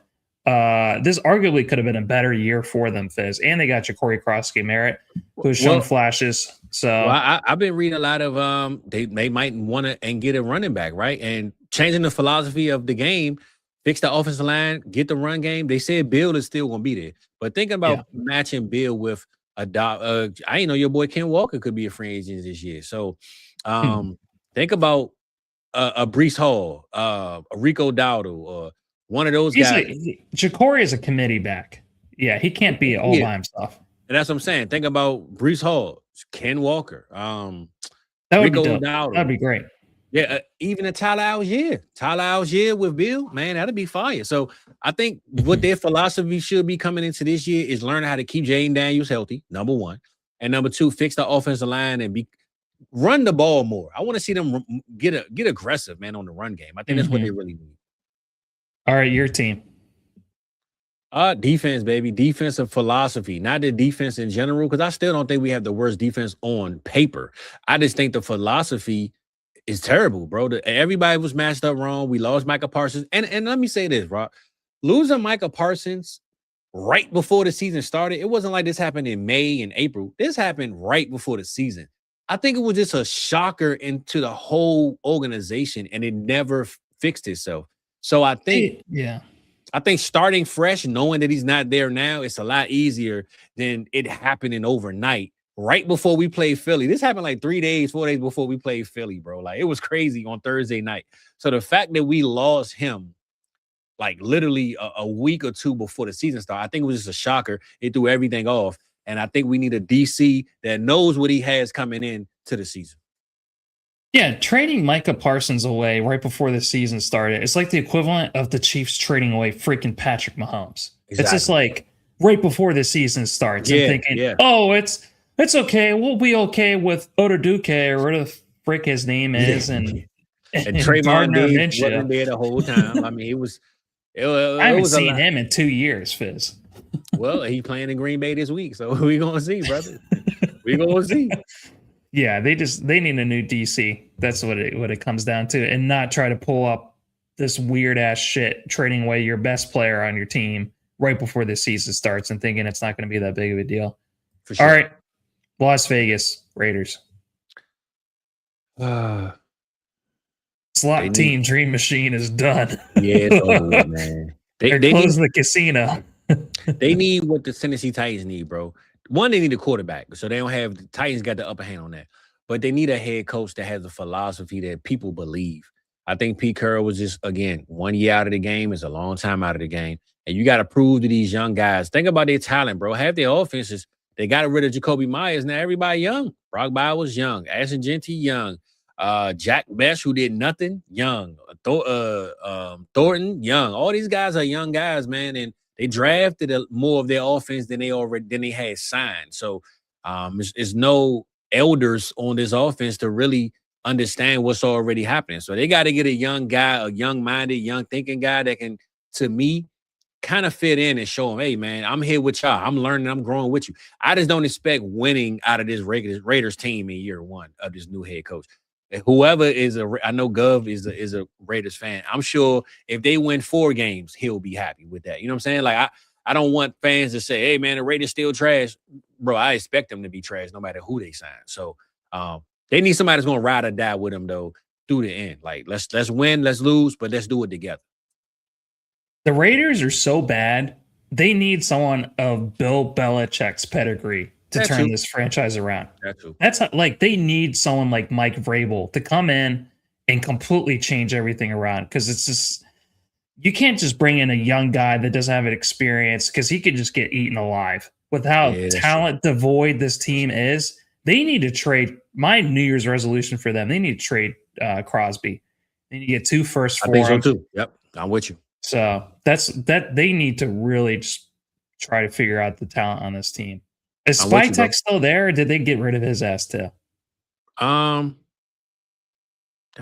this arguably could have been a better year for them, Fizz. And they got Ja'Cory Cross-Merritt, who's shown flashes. So I've been reading a lot of they might want to and get a running back, right? And changing the philosophy of the game, fix the offensive line, get the run game. They said Bill is still going to be there. But thinking about matching Bill with I didn't know your boy Ken Walker could be a free agent this year. So think about a Breece Hall, a Rico Dowdle, or one of those guys. Ja'Cory is a committee back. Yeah, he can't be all by himself. And that's what I'm saying. Think about Breece Hall, Ken Walker, that would be dope. That'd be great. Yeah, even a Tyler Algier with Bill, man, that'd be fire. So I think what their philosophy should be coming into this year is learning how to keep Jaden Daniels healthy, number 1. And number 2, fix the offensive line and run the ball more. I want to see them get aggressive, man, on the run game. I think that's what they really need. All right, your team. Defense, baby. Defensive philosophy, not the defense in general, because I still don't think we have the worst defense on paper. I just think the philosophy is terrible, bro. Everybody was matched up wrong. We lost Micah Parsons. And let me say this, Rob. Losing Micah Parsons right before the season started, it wasn't like this happened in May and April. This happened right before the season. I think it was just a shocker into the whole organization, and it never fixed itself. So I think starting fresh, knowing that he's not there now, it's a lot easier than it happening overnight. Right before we played Philly. This happened like 4 days before we played Philly, bro. Like, it was crazy on Thursday night. So the fact that we lost him like literally a week or 2 before the season started, I think it was just a shocker. It threw everything off. And I think we need a DC that knows what he has coming in to the season. Yeah, trading Micah Parsons away right before the season started, it's like the equivalent of the Chiefs trading away freaking Patrick Mahomes. Exactly. It's just like right before the season starts and thinking, oh, it's okay. We'll be okay with Odaduke or whatever the frick his name is. And Trayvon Diggs wasn't there the whole time. I mean, I haven't seen him in 2 years, Fizz. Well, he's playing in Green Bay this week, so we're gonna see, brother. We're gonna see. Yeah, they need a new DC. That's what it comes down to, and not try to pull up this weird ass shit, trading away your best player on your team right before the season starts and thinking it's not going to be that big of a deal. For sure. All right, Las Vegas Raiders. Slot team dream machine is done. Yeah, it's over, man. They're closing the casino. They need what the Tennessee Titans need, bro. One, they need a quarterback, so they don't have the Titans got the upper hand on that. But they need a head coach that has a philosophy that people believe. I think Pete Carroll was just, again, 1 year out of the game is a long time out of the game. And you got to prove to these young guys. Think about their talent, bro. Half their offenses, they got rid of Jacoby Myers. Now everybody young. Brock Bowers young. Ashton Genty young. Jack Best, who did nothing, young. Thornton young. All these guys are young guys, man. And they drafted more of their offense than they had signed. So it's no elders on this offense to really understand what's already happening. So they got to get a young guy, a young-minded, young-thinking guy that can, to me, kind of fit in and show them, hey, man, I'm here with y'all. I'm learning. I'm growing with you. I just don't expect winning out of this Raiders team in year one of this new head coach. Whoever is I know Gov is a Raiders fan. I'm sure if they win 4 games, he'll be happy with that. You know what I'm saying? Like I don't want fans to say, "Hey, man, the Raiders still trash." Bro, I expect them to be trash no matter who they sign. So they need somebody that's gonna ride or die with them though through the end. Like let's win, let's lose, but let's do it together. The Raiders are so bad. They need someone of Bill Belichick's pedigree to turn this franchise around. That's like they need someone like Mike Vrabel to come in and completely change everything around, because it's just you can't just bring in a young guy that doesn't have an experience, because he could just get eaten alive. With how talent devoid this team is, they need to trade. My New Year's resolution for them: they need to trade Crosby. They need to get 2 firsts for him. I think so too. Yep, I'm with you. So that's they need to really just try to figure out the talent on this team. Is Spytek still there, or did they get rid of his ass too? A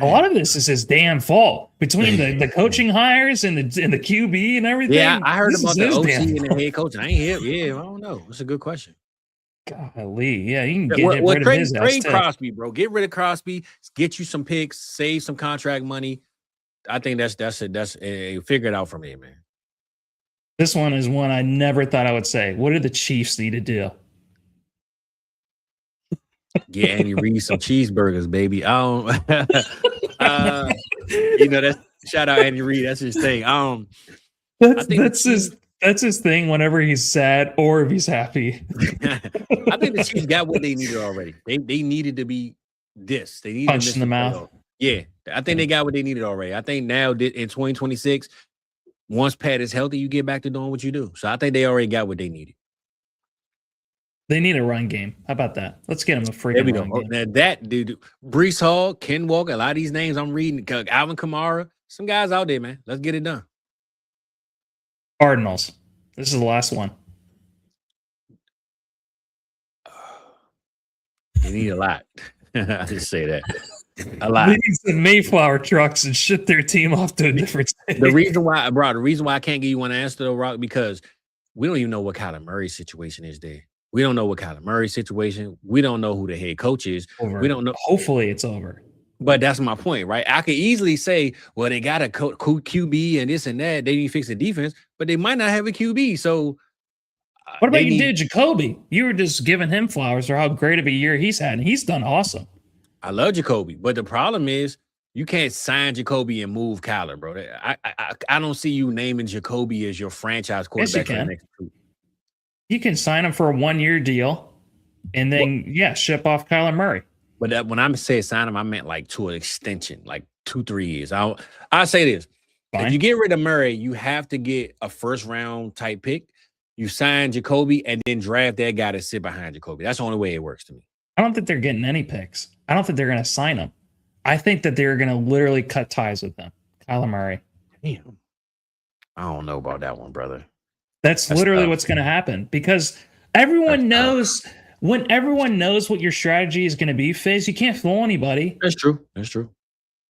lot of this is his damn fault, between the coaching hires and the QB and everything. Yeah, I heard about the OC and the head coach. I ain't here. Yeah, I don't know. It's a good question. Golly, yeah, you can get rid of his ass too. Trade Crosby, bro. Get rid of Crosby. Get you some picks. Save some contract money. I think that's figure it out for me, man. This one is one I never thought I would say. What do the Chiefs need to do? Get Andy Reid some cheeseburgers, baby. That's shout out Andy Reid. That's his thing. That's his thing whenever he's sad or if he's happy. I think the Chiefs got what they needed already. They needed to be this. They needed punched in the mouth. Yeah, I think they got what they needed already. I think now in 2026, once Pat is healthy, you get back to doing what you do. So I think they already got what they needed. They need a run game. How about that? Let's get them a freaking run game. Now that dude, Breece Hall, Ken Walker, a lot of these names I'm reading, Alvin Kamara, some guys out there, man. Let's get it done. Cardinals. This is the last one. You need a lot. I just say that. A lot. They need some Mayflower trucks and ship their team off to a different state. The reason why I can't give you one answer though, Rock, because we don't even know what Kyler Murray's situation is there. We don't know what Kyler Murray's situation. We don't know who the head coach is. We don't know. Hopefully it's over. But that's my point, right? I could easily say, well, they got a QB and this and that. They need to fix the defense, but they might not have a QB. So what about you did Jacoby? You were just giving him flowers for how great of a year he's had, and he's done awesome. I love Jacoby, but the problem is you can't sign Jacoby and move Kyler, bro. I don't see you naming Jacoby as your franchise quarterback. Yes, you can. You can sign him for a 1-year deal and then, ship off Kyler Murray. But when I say sign him, I meant like to an extension, like 2-3 years. I'll say this. Fine. If you get rid of Murray, you have to get a first-round type pick. You sign Jacoby and then draft that guy to sit behind Jacoby. That's the only way it works to me. I don't think they're getting any picks. I don't think they're going to sign him. I think that they're going to literally cut ties with them. Kyler Murray. Damn. I don't know about that one, brother. That's literally what's going to happen because everyone knows when everyone knows what your strategy is going to be, Fizz, you can't fool anybody. That's true. That's true.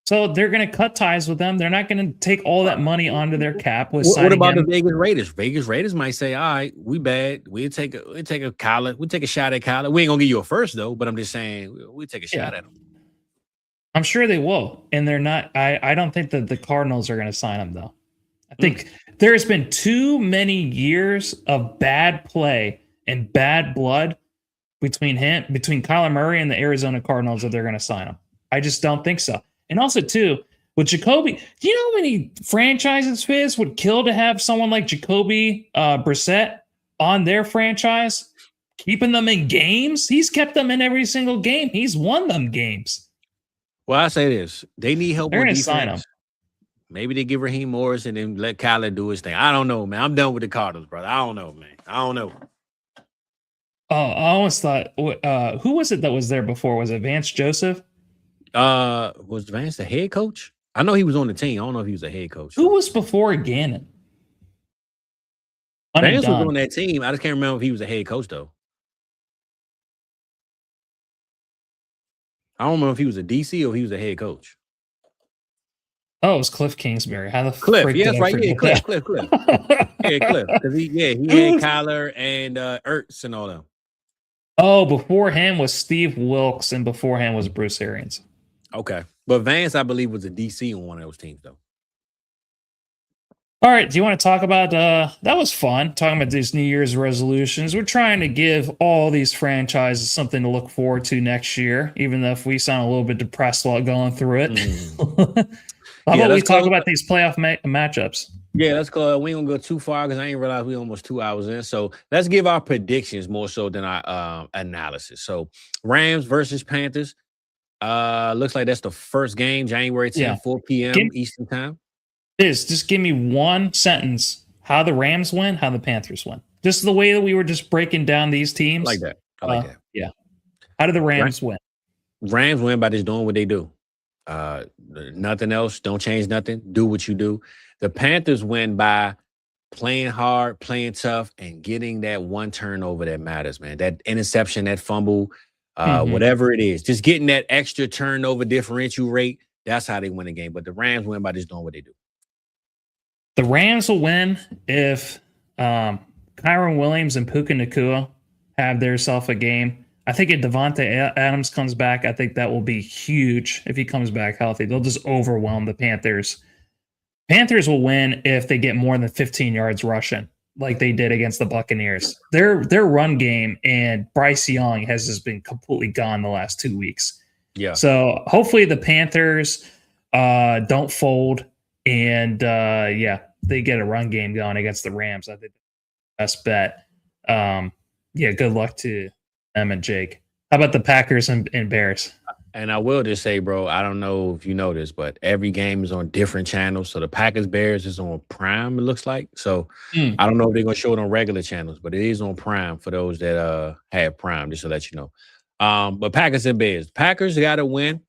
So they're going to cut ties with them. They're not going to take all that money onto their cap. What about the Vegas Raiders? Vegas Raiders might say, all right, we bad. We'll take a Kyler. We'll take a shot at Kyler. We ain't going to give you a first, though, but I'm just saying we'll take a shot at him. I'm sure they will. And they're not. I don't think that the Cardinals are going to sign him, though. I think there's been too many years of bad play and bad blood between Kyler Murray and the Arizona Cardinals that they're going to sign him. I just don't think so. And also, too, with Jacoby, do you know how many franchises, Fizz, would kill to have someone like Jacoby Brissett on their franchise, keeping them in games? He's kept them in every single game. He's won them games. Well, I say this. They need help. They're going to sign him. Maybe they give Raheem Morris and then let Kyler do his thing. I don't know, man. I'm done with the Cardinals, brother. I don't know, man. I don't know. Oh, I almost thought, who was it that was there before? Was it Vance Joseph? Was Vance the head coach? I know he was on the team. I don't know if he was a head coach. Who was before Gannon? Vance was on that team. I just can't remember if he was a head coach, though. I don't remember if he was a DC or if he was a head coach. Oh, it was Cliff Kingsbury. How the Cliff? Yeah, that's right. Yeah, Cliff. Yeah, Cliff. Because he had Kyler and Ertz and all them. Oh, beforehand was Steve Wilkes, and beforehand was Bruce Arians. Okay, but Vance, I believe, was a DC on one of those teams, though. All right, do you want to talk about? That was fun talking about these New Year's resolutions. We're trying to give all these franchises something to look forward to next year, even though if we sound a little bit depressed while going through it. How about we talk about these playoff matchups? Yeah, let's go. We ain't gonna go too far because I ain't realized we almost 2 hours in. So let's give our predictions more so than our analysis. So Rams versus Panthers. Looks like that's the first game, January 10th, 4 p.m. Eastern time. Just give me one sentence. How the Rams win, how the Panthers win. Just the way that we were just breaking down these teams. I like that. I like that. Yeah. How do the Rams win? Rams win by just doing what they do. Nothing else. Don't change nothing. Do what you do. The Panthers win by playing hard, playing tough, and getting that one turnover that matters, man. That interception, that fumble, whatever it is. Just getting that extra turnover differential rate. That's how they win the game. But the Rams win by just doing what they do. The Rams will win if Kyron Williams and Puka Nacua have their self a game. I think if Devontae Adams comes back, I think that will be huge if he comes back healthy. They'll just overwhelm the Panthers. Panthers will win if they get more than 15 yards rushing, like they did against the Buccaneers. Their run game and Bryce Young has just been completely gone the last 2 weeks. Yeah. So hopefully the Panthers don't fold. And they get a run game going against the Rams. I think that's the best bet. Good luck to them and Jake. How about the Packers and Bears? And I will just say, bro, I don't know if you know this, but every game is on different channels. So the Packers Bears is on Prime, it looks like. So I don't know if they're gonna show it on regular channels, but it is on Prime for those that have Prime, just to let you know. But Packers and Bears. Packers gotta win.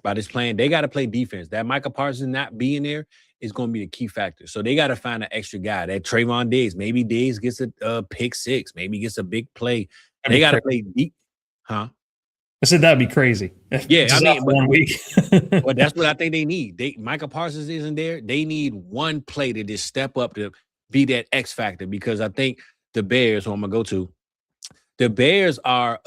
By this playing, they got to play defense. That Micah Parsons not being there is going to be the key factor. So they got to find an extra guy. That Trayvon Diggs, maybe Diggs gets a pick six, maybe gets a big play. They got to play deep, huh? I said that'd be crazy. Yeah, I mean, 1 week. But that's what I think they need. Micah Parsons isn't there. They need one play to just step up to be that X factor because I think the Bears, who I'm gonna go to, the Bears are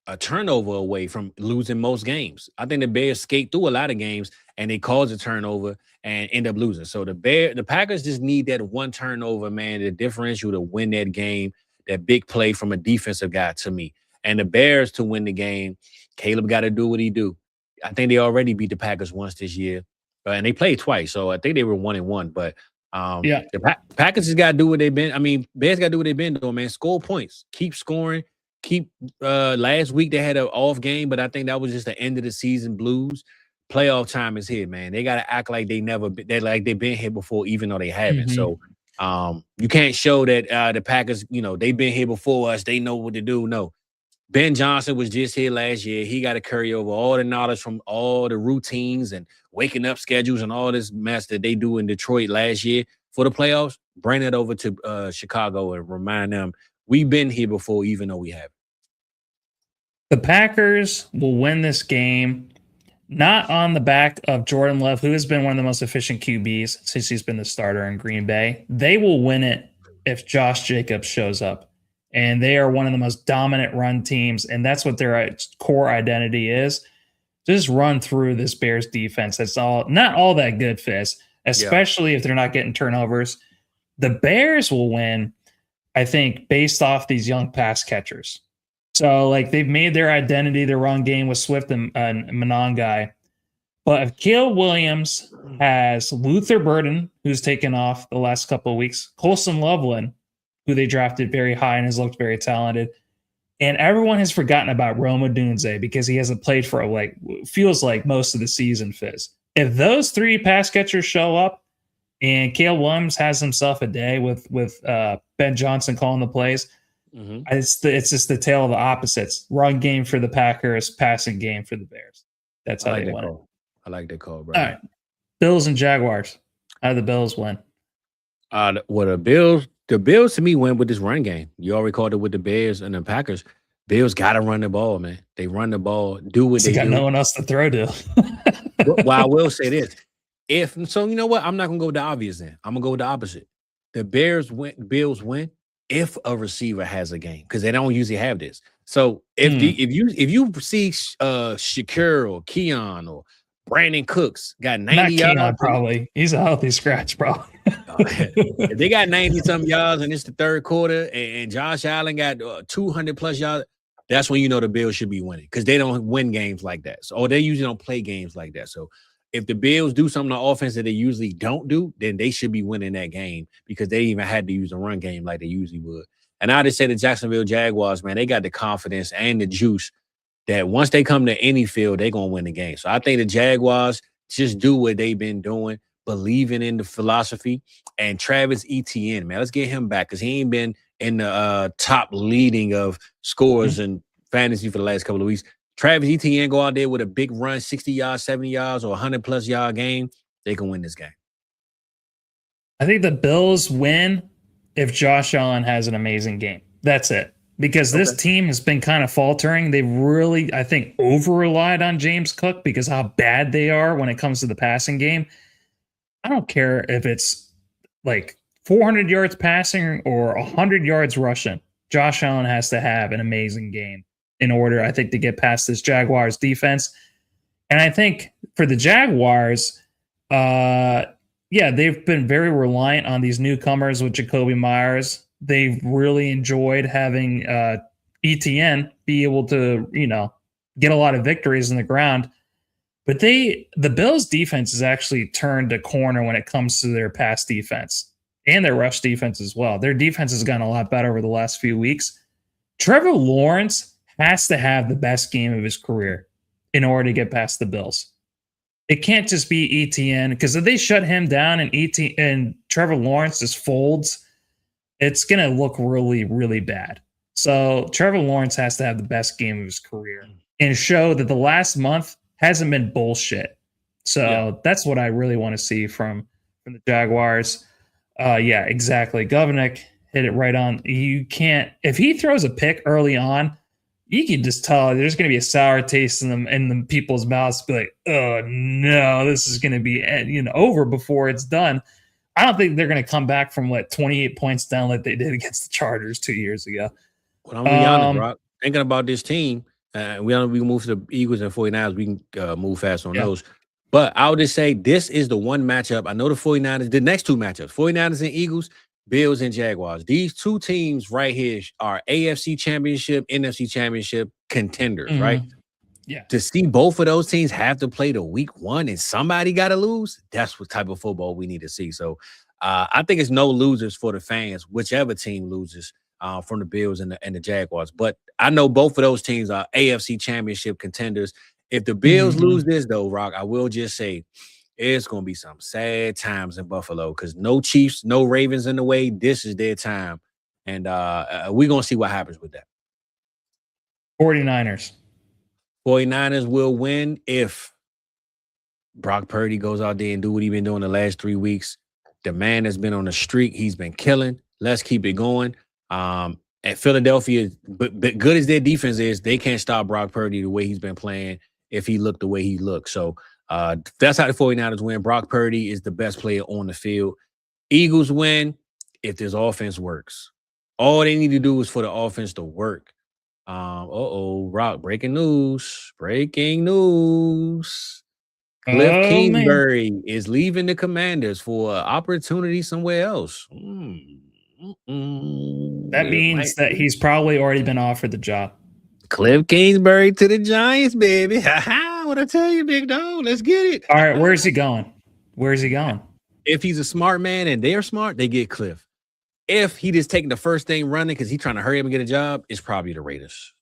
a turnover away from losing most games. I think the Bears skate through a lot of games and they cause a turnover and end up losing. So the Packers just need that one turnover, man, the differential to win that game, that big play from a defensive guy to me. And the Bears to win the game, Caleb got to do what he do. I think they already beat the Packers once this year. And they played twice. So I think they were 1-1. But the Packers just got to do what they've been. I mean, Bears got to do what they've been doing, man. Score points. Keep scoring. Last week they had an off game, but I think that was just the end of the season blues. Playoff time is here, man. They got to act like they've been here before, even though they haven't. So You can't show that the Packers, they've been here before us. They know what to do. No. Ben Johnson was just here last year. He got to carry over all the knowledge from all the routines and waking up schedules and all this mess that they do in Detroit last year for the playoffs. Bring it over to Chicago and remind them we've been here before, even though we haven't. The Packers will win this game, not on the back of Jordan Love, who has been one of the most efficient QBs since he's been the starter in Green Bay. They will win it if Josh Jacobs shows up. And they are one of the most dominant run teams, and that's what their core identity is. Just run through this Bears defense. That's not all that good, Fizz, especially if they're not getting turnovers. The Bears will win, I think, based off these young pass catchers. So, they've made their identity their run game with Swift and Monangai. But if Caleb Williams has Luther Burden, who's taken off the last couple of weeks, Colson Loveland, who they drafted very high and has looked very talented. And everyone has forgotten about Roma Dunze because he hasn't played for feels like most of the season, Fizz. If those three pass catchers show up and Caleb Williams has himself a day with Ben Johnson calling the plays, it's just the tale of the opposites. Run game for the Packers, passing game for the Bears. That's how they win it. I like that call, bro. All right. Bills and Jaguars. How do the Bills win? The Bills to me win with this run game. You already called it with the Bears and the Packers. Bills got to run the ball, man. They run the ball, do what they got do. No one else to throw to. Well, I will say this. So you know what? I'm not going to go with the obvious then. I'm going to go with the opposite. The Bills win if a receiver has a game because they don't usually have this. So if you see Shakur or Keon or Brandon Cooks got 90 yards. Keon, probably. He's a healthy scratch, probably. If they got 90-something yards and it's the third quarter and Josh Allen got 200-plus yards, that's when you know the Bills should be winning because they don't win games like that. So, or they usually don't play games like that. So if the Bills do something on offense that they usually don't do, then they should be winning that game because they even had to use a run game like they usually would. And I just say the Jacksonville Jaguars, man, they got the confidence and the juice that once they come to any field, they're going to win the game. So I think the Jaguars just do what they've been doing, believing in the philosophy. And Travis Etienne, man, let's get him back because he ain't been in the top leading of scores and fantasy for the last couple of weeks. Travis Etienne go out there with a big run, 60 yards, 70 yards, or 100-plus yard game, they can win this game. I think the Bills win if Josh Allen has an amazing game. That's it. Because this team has been kind of faltering. They've really, I think, over-relied on James Cook because how bad they are when it comes to the passing game. I don't care if it's 400 yards passing or 100 yards rushing. Josh Allen has to have an amazing game in order, I think, to get past this Jaguars defense. And I think for the Jaguars, they've been very reliant on these newcomers with Jacoby Myers. They've really enjoyed having Etienne be able to, get a lot of victories in the ground. But the Bills defense has actually turned a corner when it comes to their pass defense and their rush defense as well. Their defense has gotten a lot better over the last few weeks. Trevor Lawrence has to have the best game of his career in order to get past the Bills. It can't just be Etienne because if they shut him down and Trevor Lawrence just folds, it's going to look really, really bad. So Trevor Lawrence has to have the best game of his career and show that the last month hasn't been bullshit. So that's what I really want to see from the Jaguars. Exactly. Governor hit it right on. You can't, if he throws a pick early on, you can just tell there's going to be a sour taste in the people's mouths. Be like, oh no, this is going to be over before it's done. I don't think they're going to come back from 28 points down like they did against the Chargers 2 years ago. Well, I'm going to be honest, Brock. Thinking about this team, we can move to the Eagles and 49ers. We can move fast on those. But I would just say this is the one matchup. I know the 49ers, the next two matchups, 49ers and Eagles, Bills and Jaguars. These two teams right here are AFC Championship, NFC Championship contenders, right? Yeah. To see both of those teams have to play the week one and somebody got to lose, that's what type of football we need to see. So I think it's no losers for the fans, whichever team loses from the Bills and the Jaguars. But I know both of those teams are AFC Championship contenders. If the Bills lose this, though, Rock, I will just say it's gonna be some sad times in Buffalo because no Chiefs, no Ravens in the way. This is their time, and we're gonna see what happens with that. 49ers. 49ers will win if Brock Purdy goes out there and do what he's been doing the last 3 weeks. The man has been on a streak. He's been killing. Let's keep it going. At Philadelphia, but good as their defense is, they can't stop Brock Purdy the way he's been playing if he looked the way he looked. So that's how the 49ers win. Brock Purdy is the best player on the field. Eagles win if this offense works. All they need to do is for the offense to work. Rock, breaking news. Breaking news. Cliff Kingsbury is leaving the Commanders for an opportunity somewhere else. That means that he's probably already been offered the job. Cliff Kingsbury to the Giants, baby. What I tell you, big dog. Let's get it. All right, where's he going? Where's he going? If he's a smart man and they're smart, they get Cliff. If he just taking the first thing running because he's trying to hurry up and get a job, it's probably the Raiders.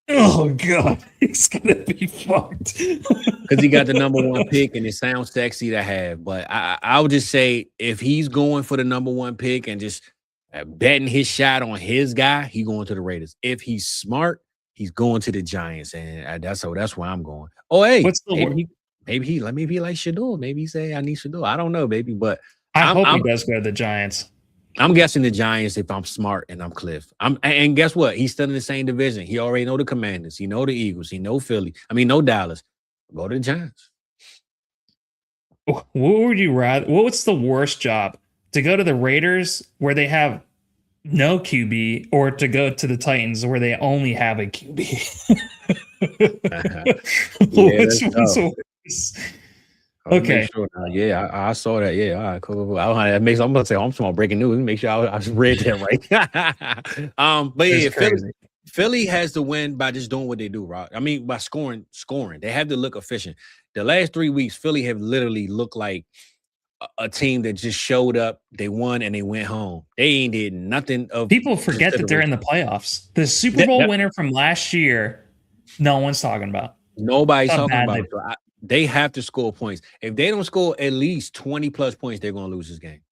Oh, God. He's going to be fucked. Because he got the number 1 pick and it sounds sexy to have. But I would just say if he's going for the number 1 pick and just betting his shot on his guy, he's going to the Raiders. If he's smart, he's going to the Giants. And that's where I'm going. Oh, hey. What's the maybe he like Shador. Maybe he say, I need Shador. I don't know, baby. But I hope he does go to the Giants. I'm guessing the Giants if I'm smart and I'm Cliff. And guess what? He's still in the same division. He already know the Commanders. He know the Eagles. He know Philly. No Dallas. Go to the Giants. What would you rather? What's the worst job? To go to the Raiders where they have no QB, or to go to the Titans where they only have a QB? Which one's worse? Okay. Sure. Yeah, I saw that. Yeah, all right, cool. I'm gonna say I'm small breaking news. Make sure I read that right. But yeah, Philly has to win by just doing what they do, Rock. By scoring. They have to look efficient. The last 3 weeks, Philly have literally looked like a team that just showed up, they won, and they went home. They ain't did nothing of. People forget that they're in the playoffs. The Super Bowl winner from last year, no one's talking about. Nobody's talking about it. They have to score points. If they don't score at least 20 plus points, they're going to lose this game.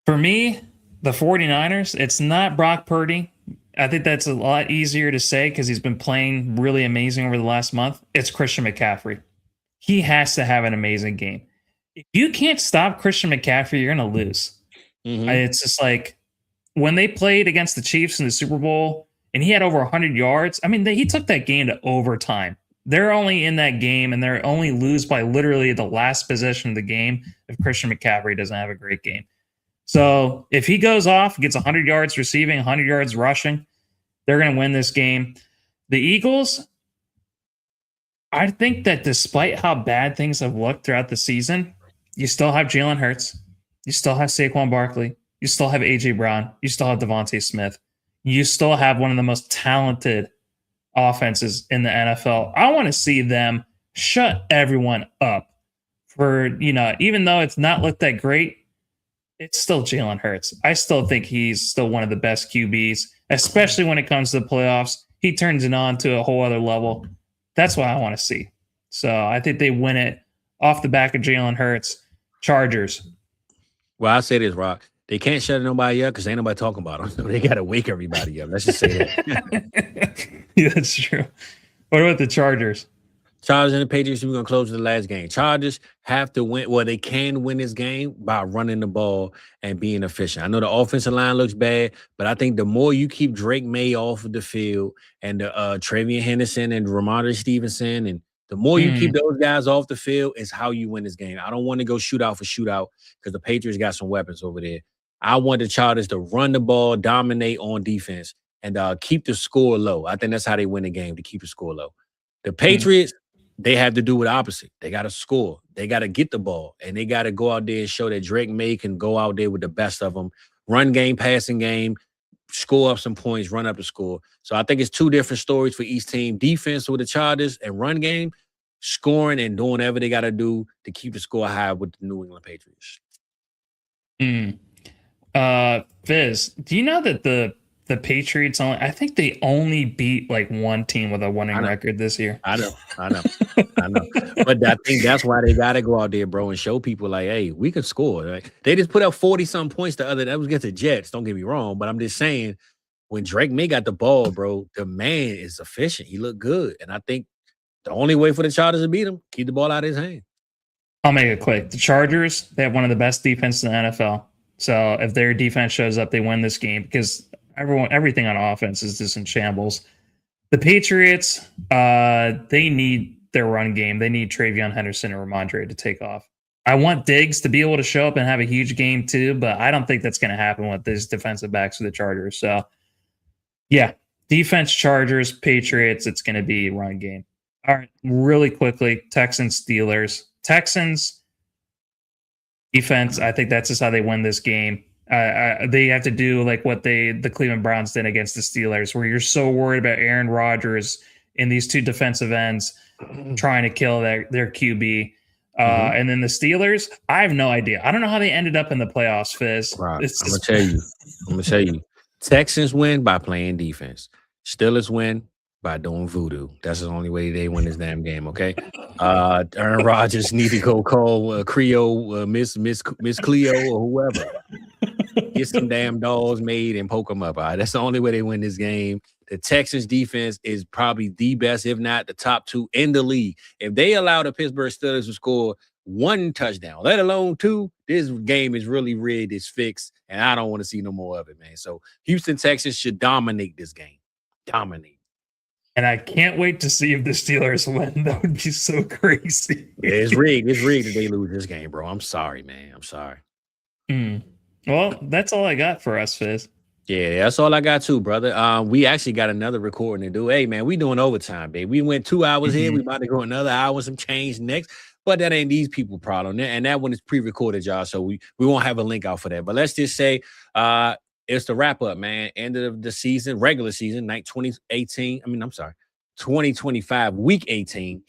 For me, the 49ers, it's not Brock Purdy. I think that's a lot easier to say because he's been playing really amazing over the last month. It's Christian McCaffrey. He has to have an amazing game. If you can't stop Christian McCaffrey, you're going to lose. Mm-hmm. It's just like when they played against the Chiefs in the Super Bowl and he had over 100 yards. He took that game to overtime. They're only in that game and they're only lose by literally the last possession of the game if Christian McCaffrey doesn't have a great game. So if he goes off, gets 100 yards receiving, 100 yards rushing, they're going to win this game. The Eagles, I think that despite how bad things have looked throughout the season, you still have Jalen Hurts. You still have Saquon Barkley. You still have A.J. Brown. You still have Devontae Smith. You still have one of the most talented offenses in the NFL. I want to see them shut everyone up for, even though it's not looked that great, it's still Jalen Hurts. I still think he's still one of the best QBs, especially when it comes to the playoffs. He turns it on to a whole other level. That's what I want to see. So I think they win it off the back of Jalen Hurts. Chargers. Well, I'll say this, Rock. They can't shut nobody up because ain't nobody talking about them. So they got to wake everybody up. Let's just say that. Yeah, that's true. What about the Chargers? Chargers and the Patriots, we're going to close with the last game. Chargers have to win. Well, they can win this game by running the ball and being efficient. I know the offensive line looks bad, but I think the more you keep Drake May off of the field and Travion Henderson and Ramondre Stevenson, and the more you keep those guys off the field is how you win this game. I don't want to go shootout for shootout because the Patriots got some weapons over there. I want the Chargers to run the ball, dominate on defense, and keep the score low. I think that's how they win the game, to keep the score low. The Patriots, they have to do it opposite. They got to score. They got to get the ball, and they got to go out there and show that Drake May can go out there with the best of them. Run game, passing game, score up some points, run up the score. So I think it's two different stories for each team. Defense with the Chargers and run game, scoring and doing whatever they got to do to keep the score high with the New England Patriots. Fizz, do you know that the the Patriots I think they only beat like one team with a winning record this year. I know. But I think that's why they gotta go out there, bro, and show people like, hey, we can score. Right? They just put up 40-some points that was against the Jets. Don't get me wrong, but I'm just saying when Drake May got the ball, bro, the man is efficient. He looked good. And I think the only way for the Chargers to beat him, keep the ball out of his hand. I'll make it quick. The Chargers, they have one of the best defenses in the NFL. So if their defense shows up, they win this game because everything on offense is just in shambles. The Patriots, they need their run game. They need Travion Henderson and Ramondre to take off. I want Diggs to be able to show up and have a huge game too, but I don't think that's going to happen with these defensive backs for the Chargers. So, yeah, defense, Chargers, Patriots, it's going to be run game. All right, really quickly, Texans, Steelers. Texans, defense, I think that's just how they win this game. They have to do like what the Cleveland Browns did against the Steelers, where you're so worried about Aaron Rodgers and these two defensive ends trying to kill their QB. And then the Steelers, I have no idea. I don't know how they ended up in the playoffs, Fizz. Right. I'm gonna tell you. Texans win by playing defense. Steelers win by doing voodoo. That's the only way they win this damn game, okay? Aaron Rodgers need to go call Cleo, Miss Cleo or whoever. Get some damn dolls made and poke them up. All right? That's the only way they win this game. The Texans defense is probably the best, if not the top two in the league. If they allow the Pittsburgh Steelers to score one touchdown, let alone two, this game is really rigged, it's fixed, and I don't want to see no more of it, man. So Houston Texans should dominate this game. Dominate. And I can't wait to see if the Steelers win. That would be so crazy. Yeah, it's rigged. It's rigged if they lose this game, bro. I'm sorry, man. I'm sorry. Well, that's all I got for us, Fizz. Yeah, that's all I got too, brother. We actually got another recording to do. Hey, man, we doing overtime, baby. We went 2 hours here. We about to go another hour, some change next. But that ain't these people problem. And that one is pre-recorded, y'all. So we won't have a link out for that. But let's just say it's the wrap up, man. End of the season, regular season, 2025, week 18.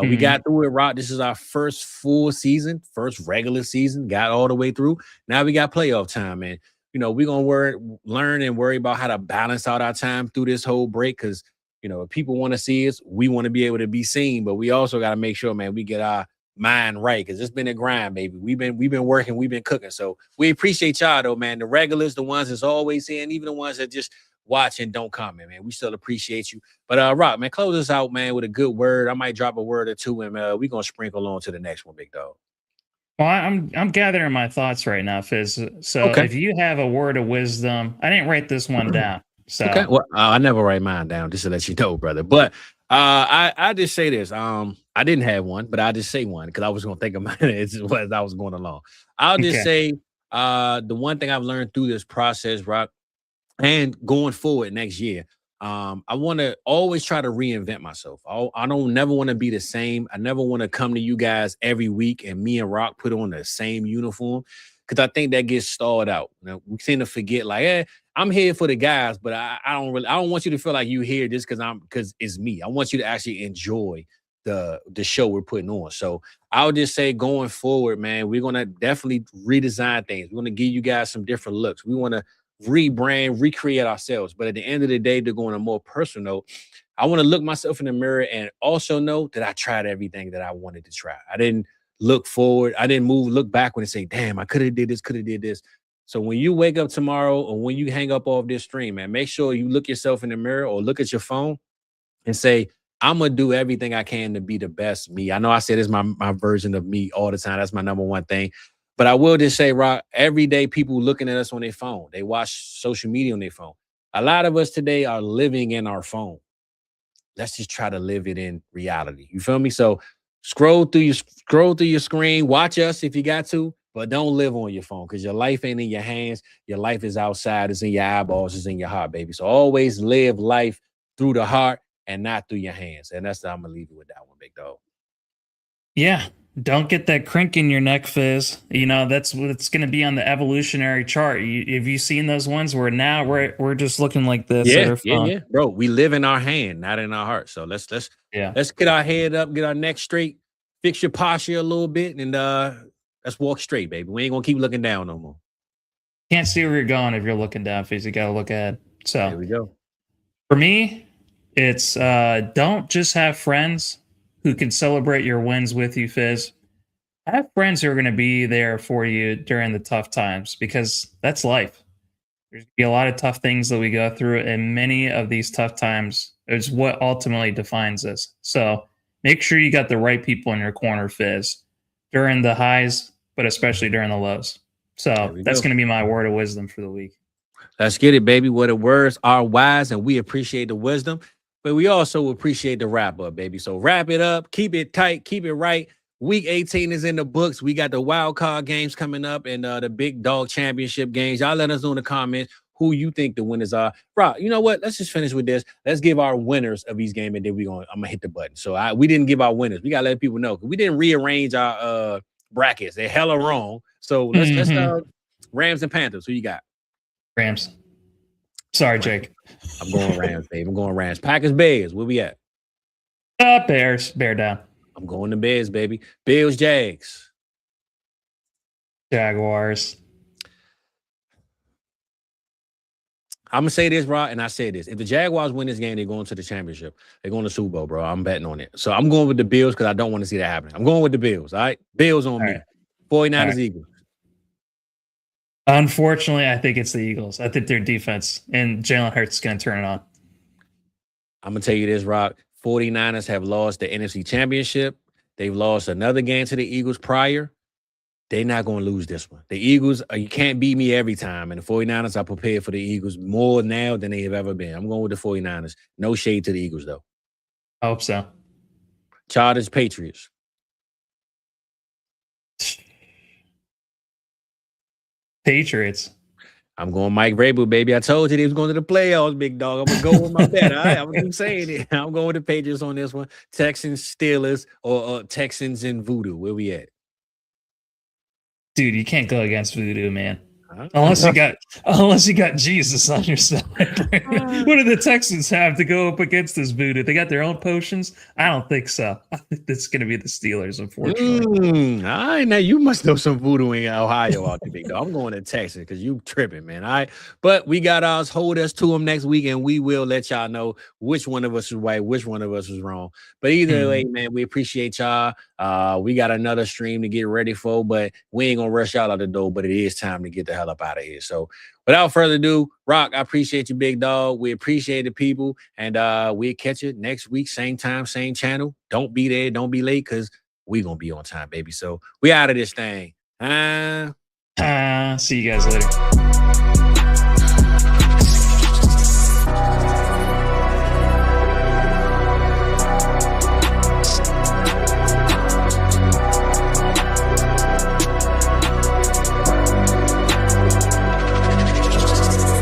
We got through it, Rock. This is our first full season, first regular season, got all the way through. Now we got playoff time, man. You know, we're going to learn and worry about how to balance out our time through this whole break because, you know, if people want to see us, we want to be able to be seen, but we also got to make sure, man, we get our mind right because it's been a grind, baby. We've been working, we've been cooking. So we appreciate y'all, though, man. The regulars, the ones that's always here, and even the ones that just watch and don't comment, man. We still appreciate you. But, Rock, man, close us out, man, with a good word. I might drop a word or two, and we're going to sprinkle on to the next one, big dog. Well, I'm gathering my thoughts right now, Fizz. So if you have a word of wisdom, I didn't write this one down. So well, I never write mine down just to let you know, brother. But I just say this. I didn't have one, but I just say one because I was going to think about it as I was going along. I'll just say the one thing I've learned through this process, Rock, and going forward next year, I want to always try to reinvent myself. I don't never want to be the same. I never want to come to you guys every week and me and Rock put on the same uniform because I think that gets stalled out. You know, we tend to forget like, I'm here for the guys, but I don't want you to feel like you here just because it's me. I want you to actually enjoy the show we're putting on. So I'll just say going forward, man, we're going to definitely redesign things. We're going to give you guys some different looks. We want to rebrand, recreate ourselves. But at the end of the day, to go on a more personal note, I want to look myself in the mirror and also know that I tried everything that I wanted to try. I didn't look forward. I didn't look backward and say, damn, I could have did this. So when you wake up tomorrow or when you hang up off this stream, man, make sure you look yourself in the mirror or look at your phone and say, I'm going to do everything I can to be the best me. I know I said it's my version of me all the time. That's my number one thing. But I will just say, Rock, every day people looking at us on their phone. They watch social media on their phone. A lot of us today are living in our phone. Let's just try to live it in reality. You feel me? So scroll through your screen, watch us if you got to, but don't live on your phone because your life ain't in your hands. Your life is outside. It's in your eyeballs. It's in your heart, baby. So always live life through the heart and not through your hands. And I'm going to leave you with that one, big dog. Yeah. Don't get that crink in your neck, Fizz. You know, that's what it's going to be on the evolutionary chart. Have you seen those ones where now we're just looking like this? Yeah. Bro, we live in our hand, not in our heart. So let's get our head up, get our neck straight, fix your posture a little bit, and let's walk straight, baby. We ain't going to keep looking down no more. Can't see where you're going if you're looking down, Fizz. You got to look ahead. So there we go. For me, it's don't just have friends who can celebrate your wins with you, Fizz. Have friends who are going to be there for you during the tough times, because that's life. There's going to be a lot of tough things that we go through, and many of these tough times is what ultimately defines us. So make sure you got the right people in your corner, Fizz, during the highs, but especially during the lows. So that's going to be my word of wisdom for the week. Let's get it, baby. Where the words are wise, and we appreciate the wisdom, but we also appreciate the wrap up, baby. So wrap it up, keep it tight, keep it right. Week 18 is in the books. We got the wild card games coming up and the big dog championship games. Y'all let us know in the comments who you think the winners are. Rob, you know what? Let's just finish with this. Let's give our winners of each game, and then I'm gonna hit the button. So we didn't give our winners. We gotta let people know, because we didn't rearrange our brackets. They're hella wrong. So let's Rams and Panthers. Who you got? Rams. Sorry, Jake. I'm going Rams, babe. I'm going Rams. Packers, Bears. Where we at? Bears. Bear down. I'm going to Bears, baby. Bills, Jags. Jaguars. I'm going to say this, bro, and I say this. If the Jaguars win this game, they're going to the championship. They're going to Super Bowl, bro. I'm betting on it. So I'm going with the Bills because I don't want to see that happening. I'm going with the Bills, all right? Bills on me. Right. 49ers, right. Eagles. Unfortunately, I think it's the Eagles. I think their defense and Jalen Hurts is going to turn it on. I'm going to tell you this, Rob. 49ers have lost the NFC Championship. They've lost another game to the Eagles prior. They're not going to lose this one. The Eagles, you can't beat me every time. And the 49ers are prepared for the Eagles more now than they have ever been. I'm going with the 49ers. No shade to the Eagles, though. I hope so. Chargers, Patriots. Patriots. I'm going Mike Vrabel, baby. I told you he was going to the playoffs, big dog. I'm going to go with my bet. All right? I'm going to keep saying it. I'm going with the Patriots on this one. Texans, Steelers, or Texans and Voodoo. Where we at? Dude, you can't go against Voodoo, man. Unless you got Jesus on your side. What do the Texans have to go up against this Voodoo? They got their own potions? I don't think so. I think it's going to be the Steelers, unfortunately. All right, now you must know some Voodoo in Ohio out there, big dog. I'm going to Texas because you tripping, man. All right, but we got ours. Hold us to them next week, and we will let y'all know which one of us is right, which one of us is wrong. But either way, man, we appreciate y'all. We got another stream to get ready for, but we ain't gonna rush y'all out the door. But it is time to get the hell up out of here. So without further ado, Rock, I appreciate you, big dog. We appreciate the people, and we'll catch you next week, same time, same channel. Don't be there, don't be late, because we gonna be on time, baby. So we out of this thing. See you guys later.